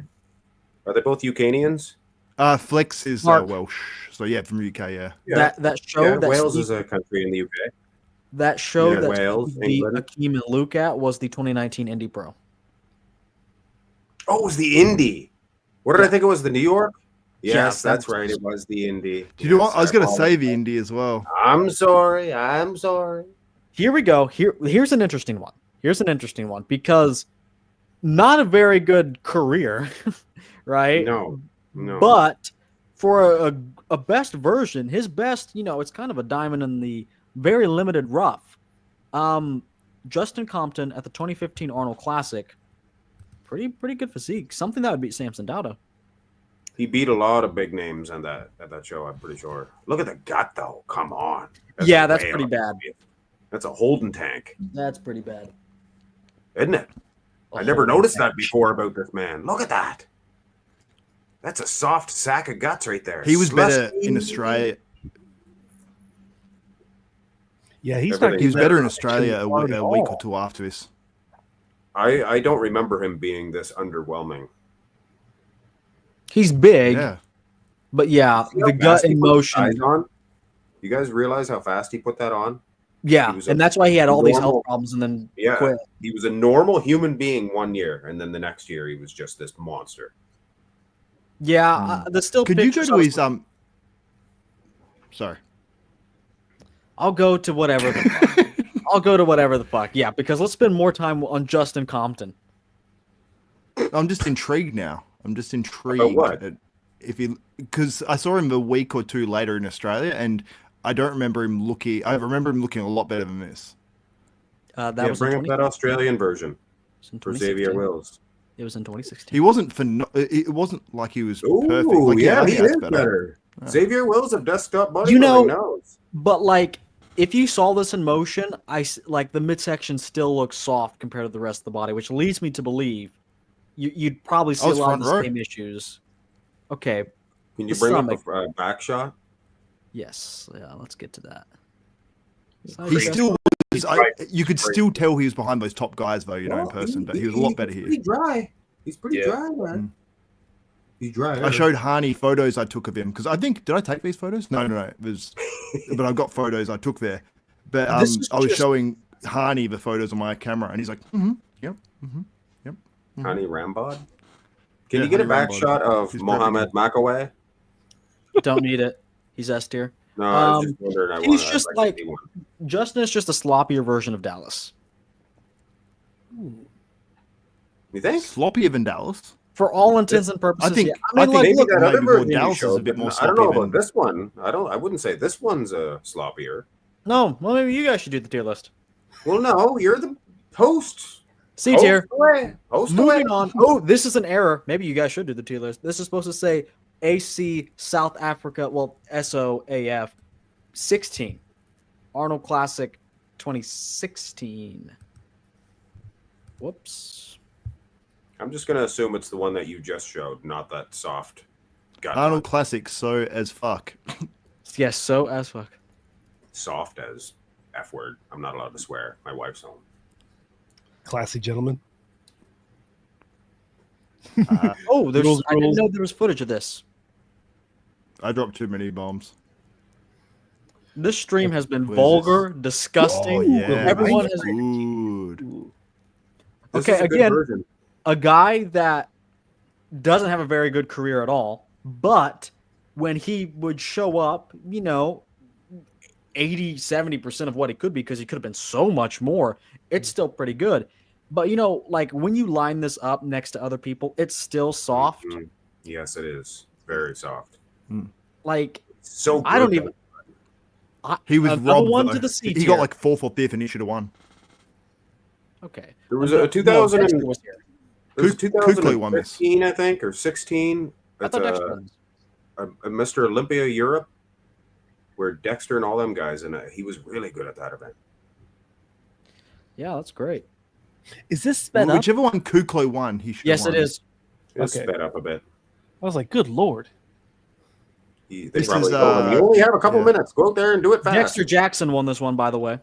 Are they both Ukrainians? to. Flex is Mark. Welsh, so yeah, from UK. Yeah. That show Yeah, that Wales Steve- is a country in the UK. that show Yeah, that Wales, the England. Akeem and Luke at was the 2019 Indy Pro. Oh, it was the Indy. What did I think it was? The New York? Yes, Yes, that's that right. was- It was the Indy. Do you know what? Yes, I was going to say apologize. the Indy as well. I'm sorry. I'm sorry. Here we go. Here's an interesting one. Because not a very good career, right? No. But for a best version, his best, it's kind of a diamond in the very limited rough. Justin Compton at the 2015 Arnold Classic, pretty good physique. Something that would beat Samson Dauda. He beat a lot of big names on at that show, I'm pretty sure. Look at the gut, though. Come on. Yeah, that's way pretty up. bad. That's a holding tank, That's pretty bad. isn't it? I never noticed that before about this man. Look at that. That's a soft sack of guts right there. He was better Slushy. in Australia. Yeah, he's Everything. not. He was getting better in that Australia a hard at week or all. two after this. I don't remember him being this underwhelming. He's big, Yeah. but yeah, See how the gut fast he in put the motion. size on? You guys realize how fast he put that on? Yeah, He was and a that's why he had all these normal- health problems and then Yeah. quit. He was a normal human being 1 year, and then the next year he was just this monster. Yeah, the still Could you go pictures to I was his Sorry. I'll go to whatever the fuck. I'll go to whatever the fuck. Yeah, because let's spend more time on Justin Compton. I'm just intrigued now. I'm just intrigued. About what? If he, because I saw him a week or two later in Australia, and I don't remember him looking. I remember him looking a lot better than this. That Yeah, was bring in up that Australian version in for Xavier 2016. Wills. It was in 2016. He wasn't it wasn't like he was perfect. Ooh, Like, yeah, I he think is that's better. Yeah. Xavier Wills of Desktop Bodybuilding You know- knows. But like, if you saw this in motion, like the midsection still looks soft compared to the rest of the body, which leads me to believe you'd probably see a it's lot of front the row. same issues. Okay. Can you The bring stomach. up a back shot? Yes. Yeah. Let's get to that. He still was. right. You could Great. still tell he was behind those top guys, though. You know, in person, but he was a lot better He's here. pretty dry. He's pretty Yeah. dry, man. He's dry. I showed Hani photos I took of him because I think did I take these photos? No. It was, but I've got photos I took there. But This is I was just- showing Hani the photos on my camera, and he's like, yep. Honey Rambod. Can Yeah, you get a Honey back Rambod. shot of He's Mohammed McAway? Don't need it. He's S tier. No, I was just wondering. he's I'd just to like- see one. Justin is just a sloppier version of Dallas. You think? Sloppier than Dallas. For all intents and purposes, I think- yeah. I think like, Maybe look, that other maybe more version you Dallas is a showed, bit but more I don't know sloppy about than- this one. I wouldn't say this one's sloppier. no, well, maybe you guys should do the tier list. Well, no, you're the host. C tier. Host away. Host away. Moving on. Oh, this is an error. Maybe you guys should do the tier list. This is supposed to say AC South Africa, well, SOAF 16. Arnold Classic 2016. Whoops. I'm just gonna assume it's the one that you just showed, not that soft gut. Arnold Classic, so as fuck. Yes, so as fuck. Soft as F word. I'm not allowed to swear. My wife's home. Classy gentleman. Oh, there's Rules, I didn't rules. know there was footage of this. I dropped too many bombs. This stream has been What is vulgar, disgusting. Oh yeah, Everyone that's has good. This Okay, is a good again, version. a guy that doesn't have a very good career at all, but when he would show up, 80, 70% of what he could be, because he could have been so much more, it's still pretty good. But, like when you line this up next to other people, it's still soft. Mhm. Yes, it is very soft. Like, So good, I don't though. even. He was Another robbed. one though. to the C He tier. got like 4th or 5th, and he should have won. Okay. There was No, a 2000 Dexter and was here. it was Kukli won this. 2015, I think, or 16. I That's thought Dexter won this. a Mr. Olympia Europe, where Dexter and all them guys in it. He was really good at that event. Yeah, that's great. Is this sped up? Whichever one Kuklo won, he should. Yes, have it won. is. It's Okay. sped up a bit. I was like, good lord. They This probably is, told him, you only have a couple yeah. minutes. Go out there and do it fast. Dexter Jackson won this one, by the way.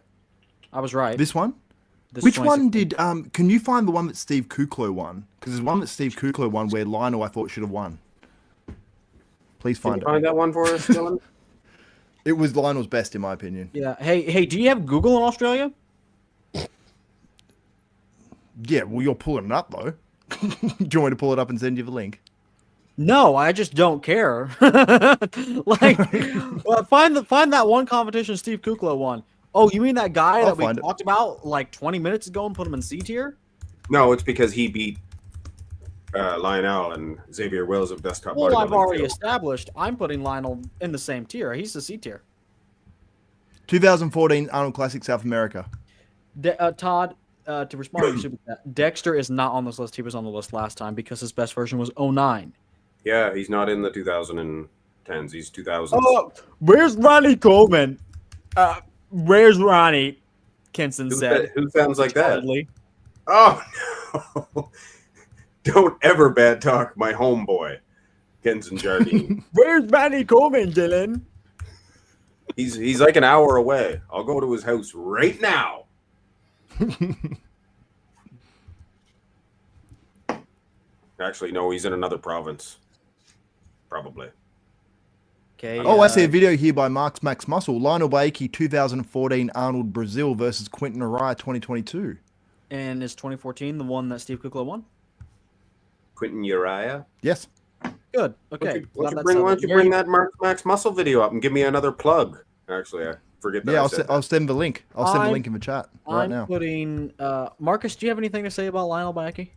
I was right. This one. This Which 2016. one did? Can you find the one that Steve Kuklo won? Because there's one that Steve Kuklo won where Lionel I thought should have won. Please Can find you it. find that one for us, Dylan? It was Lionel's best, in my opinion. Yeah. Hey, do you have Google in Australia? Yeah, well, you're pulling it up though. Do you want me to pull it up and send you the link? No, I just don't care. Like, well, find that one competition Steve Kuklo won. Oh, you mean that guy I'll that we find it. talked about like 20 minutes ago and put him in C tier? No, it's because he beat Lionel and Xavier Wills of Desktop Well, I've Bodybuilding. already established I'm putting Lionel in the same tier. He's the C tier. 2014 Arnold Classic South America. Todd, to respond to your super chat, Dexter is not on this list. He was on the list last time because his best version was 09. Yeah, he's not in the 2010s. He's 2000s. Oh, where's Ronnie Coleman? Where's Ronnie? Kenson said. Who sounds like that? Hardly. Oh no! Don't ever bad talk my homeboy, Kenson Jardine. Where's Manny Coleman, Dylan? He's like an hour away. I'll go to his house right now. Actually, no, he's in another province. Probably. Okay. Oh, I see a video here by Mark's Max Muscle. Lionel Baiki, 2014 Arnold Brazil versus Quentin Araya 2022. And is 2014 the one that Steve Kukla won? Quentin Uriah. Yes. Good. Okay. Why don't you bring that Mark's Max Muscle video up and give me another plug? Actually, I forget that. Yeah, I'll send the link. I'll send the link in the chat right now. I'm putting Marcus, do you have anything to say about Lionel Baiki?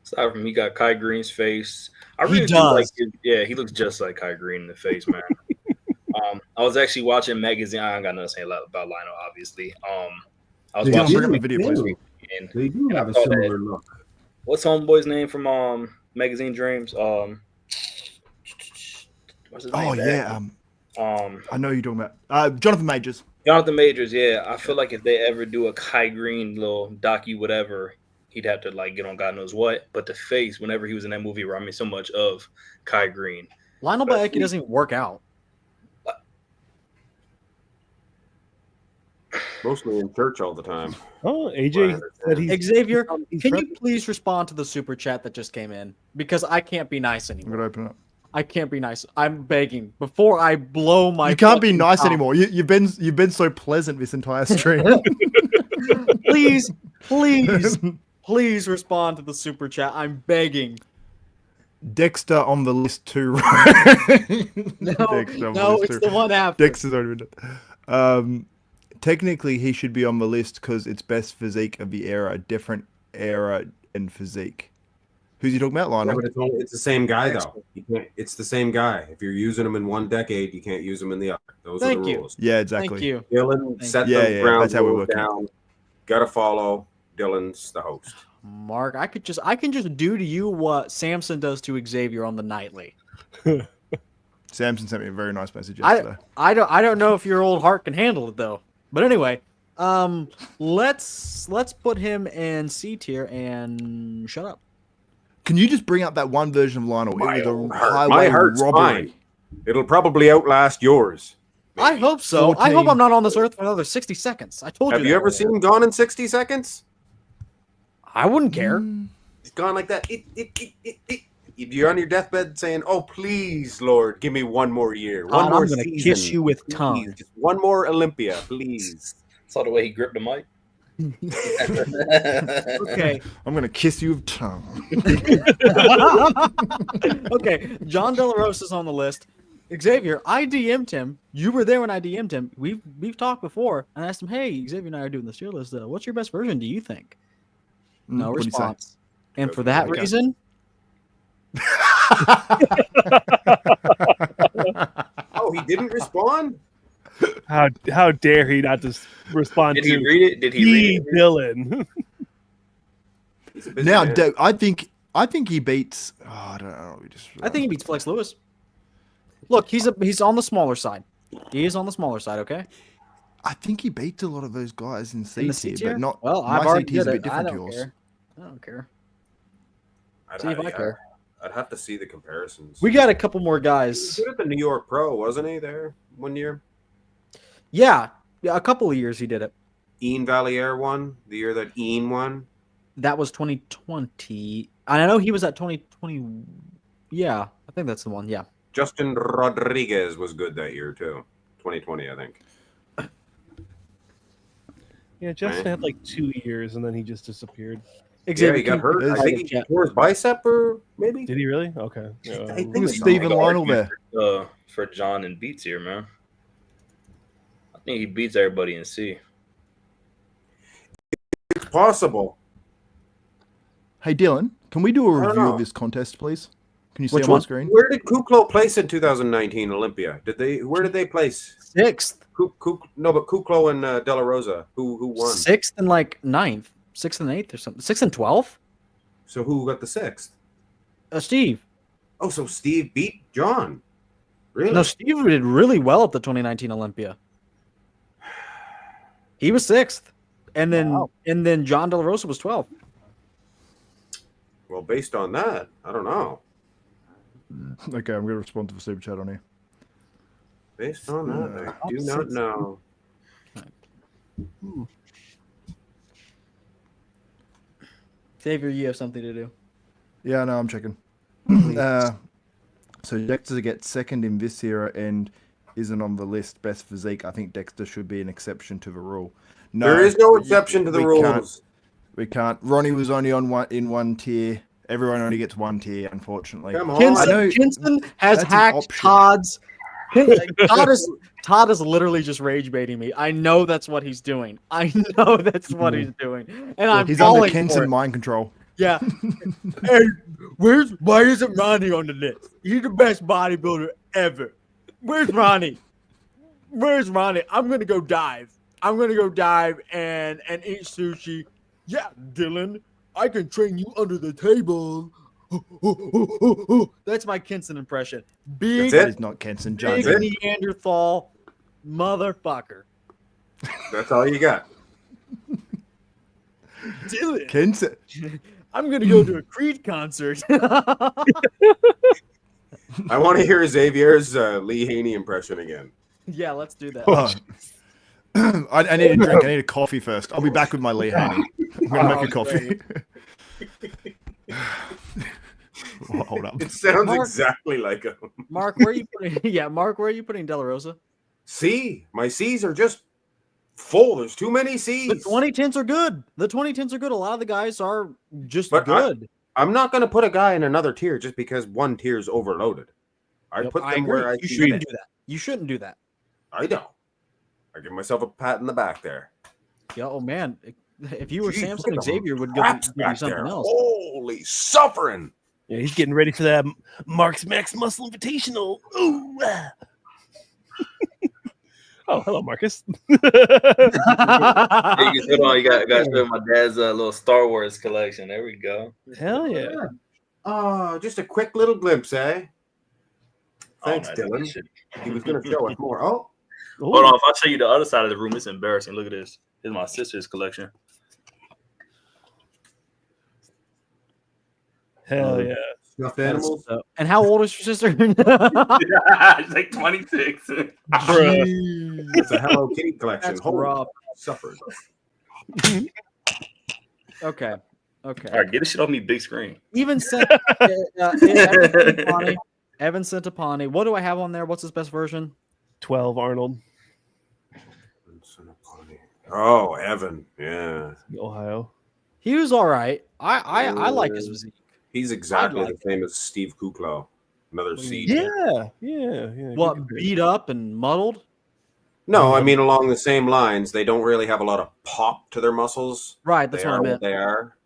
Aside from he got Kai Green's face. I He really do does. like he looks just like Kai Green in the face, man. I was actually watching magazine. I ain't got nothing to say about Lionel, obviously. I was watching bring up the video, please. and They do have a similar look. What's homeboy's name from Magazine Dreams? What's his name? Oh yeah. I know who you're talking about. Jonathan Majors. Jonathan Majors, yeah. I feel like if they ever do a Kai Green little docu whatever, he'd have to like get on God knows what. But the face, whenever he was in that movie, reminded me so much of Kai Green. Lionel Baiki doesn't even work out. Mostly in church all the time. Oh, AJ said he's Xavier, he's can you prepping. please respond to the super chat that just came in? Because I can't be nice I'm anymore. gonna open it up. I can't be nice. I'm begging before I blow my. You can't be fucking nice top. anymore. You've been so pleasant this entire stream. Please, please respond to the super chat. I'm begging. Dexter on the list too. No, Dexter on no, list it's too. the one after. Dexter's already been done. Technically, he should be on the list because it's best physique of the era, different era and physique. Who's he talking about, Yeah, Lionel? but it's the same guy though. It's the same guy. If you're using him in one decade, you can't use him in the other. Those are Thank the you. rules. Yeah, exactly. Thank you. Dylan Thank set you. the Yeah, ground that's how we're rules working. down. Gotta follow. Dylan's the host. Mark, I can just do to you what Samson does to Xavier on the nightly. Samson sent me a very nice message yesterday. I don't know if your old heart can handle it though. But anyway, let's put him in C tier and shut up. Can you just bring up that one version of Lionel? My It was a heart- highway my heart's robbery. fine. It'll probably outlast yours. I hope so. I hope 14. I'm not on this earth for another 60 seconds. I told you. Have you that ever earlier. seen Gone in 60 Seconds? I wouldn't care. It's gone like that. You're on your deathbed saying, "Oh, please, Lord, give me one more year. One more I'm gonna season. kiss you with Please. tongue. Just one more Olympia, please." Saw the way he gripped the mic. Okay. I'm gonna kiss you with tongue. Okay. John De La Rosa's on the list. Xavier, I DM'd him. You were there when I DM'd him. We've talked before. And I asked him, "Hey, Xavier and I are doing this tier list. What's your best version? Do you think?" No What'd he say? response. And for that Okay. reason, Oh, he didn't respond? How dare he not just respond Did to he read it? Did he read it? Dylan? He's a busy Now, man. I think he beats. Oh, I don't know. I think he beats Flex Lewis. Look, he's on the smaller side. He is on the smaller side, okay? I think he beats a lot of those guys in In C the C tier, tier? but not. Well, my I've already C tier is did a it. bit I different to don't yours. care. I don't care. I'd See if have- I care. I'd have to see the comparisons. We got a couple more He was guys. good at the New York Pro, wasn't he? There one year. Yeah, a couple of years he did it. Ian Valier won the year that Ian won. That was 2020. And I know he was at 2020. Yeah, I think that's the one. Yeah. Justin Rodriguez was good that year too. 2020, I think. Yeah, Justin had like 2 years and then he just disappeared. Yeah, he got hurt. I think he tore his bicep, or maybe. Did he really? Okay. I think Who's it's Stephen John. Lionel there? For John and Beats here, man. I think he beats everybody in C. It's possible. Hey, Dylan, can we do a I don't review know. of this contest, please? Can you see Which on my one? screen? Where did Kuklo place in 2019 Olympia? Where did they place? Sixth. No, but Kuklo and De La Rosa. Who won? Sixth and like ninth. Sixth and eighth or something. Sixth and 12th? So who got the sixth? Steve. Oh, so Steve beat John. Really? No, Steve did really well at the 2019 Olympia. He was 6th, and then John De La Rosa was 12th. Well, based on that, I don't know. Okay, I'm going to respond to the super chat on here. Based on that, I do not know. Xavier, you have something to do. Yeah, no, I'm checking. So Dexter gets 2nd in this era and isn't on the list. Best physique. I think Dexter should be an exception to the rule. No, there is no exception to the rules. We can't. Ronnie was only on one tier. Everyone only gets 1 tier, unfortunately. Come on. Kinson has hacked Todd's. Todd is literally just rage baiting me. I know that's what he's doing. And he's under Kenson mind control. Yeah. Hey, why isn't Ronnie on the list? He's the best bodybuilder ever. Where's Ronnie? I'm gonna go dive. I'm gonna go dive and eat sushi. Yeah, Dylan, I can train you under the table. That's my Kenson impression. Big, that is not Kenson. Big Neanderthal motherfucker. That's all you got. Dylan. Kenson. I'm gonna go to a Creed concert. I want to hear Xavier's Lee Haney impression again. Yeah, let's do that. I need a drink. I need a coffee first. I'll be back with my Lee Haney. I'm gonna make a coffee. Hold up. It sounds exactly like him. Mark, where are you putting? Yeah, Mark, where are you putting De La Rosa? C. My C's are just full. There's too many C's. The 2010s are good. A lot of the guys are just But good. I'm not going to put a guy in another tier just because one tier is overloaded. I put them agree. where I You see shouldn't fit. do that. You shouldn't do that. I know. I give myself a pat in the back there. Yeah. Oh man, if you were Jeez, Samson, look at Xavier would Craps give you back something there. else. Holy suffering. Yeah, he's getting ready for that Mark's Max Muscle Invitational. Ooh. Oh, hello, Marcus. Hey, hold on, you got to show my dad's little Star Wars collection. There we go. Hell yeah. Oh, just a quick little glimpse, eh? Thanks, nice. Dylan. He was going to show us more. Oh, Hold on, if I show you the other side of the room, it's embarrassing. Look at this. This is my sister's collection. Hell yeah. stuffed animals. And how old is your sister? It's like 26. Bruh. It's a Hello Kitty collection. That's Holy rough. suffered. Okay. All right, get this shit off me big screen. Even sent Evan Centopani. What do I have on there? What's his best version? 12 Arnold. Oh, Evan. Yeah. Ohio. He was all right. I like his physique. He's exactly I like the same as Steve Kuklo. Another C. Yeah. What, beat up and muddled? No, I mean along the same lines. They don't really have a lot of pop to their muscles. Right, that's They what I are meant. They are.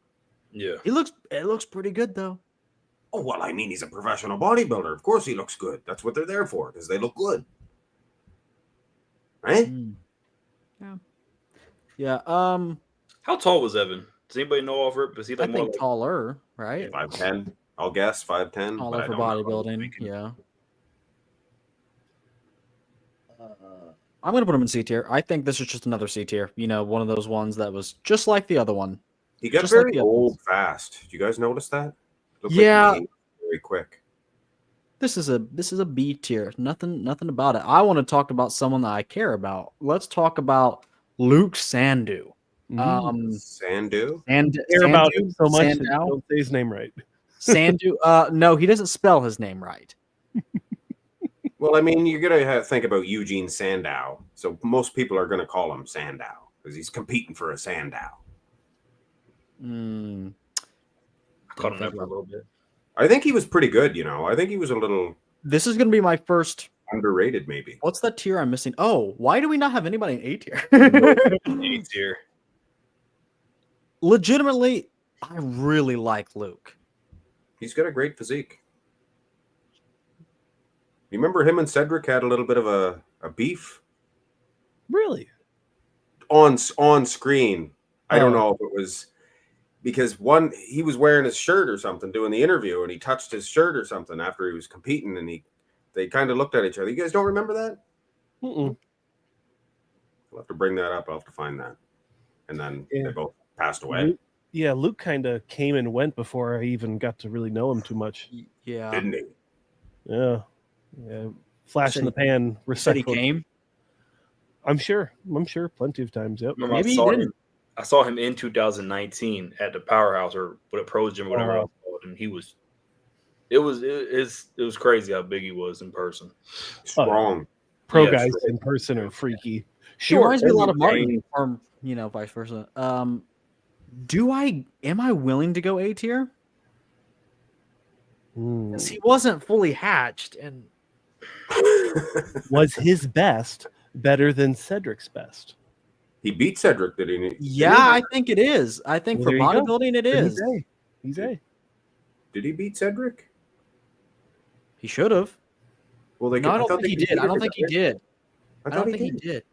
Yeah. It looks pretty good though. Oh, well, I mean, he's a professional bodybuilder. Of course he looks good. That's what they're there for, because they look good. Right? Yeah. How tall was Evan? Does anybody know off rip? Was he I like more think like taller, right? 5'10". I'll guess 5'10". Taller for bodybuilding. Yeah. I'm gonna put him in C tier. I think this is just another C tier. You know, one of those ones that was just like the other one. He got Just like very the other old fast. Did you guys notice that? Looked Yeah. like he aged very quick. This is a B tier. Nothing about it. I want to talk about someone that I care about. Let's talk about Luke Sandu. Sandu? Care about him so much that you Sandow? don't say his name right. Sandu. No, he doesn't spell his name right. Well, I mean, you're going to think about Eugene Sandow. So most people are going to call him Sandow because he's competing for a Sandow. I caught him there for a little bit. I think he was pretty good, you know. I think he was a little This is gonna be my first. underrated, maybe. What's that tier I'm missing? Oh, why do we not have anybody in A tier? A tier. Legitimately, I really like Luke. He's got a great physique. You remember him and Cedric had a little bit of a beef Really? on screen. I don't know if it was because he was wearing his shirt or something doing the interview, and he touched his shirt or something after he was competing, and they kind of looked at each other. You guys don't remember that? Mm-mm. I'll have to bring that up. I'll have to find that. And then Yeah. they both passed away. Luke kind of came and went before I even got to really know him too much. Yeah. Didn't he? Yeah. Flash in the pan. Said he Respectful. came. I'm sure plenty of times. Yep. Remember, Maybe I he saw didn't. him. I saw him in 2019 at the Powerhouse or what a Pro Gym, or whatever Oh. else called, and he was. It was crazy how big he was in person. Strong. Pro Yeah, guys sure. in person are freaky. He reminds me a lot of Martin. Martin, or vice versa. Am I willing to go A tier? Hmm. 'Cause he wasn't fully hatched, and Was his best better than Cedric's best? He beat Cedric, did he? yeah, I think it is. I think Well, for there you go. bodybuilding, it Then is. He's A. Did he beat Cedric? He should have. Well, No, I don't thought think he they did. I don't competed think he together. did. I I thought don't he think he did.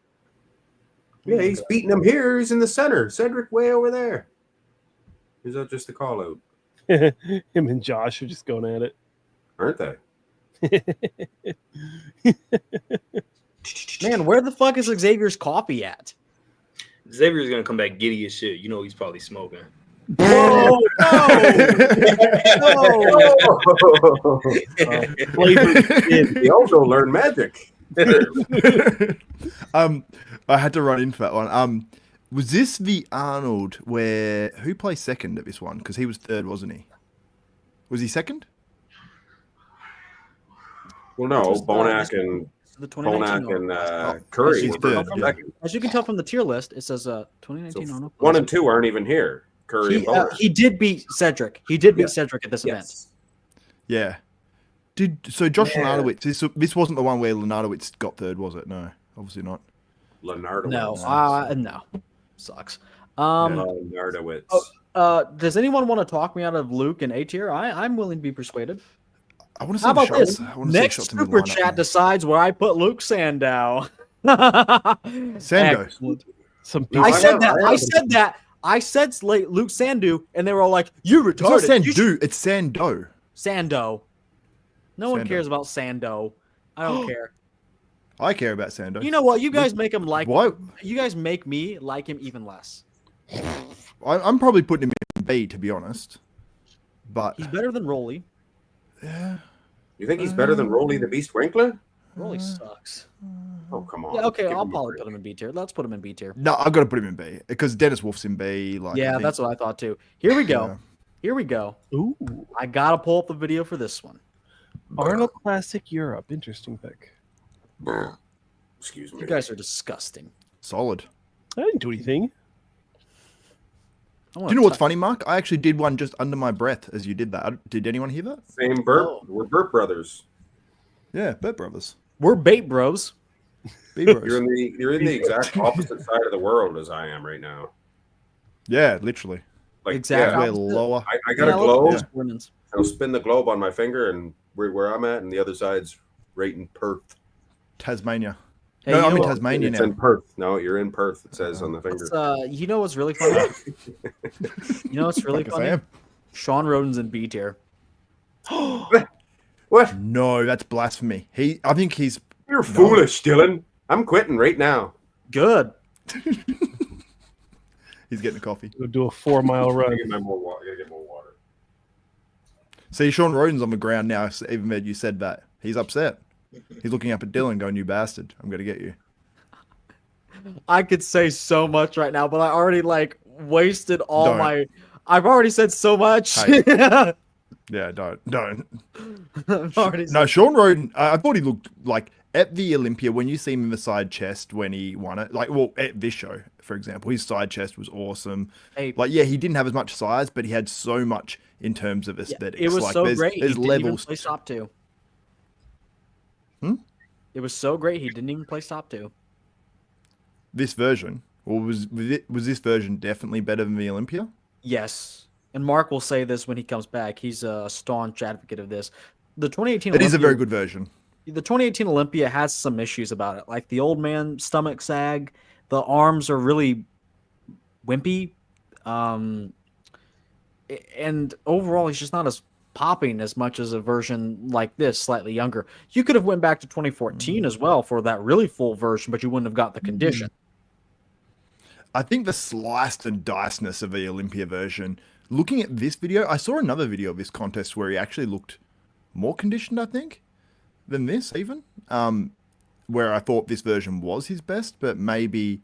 did. Yeah, he's beating him here. He's in the center. Cedric way over there. Is that just a call out? Him and Josh are just going at it. Aren't they? Man, where the fuck is Xavier's coffee at? Xavier's gonna come back giddy as shit. You know he's probably smoking. Whoa, He also learned magic. I had to run in for that one. Was this the Arnold who placed second at this one? Because he was third, wasn't he? Was he second? Well, no, This was, Bonac this- and The 2019 Bonac and Arnold. Curry she's were third, both yeah. second. As you can tell from the tier list, it says So 2019 Arnold. 1 and 2 aren't even here. Curry and Bonac. He did beat Cedric. He did beat Yeah. Cedric at this event. Yes. Yeah. So Josh Yeah. Lenardowitz, this wasn't the one where Lenardowitz got third, was it? No, obviously not. Leonardo. No, Sucks. Leonardowitz. Does anyone want to talk me out of Luke and A tier? I'm willing to be persuaded. I want to see How the about shots. this? I want to see the Next shots in the super lineup, chat man. decides where I put Luke Sandow. Sando. Excellent. Some No, I I said have- that. I I have- said that. I said Luke Sandu, and they were all like, "You It's not retarded." You should- Sandu, it's Sando. Sando. No one Sando. cares about Sando. I don't care. I care about Sando. You know what? You guys make him like. Why? You guys make me like him even less. I'm probably putting him in B, to be honest. But He's better than Rolly. yeah, You think he's better than Rolly the Beast Winkler? Rolly sucks. Oh, come on. Yeah, okay, Give I'll him a probably break. put him in B tier. Let's put him in B tier. no, I've got to put him in B because Dennis Wolf's in B. Like, I Yeah, think- that's what I thought too. Here we go. Yeah. Here we go. Ooh, I gotta pull up the video for this one. Arnold Classic Europe. Interesting pick. Excuse me. You guys are disgusting. solid. I didn't do anything. I Do wanna you know what's touch- funny, Mark? I actually did one just under my breath as you did that. Did anyone hear that? Same burp. Oh. We're burp brothers. Yeah, Burt Brothers. We're bait bros. B Bros. You're in the exact opposite side of the world as I am right now. Yeah, literally. Like Exactly. We're opposite. lower. I got a Yeah, globe. let's go Women's. I'll spin the globe on my finger and where I'm at, and the other side's right in Perth. Tasmania. Hey, no, you I'm know in what- Tasmania It's now. in Perth. No, you're in Perth. It says on the finger. You know what's really funny? You know what's really Like I funny? am. Sean Roden's in B tier. What? No, that's blasphemy. I think he's. You're foolish, Dylan. I'm quitting right now. Good. He's getting a coffee. Go do a 4-mile I run. gotta get more water. I gotta get more water. See, Sean Roden's on the ground now. Even though you said that, he's upset. He's looking up at Dylan, going, "You bastard! I'm gonna get you." I could say so much right now, but I already wasted all Don't. my. I've already said so much. Hey. Yeah, don't. I've already No, Sean Roden. I thought he looked like at the Olympia when you see him in the side chest when he won it. At this show, for example, his side chest was awesome. Hey, He didn't have as much size, but he had so much in terms of yeah, aesthetics. it was so there's, great. He There's didn't even levels. play stop two. Hmm? It was so great. He didn't even play stop two. This version, or was this version definitely better than the Olympia? Yes, and Mark will say this when he comes back. He's a staunch advocate of this. The 2018 It is a Olympia- very good version. The 2018 Olympia has some issues about it, like the old man stomach sag. The arms are really wimpy, and overall, he's just not as popping as much as a version like this, slightly younger. You could have went back to 2014 as well for that really full version, but you wouldn't have got the condition. I think the sliced and dicedness of the Olympia version. Looking at this video, I saw another video of this contest where he actually looked more conditioned, I think, than this even. Where I thought this version was his best, but maybe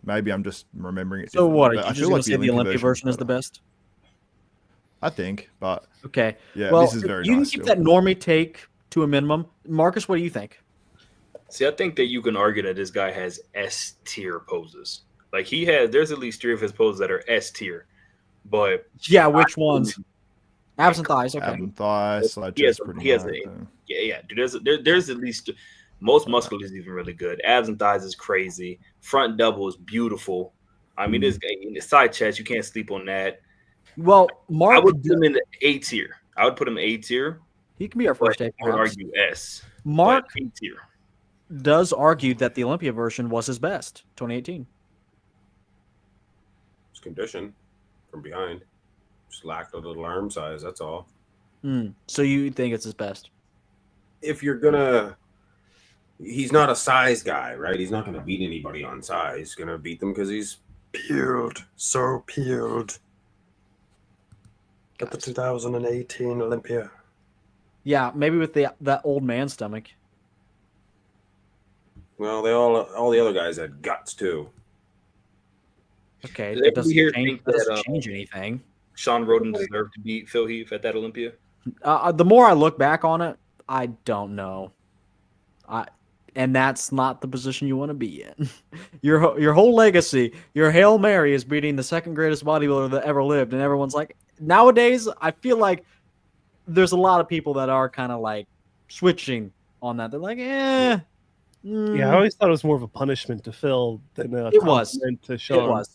I'm just remembering it. So what? Are But you I just feel going like to say the Olympia version is better. the best? I think, but Okay. yeah, Well, this is very you nice. can keep that normie take to a minimum. Marcus, what do you think? See, I think that you can argue that this guy has S tier poses. Like there's at least 3 of his poses that are S tier. But Yeah, which ones? Abs and thighs. Okay. Abs and thighs, side He has chest, pretty he has high, yeah. Dude, there's at least most muscular is even really good. Abs and thighs is crazy. Front double is beautiful. I mean, this guy in the side chest, you can't sleep on that. Well, Mark, I would put him in the A tier. I would put him in A tier. he can be our first take. I would perhaps. argue S. Mark but A tier. does argue that the Olympia version was his best, 2018. It's conditioned from behind. Just lacked a little arm size. That's all. So you think it's his best? If you're gonna, he's not a size guy, right? He's not gonna beat anybody on size. He's gonna beat them because he's peeled, so peeled. Get the 2018 Olympia. Yeah, maybe with that old man stomach. Well, all the other guys had guts too. Okay, Does that doesn't everybody here change, think that doesn't that, change anything. Sean Roden deserved to beat Phil Heath at that Olympia? The more I look back on it, I don't know. And that's not the position you want to be in. Your whole legacy, your Hail Mary is beating the second greatest bodybuilder that ever lived, and everyone's like, nowadays, I feel like there's a lot of people that are kind of like switching on that. They're like, Yeah, I always thought it was more of a punishment to Phil than a It was. compliment to Sean. It was.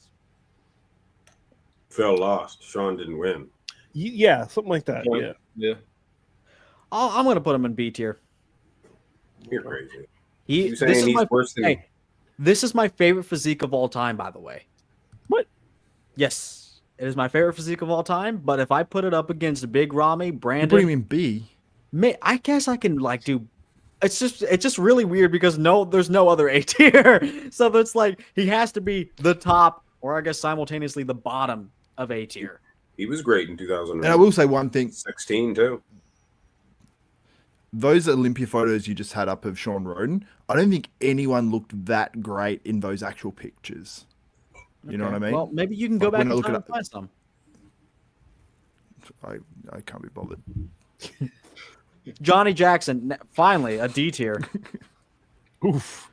Phil lost. Sean didn't win. Yeah, something like that. Yeah. Yeah. I'm going to put him in B tier. You're crazy. This You saying is he's my worse than? hey, this is my favorite physique of all time, by the way. What? Yes, it is my favorite physique of all time. But if I put it up against Big Ramy, You put him Brandon, in B. I guess I can like do. It's just really weird because there's no other A tier. So it's like he has to be the top, or I guess simultaneously the bottom of A tier. He was great in 2016 And I will say one thing. too. Those Olympia photos you just had up of Sean Roden, I don't think anyone looked that great in those actual pictures. You know what I mean? Well, maybe you can go Like, back when I and look try it and up- find some. I can't be bothered. Johnny Jackson, finally a D tier. Oof.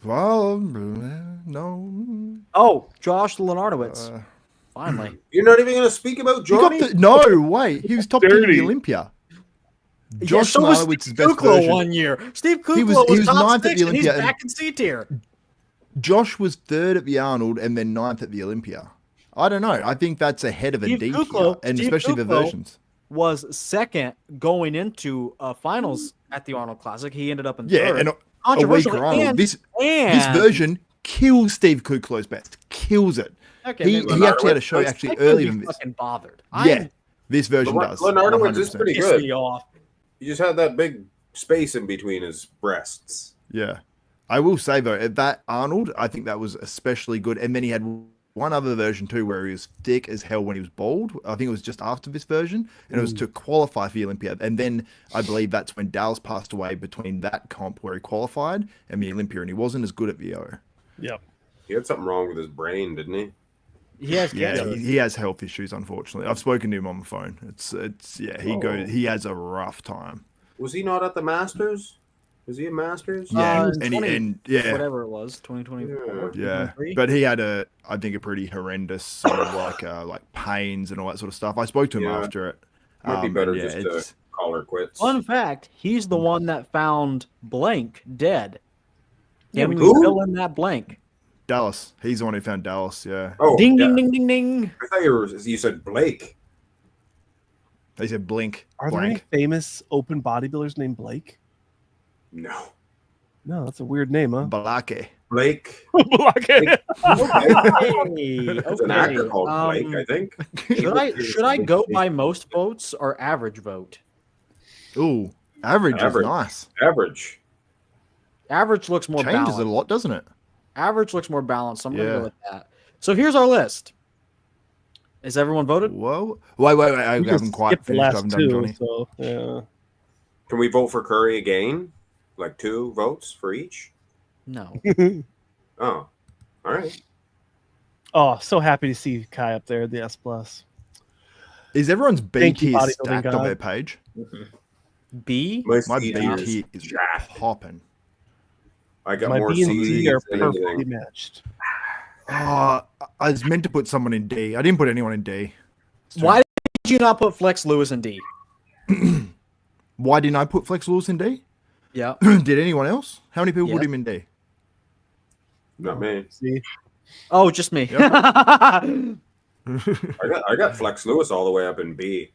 Well, no. Oh, Josh Lenardowitz, finally. You're not even going to speak about You got Johnny? no way. He was top 10 in Dirty. the Olympia. Yeah, Josh so was Lanowitz's Steve best Kukla version. one year. Steve Kukla He was was top ninth at 6 the and he's Olympia and- back in C tier. Josh was third at the Arnold and then ninth at the Olympia. I don't know. I think that's ahead of a Steve D Kukla- tier, and Steve especially the Kukla versions. Was second going into finals at the Arnold Classic. He ended up in Yeah, third. and a week Controversial, Arnold. and- This and version kills Steve Kukla's best. Kills it. okay, He maybe actually had a show I actually couldn't earlier be than this. fucking bothered. Yeah, this version does. Lenardowitz is 100%. pretty Piss good. me off. He just had that big space in between his breasts. Yeah. I will say, though, at that Arnold, I think that was especially good. And then he had one other version, too, where he was thick as hell when he was bald. I think it was just after this version. And it was to qualify for the Olympia. And then I believe that's when Dallas passed away between that comp where he qualified and the Olympia. And he wasn't as good at VO. Yep. He had something wrong with his brain, didn't he? He has Yeah, cancer. he has health issues, unfortunately. I've spoken to him on the phone. He has a rough time. Was he not at the Masters? Was he a Masters? Yeah, in and 20 yeah. whatever it was, 2024. Yeah, 2023. but he had I think a pretty horrendous sort of like pains and all that sort of stuff. I spoke to him Yeah. after it. Might be better just it's- to call her quits. Fun fact: he's the one that found blank dead. Yeah, Can we who? fill in that blank? Dallas. He's the one who found Dallas. Yeah, Oh, Ding yeah. ding ding ding ding. I thought you said Blake. they said blink. Are there any blank. famous open bodybuilders named Blake? No. No, that's a weird name, huh? Balake. Blake. Okay. Okay, There's an actor okay. called Blake, I think. Should I go by most votes or average vote? Ooh, average is Average. nice. Average. Average looks more Changes balanced. a lot, doesn't it? Average looks more balanced, so I'm going to Yeah. go with that. So here's our list. Is everyone voted? Whoa. Wait. I We haven't just quite skipped the finished. I last haven't done two, Johnny. so yeah. Can we vote for Curry again? Like 2 votes for each? No. Oh, all right. Oh, so happy to see Kai up there, the S plus. Is everyone's B Thank you, tier bodybuilding stacked on god. their page? B? My C B tier tier is is jacked. popping. I got My more B and C's C are than perfectly anything. matched. Oh, I was meant to put someone in D. I didn't put anyone in D. Why did you not put Flex Lewis in D? Why didn't I put Flex Lewis in D? Yeah. Did anyone else? How many people put Yes. him in D? Not me. See, Oh, just me. I got Flex Lewis all the way up in B.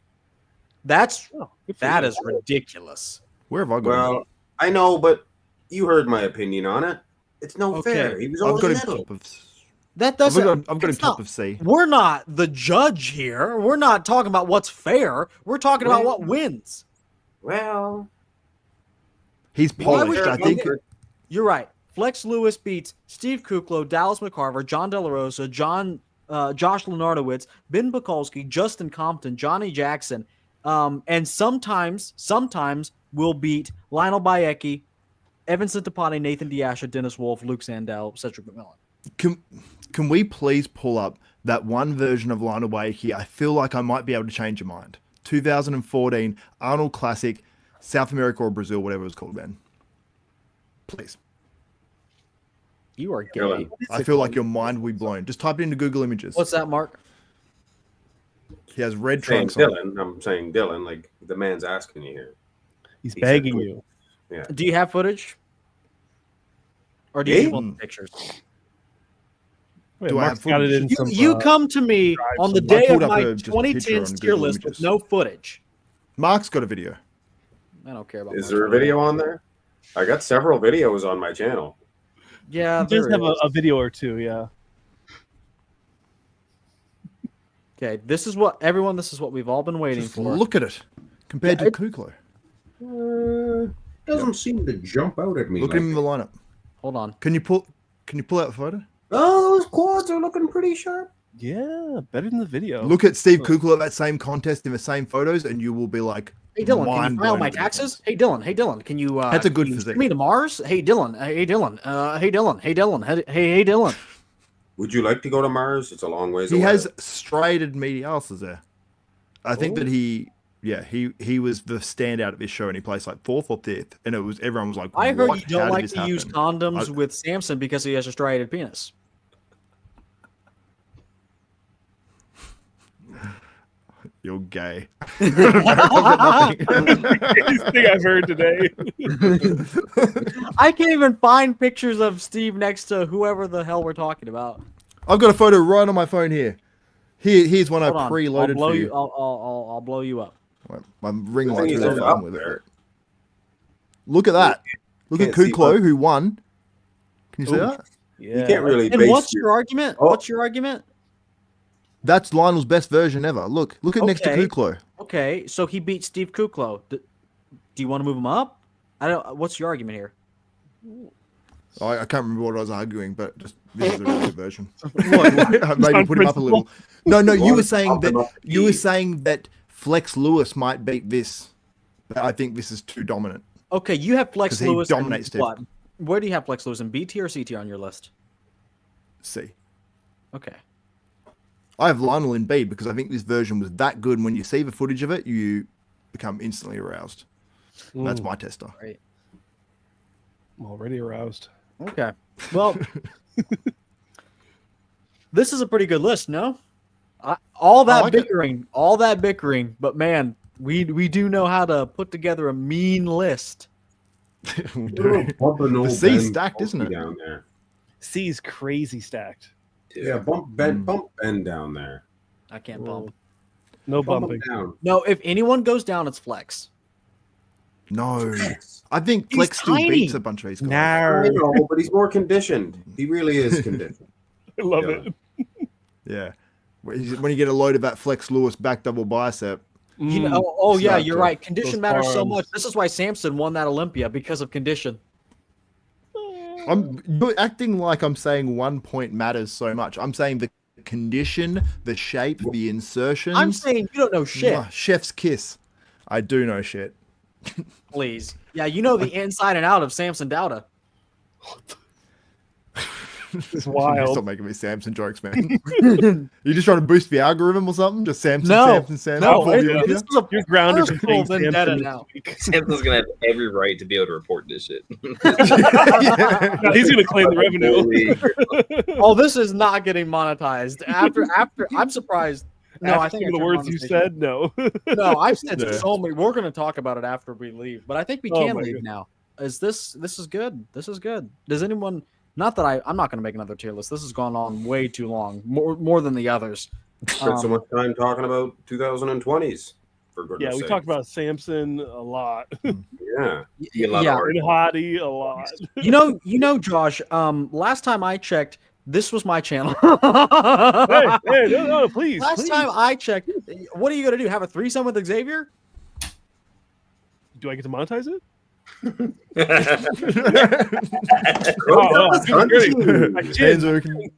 That's oh, good for that you. is ridiculous. Where have I got him? Well, I know, but you heard my opinion on it. It's no Okay. fair. He was I've always got him middle. top of. That I've doesn't. got him it's top not- of C. We're not the judge here. We're not talking about what's fair. We're talking about what wins. Well, He's Why would polished. you I think. You're right. Flex Lewis beats Steve Kuklo, Dallas McCarver, John De La Rosa, Josh Lenardowitz, Ben Bukolski, Justin Compton, Johnny Jackson, and sometimes will beat Lionel Bayecki, Evan Centopani, Nathan Diasha, Dennis Wolf, Luke Sandell, Cedric McMillan. Can we please pull up that one version of Lionel Bayecki? I feel like I might be able to change your mind. 2014 Arnold Classic, South America or Brazil, whatever it was called, man. Please. You are gay. Dylan. I feel like your mind will be blown. Just type it into Google Images. What's that, Mark? He has red saying trunks on. Dylan. I'm saying Dylan. Like the man's asking you here. He's He begging said- you. Yeah. Do you have footage? Or do you Me? want pictures? Wait, Do I Mark's have got it footage? in You, some. you come to me on the somewhere. day I of pulled up my just a picture 2010's on tier Google list with Images. no footage. Mark's got a video. I don't care about Is my there a photo. video on there? I got several videos on my channel. Yeah, He does there have is. a video or two, yeah. Okay, this is what we've all been waiting Just for. look at it compared Yeah, to Kuklo. Doesn't seem to jump out at me. Look at him in the lineup. Hold on. Can you pull out the photo? Oh, those quads are looking pretty sharp. Yeah, better than the video. Look at Steve Kuklo at that same contest in the same photos, and you will be like, Hey Dylan, can mind you file blown my at the taxes? Hey Dylan, can you? That's a good can you physique. send me to Mars? Hey Dylan, hey Dylan, hey Dylan. Would you like to go to Mars? It's a long ways He away. has striated medialis there. I think that he was the standout at this show, and he placed like 4th or 5th, and everyone was like, I heard what? you don't How did like this to use happen?" condoms with Samson because he has a striated penis. You're gay. Greatest thing I've heard today. I can't even find pictures of Steve next to whoever the hell we're talking about. I've got a photo right on my phone here. Here's one Hold I on. preloaded I'll blow for you. you. I'll blow you up. My ring The light's thing is, really they're fun up with there. it. Look at that. Look at Can't see Kuklo, much. who won. Can you see Ooh. that? Yeah. You can't really And base what's your argument? Oh. What's your argument? That's Lionel's best version ever. Look at next to Okay. Kuklo. Okay, so he beat Steve Kuklo. Do you want to move him up? I don't. What's your argument here? I can't remember what I was arguing, but just this is a really good version. What? Maybe on put him up a little. principle? No, you Well, were saying up him that up to you were E. saying that Flex Lewis might beat this. But I think this is too dominant. Okay, you have Flex 'Cause he Lewis. dominates in what? Where do you have Flex Lewis in B tier or C tier on your list? See, Okay. I have Lionel in B because I think this version was that good. And when you see the footage of it, you become instantly aroused. That's Ooh, my tester. I'm already aroused. Okay. Well, this is a pretty good list, no? All that like it. bickering, but man, we do know how to put together a mean list. We do. The C's stacked, isn't it? Down there. C is crazy stacked. Yeah, bump Ben down there. I can't bump. No Bump bumping. him down. No, if anyone goes down, it's Flex. No, I think He's Flex still tiny. beats a bunch of these guys. I know, but he's more conditioned. He really is conditioned. I love Yeah. it. Yeah, when you get a load of that Flex Lewis back double bicep, You Mm. know, oh yeah, Start you're to- right. Condition those matters so arms. much. This is why Samson won that Olympia because of condition. You're acting like I'm saying 1 point matters so much. I'm saying the condition, the shape, the insertions. I'm saying you don't know shit. Chef's kiss. I do know shit. Please. Yeah, you know the inside and out of Samson Dowda. It's wild. Stop making me Samson jokes, man. You just trying to boost the algorithm or something? Just Samson, No, Samson. No, before the this is a You're grounded for personal saying vendetta Samson now. this week. Samson's gonna have every right to be able to report this shit. Yeah. No, he's gonna claim the revenue. Oh, this is not getting monetized. After, I'm surprised. No, I After think some of the words you said, no. No, I've said Yeah. so many. We're going to talk about it after we leave, but I think we Oh can my leave God. now. This is good. This is good. Does anyone? Not that I'm not going to make another tier list. This has gone on way too long, more than the others. Spent so much time talking about 2020s. For goodness Yeah, we sake. talked about Samson a lot. Yeah. Be a lot of Yeah, And Hottie a lot. you know, Josh. Last time I checked, this was my channel. hey, no, please. Last please. time I checked, what are you going to do? Have a threesome with Xavier? Do I get to monetize it? Hands open.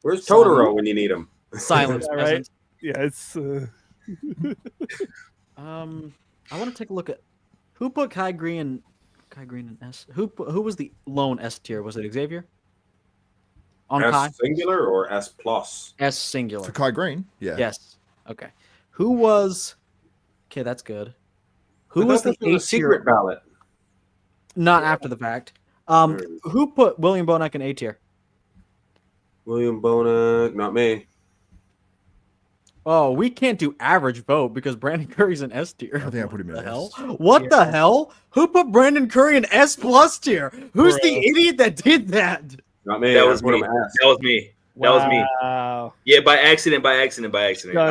Where's Totoro when you need him? Silence. Yeah, right. peasant. Yeah, it's. I want to take a look at who put Kai Green in S. Who was the lone S tier? Was it Xavier? On Kai? S singular or S plus? S singular. For Kai Green? Yeah. Yes. Okay. Who was? Okay, that's good. Who I was thought the this A a secret tier? ballot? Not after the fact. Who put William Bonac in A tier? William Bonac, not me. Oh, we can't do average vote because Brandon Curry's in S tier. I think I put him in the S. hell? What the hell? Who put Brandon Curry in S plus tier? Who's the Bruh. idiot that did that? Not me. That I was put me. him S. That was me. That was me. Wow. Yeah, by accident. I did it by accident. As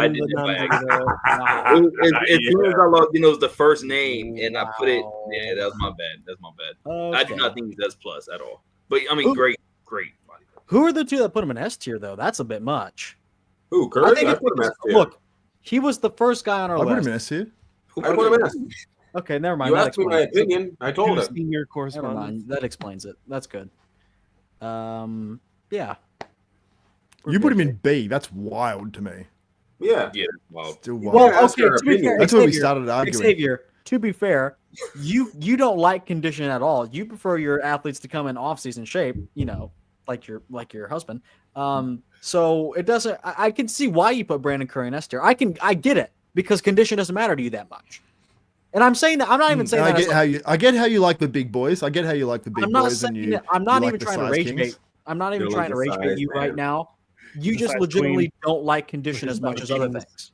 soon as I logged in, it was the first name, and I put it. Yeah, that was my bad. That's my bad. I do not think he's S plus at all. But I mean, Who- great. Who are the two that put him in S tier though? That's a bit much. Who? I Curry? think I it's put him because- S tier. look, he was the first guy on our I put list. him in S here. I put him in S. Okay, never mind. You That asked me my explains it. opinion. I told him. Senior Never correspondent. mind. That explains it. That's good. Yeah. You put him in B. That's wild to me. Yeah. Yeah, wow. Still wild. Well, ask okay. our To be opinion. fair, That's where we Xavier, started arguing. Xavier, to be fair, you don't like condition at all. You prefer your athletes to come in off-season shape. You know, like your husband. So it doesn't. I can see why you put Brandon Curry in S tier. I get it because condition doesn't matter to you that much. And I'm saying that I'm not even saying I that. get as how like- you. I get how you like the big boys. I get how you like the big I'm not boys, and saying you. that. I'm not you even like the trying to size rage kings. bait. I'm not even You're trying to like rage the bait size you right man. now. You The just size legitimately queen. don't like condition as much as other Kings. things.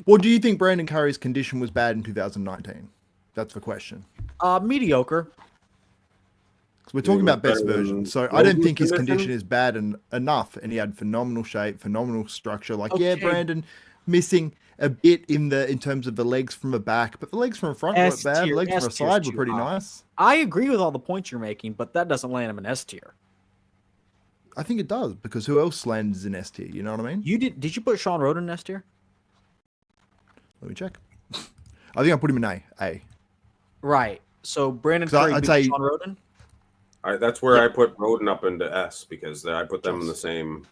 Well, do you think Brandon Curry's condition was bad in 2019? That's the question. Mediocre. 'Cause we're talking Yeah, about best better version, than so I don't Rogan's think his condition? condition is bad enough, and he had phenomenal shape, phenomenal structure. Like, yeah, Okay. Brandon missing a bit in terms of the legs from the back, but the legs from the front weren't S bad. The tier, legs from the S tier's side were too pretty high. nice. I agree with all the points you're making, but that doesn't land him in S tier. I think it does because who else lands in S tier? You know what I mean? You did you put Sean Roden in S tier? Let me check. I think I put him in A. Right. So Brandon 'Cause Curry I'd beat say- Sean Roden? That's where I put Roden up into S because I put them in the same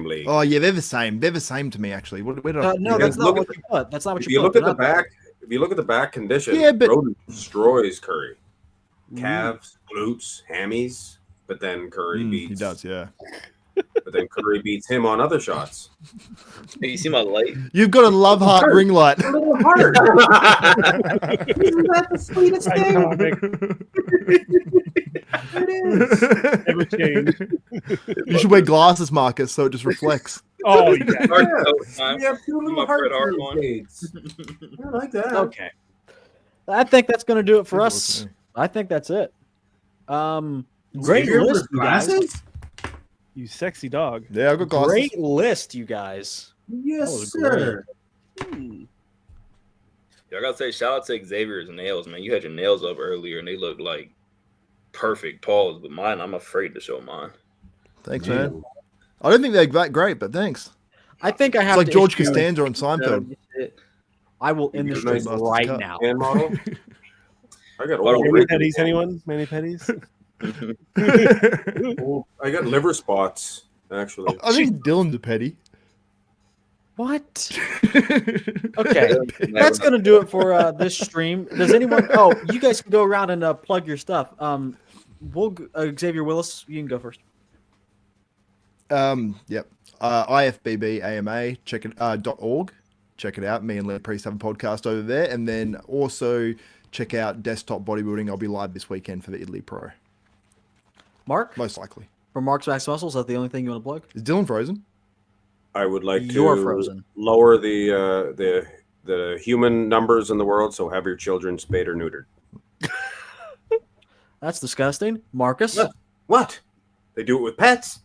league. Oh yeah, they're the same. They're the same to me actually. Where did I? No, Because that's not look what at you put. That's not what If you you put. look at the They're not- back, if you look at the back condition, Yeah, but- Roden destroys Curry. Mm. Calves, glutes, hammies, but then Curry beats. He does, yeah. But then Curry beats him on other shots. Hey, you see my light? You've got a love heart ring light. A little hard. Isn't that the sweetest thing? It is. Never change. You should wear glasses, Marcus, so it just reflects. Oh, yeah. Hard Yeah. coat time. You have two My little heart Fred Hart one. shades. I like that. Okay. I think that's going to do it for That's us. what I think that's it. Great Xavier list, with you guys. glasses? You sexy dog. Yeah, I've got glasses. Great list, you guys. Yes, was sir. Yeah, I gotta say, shout out to Xavier's nails, man. You had your nails up earlier, and they look like perfect paws. But mine, I'm afraid to show mine. Thanks, man. I don't think they're that great, but thanks. I think I It's have like to George issue- Costanza on Seinfeld. I will end the Your stream nice right cut. now. Hand model. I got Well, old. Mani petties, anyone? Mani petties? I got liver spots actually. I think Dylan's a petty. What? Okay, that's gonna do it for this stream. Does anyone? Oh, you guys can go around and plug your stuff. Xavier Willis, you can go first. Yep. IFBB AMA, check it .org. Check it out. Me and Lee Priest have a podcast over there, and then also check out Desktop Bodybuilding. I'll be live this weekend for the Italy Pro. Mark, Most likely. from Mark's Max Muscles, is that the only thing you want to plug? Is Dylan frozen? I would like You're to frozen. lower the human numbers in the world, so have your children spayed or neutered. That's disgusting. Marcus, What? They do it with pets?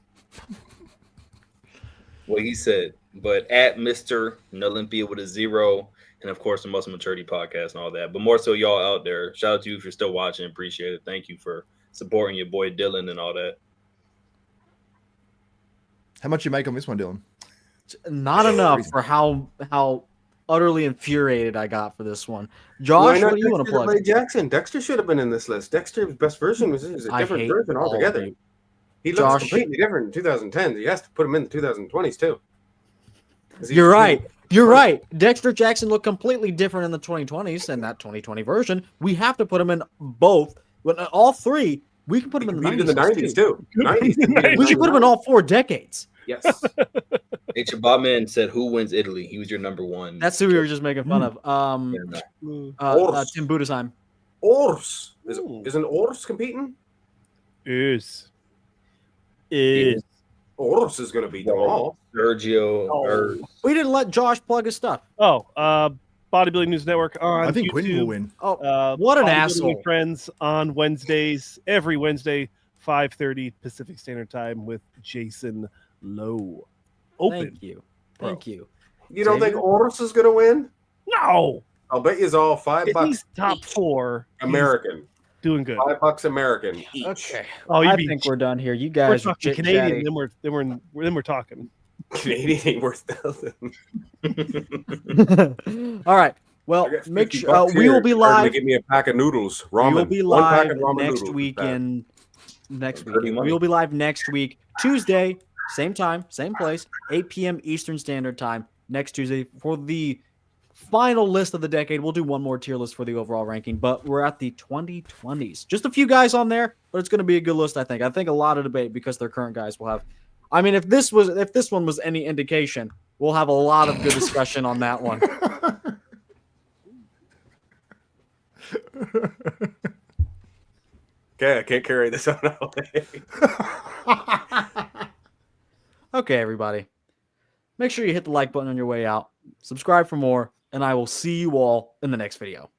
What he said, but at Mr. Olympia with a 0, and of course the Muscle Maturity Podcast and all that. But more so, y'all out there, shout out to you if you're still watching. Appreciate it. Thank you for supporting your boy Dylan and all that. How much you make on this one, Dylan? not enough for how utterly infuriated I got for this one. Josh, what do you want to plug? Jackson. Dexter should have been in this list. Dexter's best version is a different version altogether. He looks completely different in 2010. He has to put him in the 2020s too. You're right. You're right. Dexter Jackson looked completely different in the 2020s and that 2020 version. We have to put him in both. All three. We can put him in the 90s too. 90s. We should put him in all 4 decades. Yes. H. Bobman said, "Who wins Italy?" He was your number one. That's who we were just making fun of. Tim Budesheim. Ors. Isn't Ors competing? Is. Ors is going to beat them all. Sergio. We didn't let Josh plug his stuff. Bodybuilding News Network on I think YouTube. Quentin will win. What an Bodybuilding asshole. Friends on Wednesdays, every Wednesday, 5:30 Pacific Standard Time with Jason Lowe. Open. Thank you. Thank you. You don't think Ors is going to win? No. I'll bet you all $5 He's top 4. American. Doing good. $5 American each. Okay. Oh, I think we're done here. You guys we're are talking Canadian. Then we're talking. Canadian ain't worth nothing. All right. Well, make sure we will be live. Give me a pack of noodles. Ramen. We will be live next week. We will be live next week, Tuesday, same time, same place, 8 p.m. Eastern Standard Time next Tuesday for the final list of the decade. We'll do one more tier list for the overall ranking, but we're at the 2020s. Just a few guys on there, but it's going to be a good list. I think a lot of debate because their current guys will have. I mean, if this one was any indication, we'll have a lot of good discussion on that one. Okay, I can't carry this on all day. Okay, everybody. Make sure you hit the like button on your way out. Subscribe for more, and I will see you all in the next video.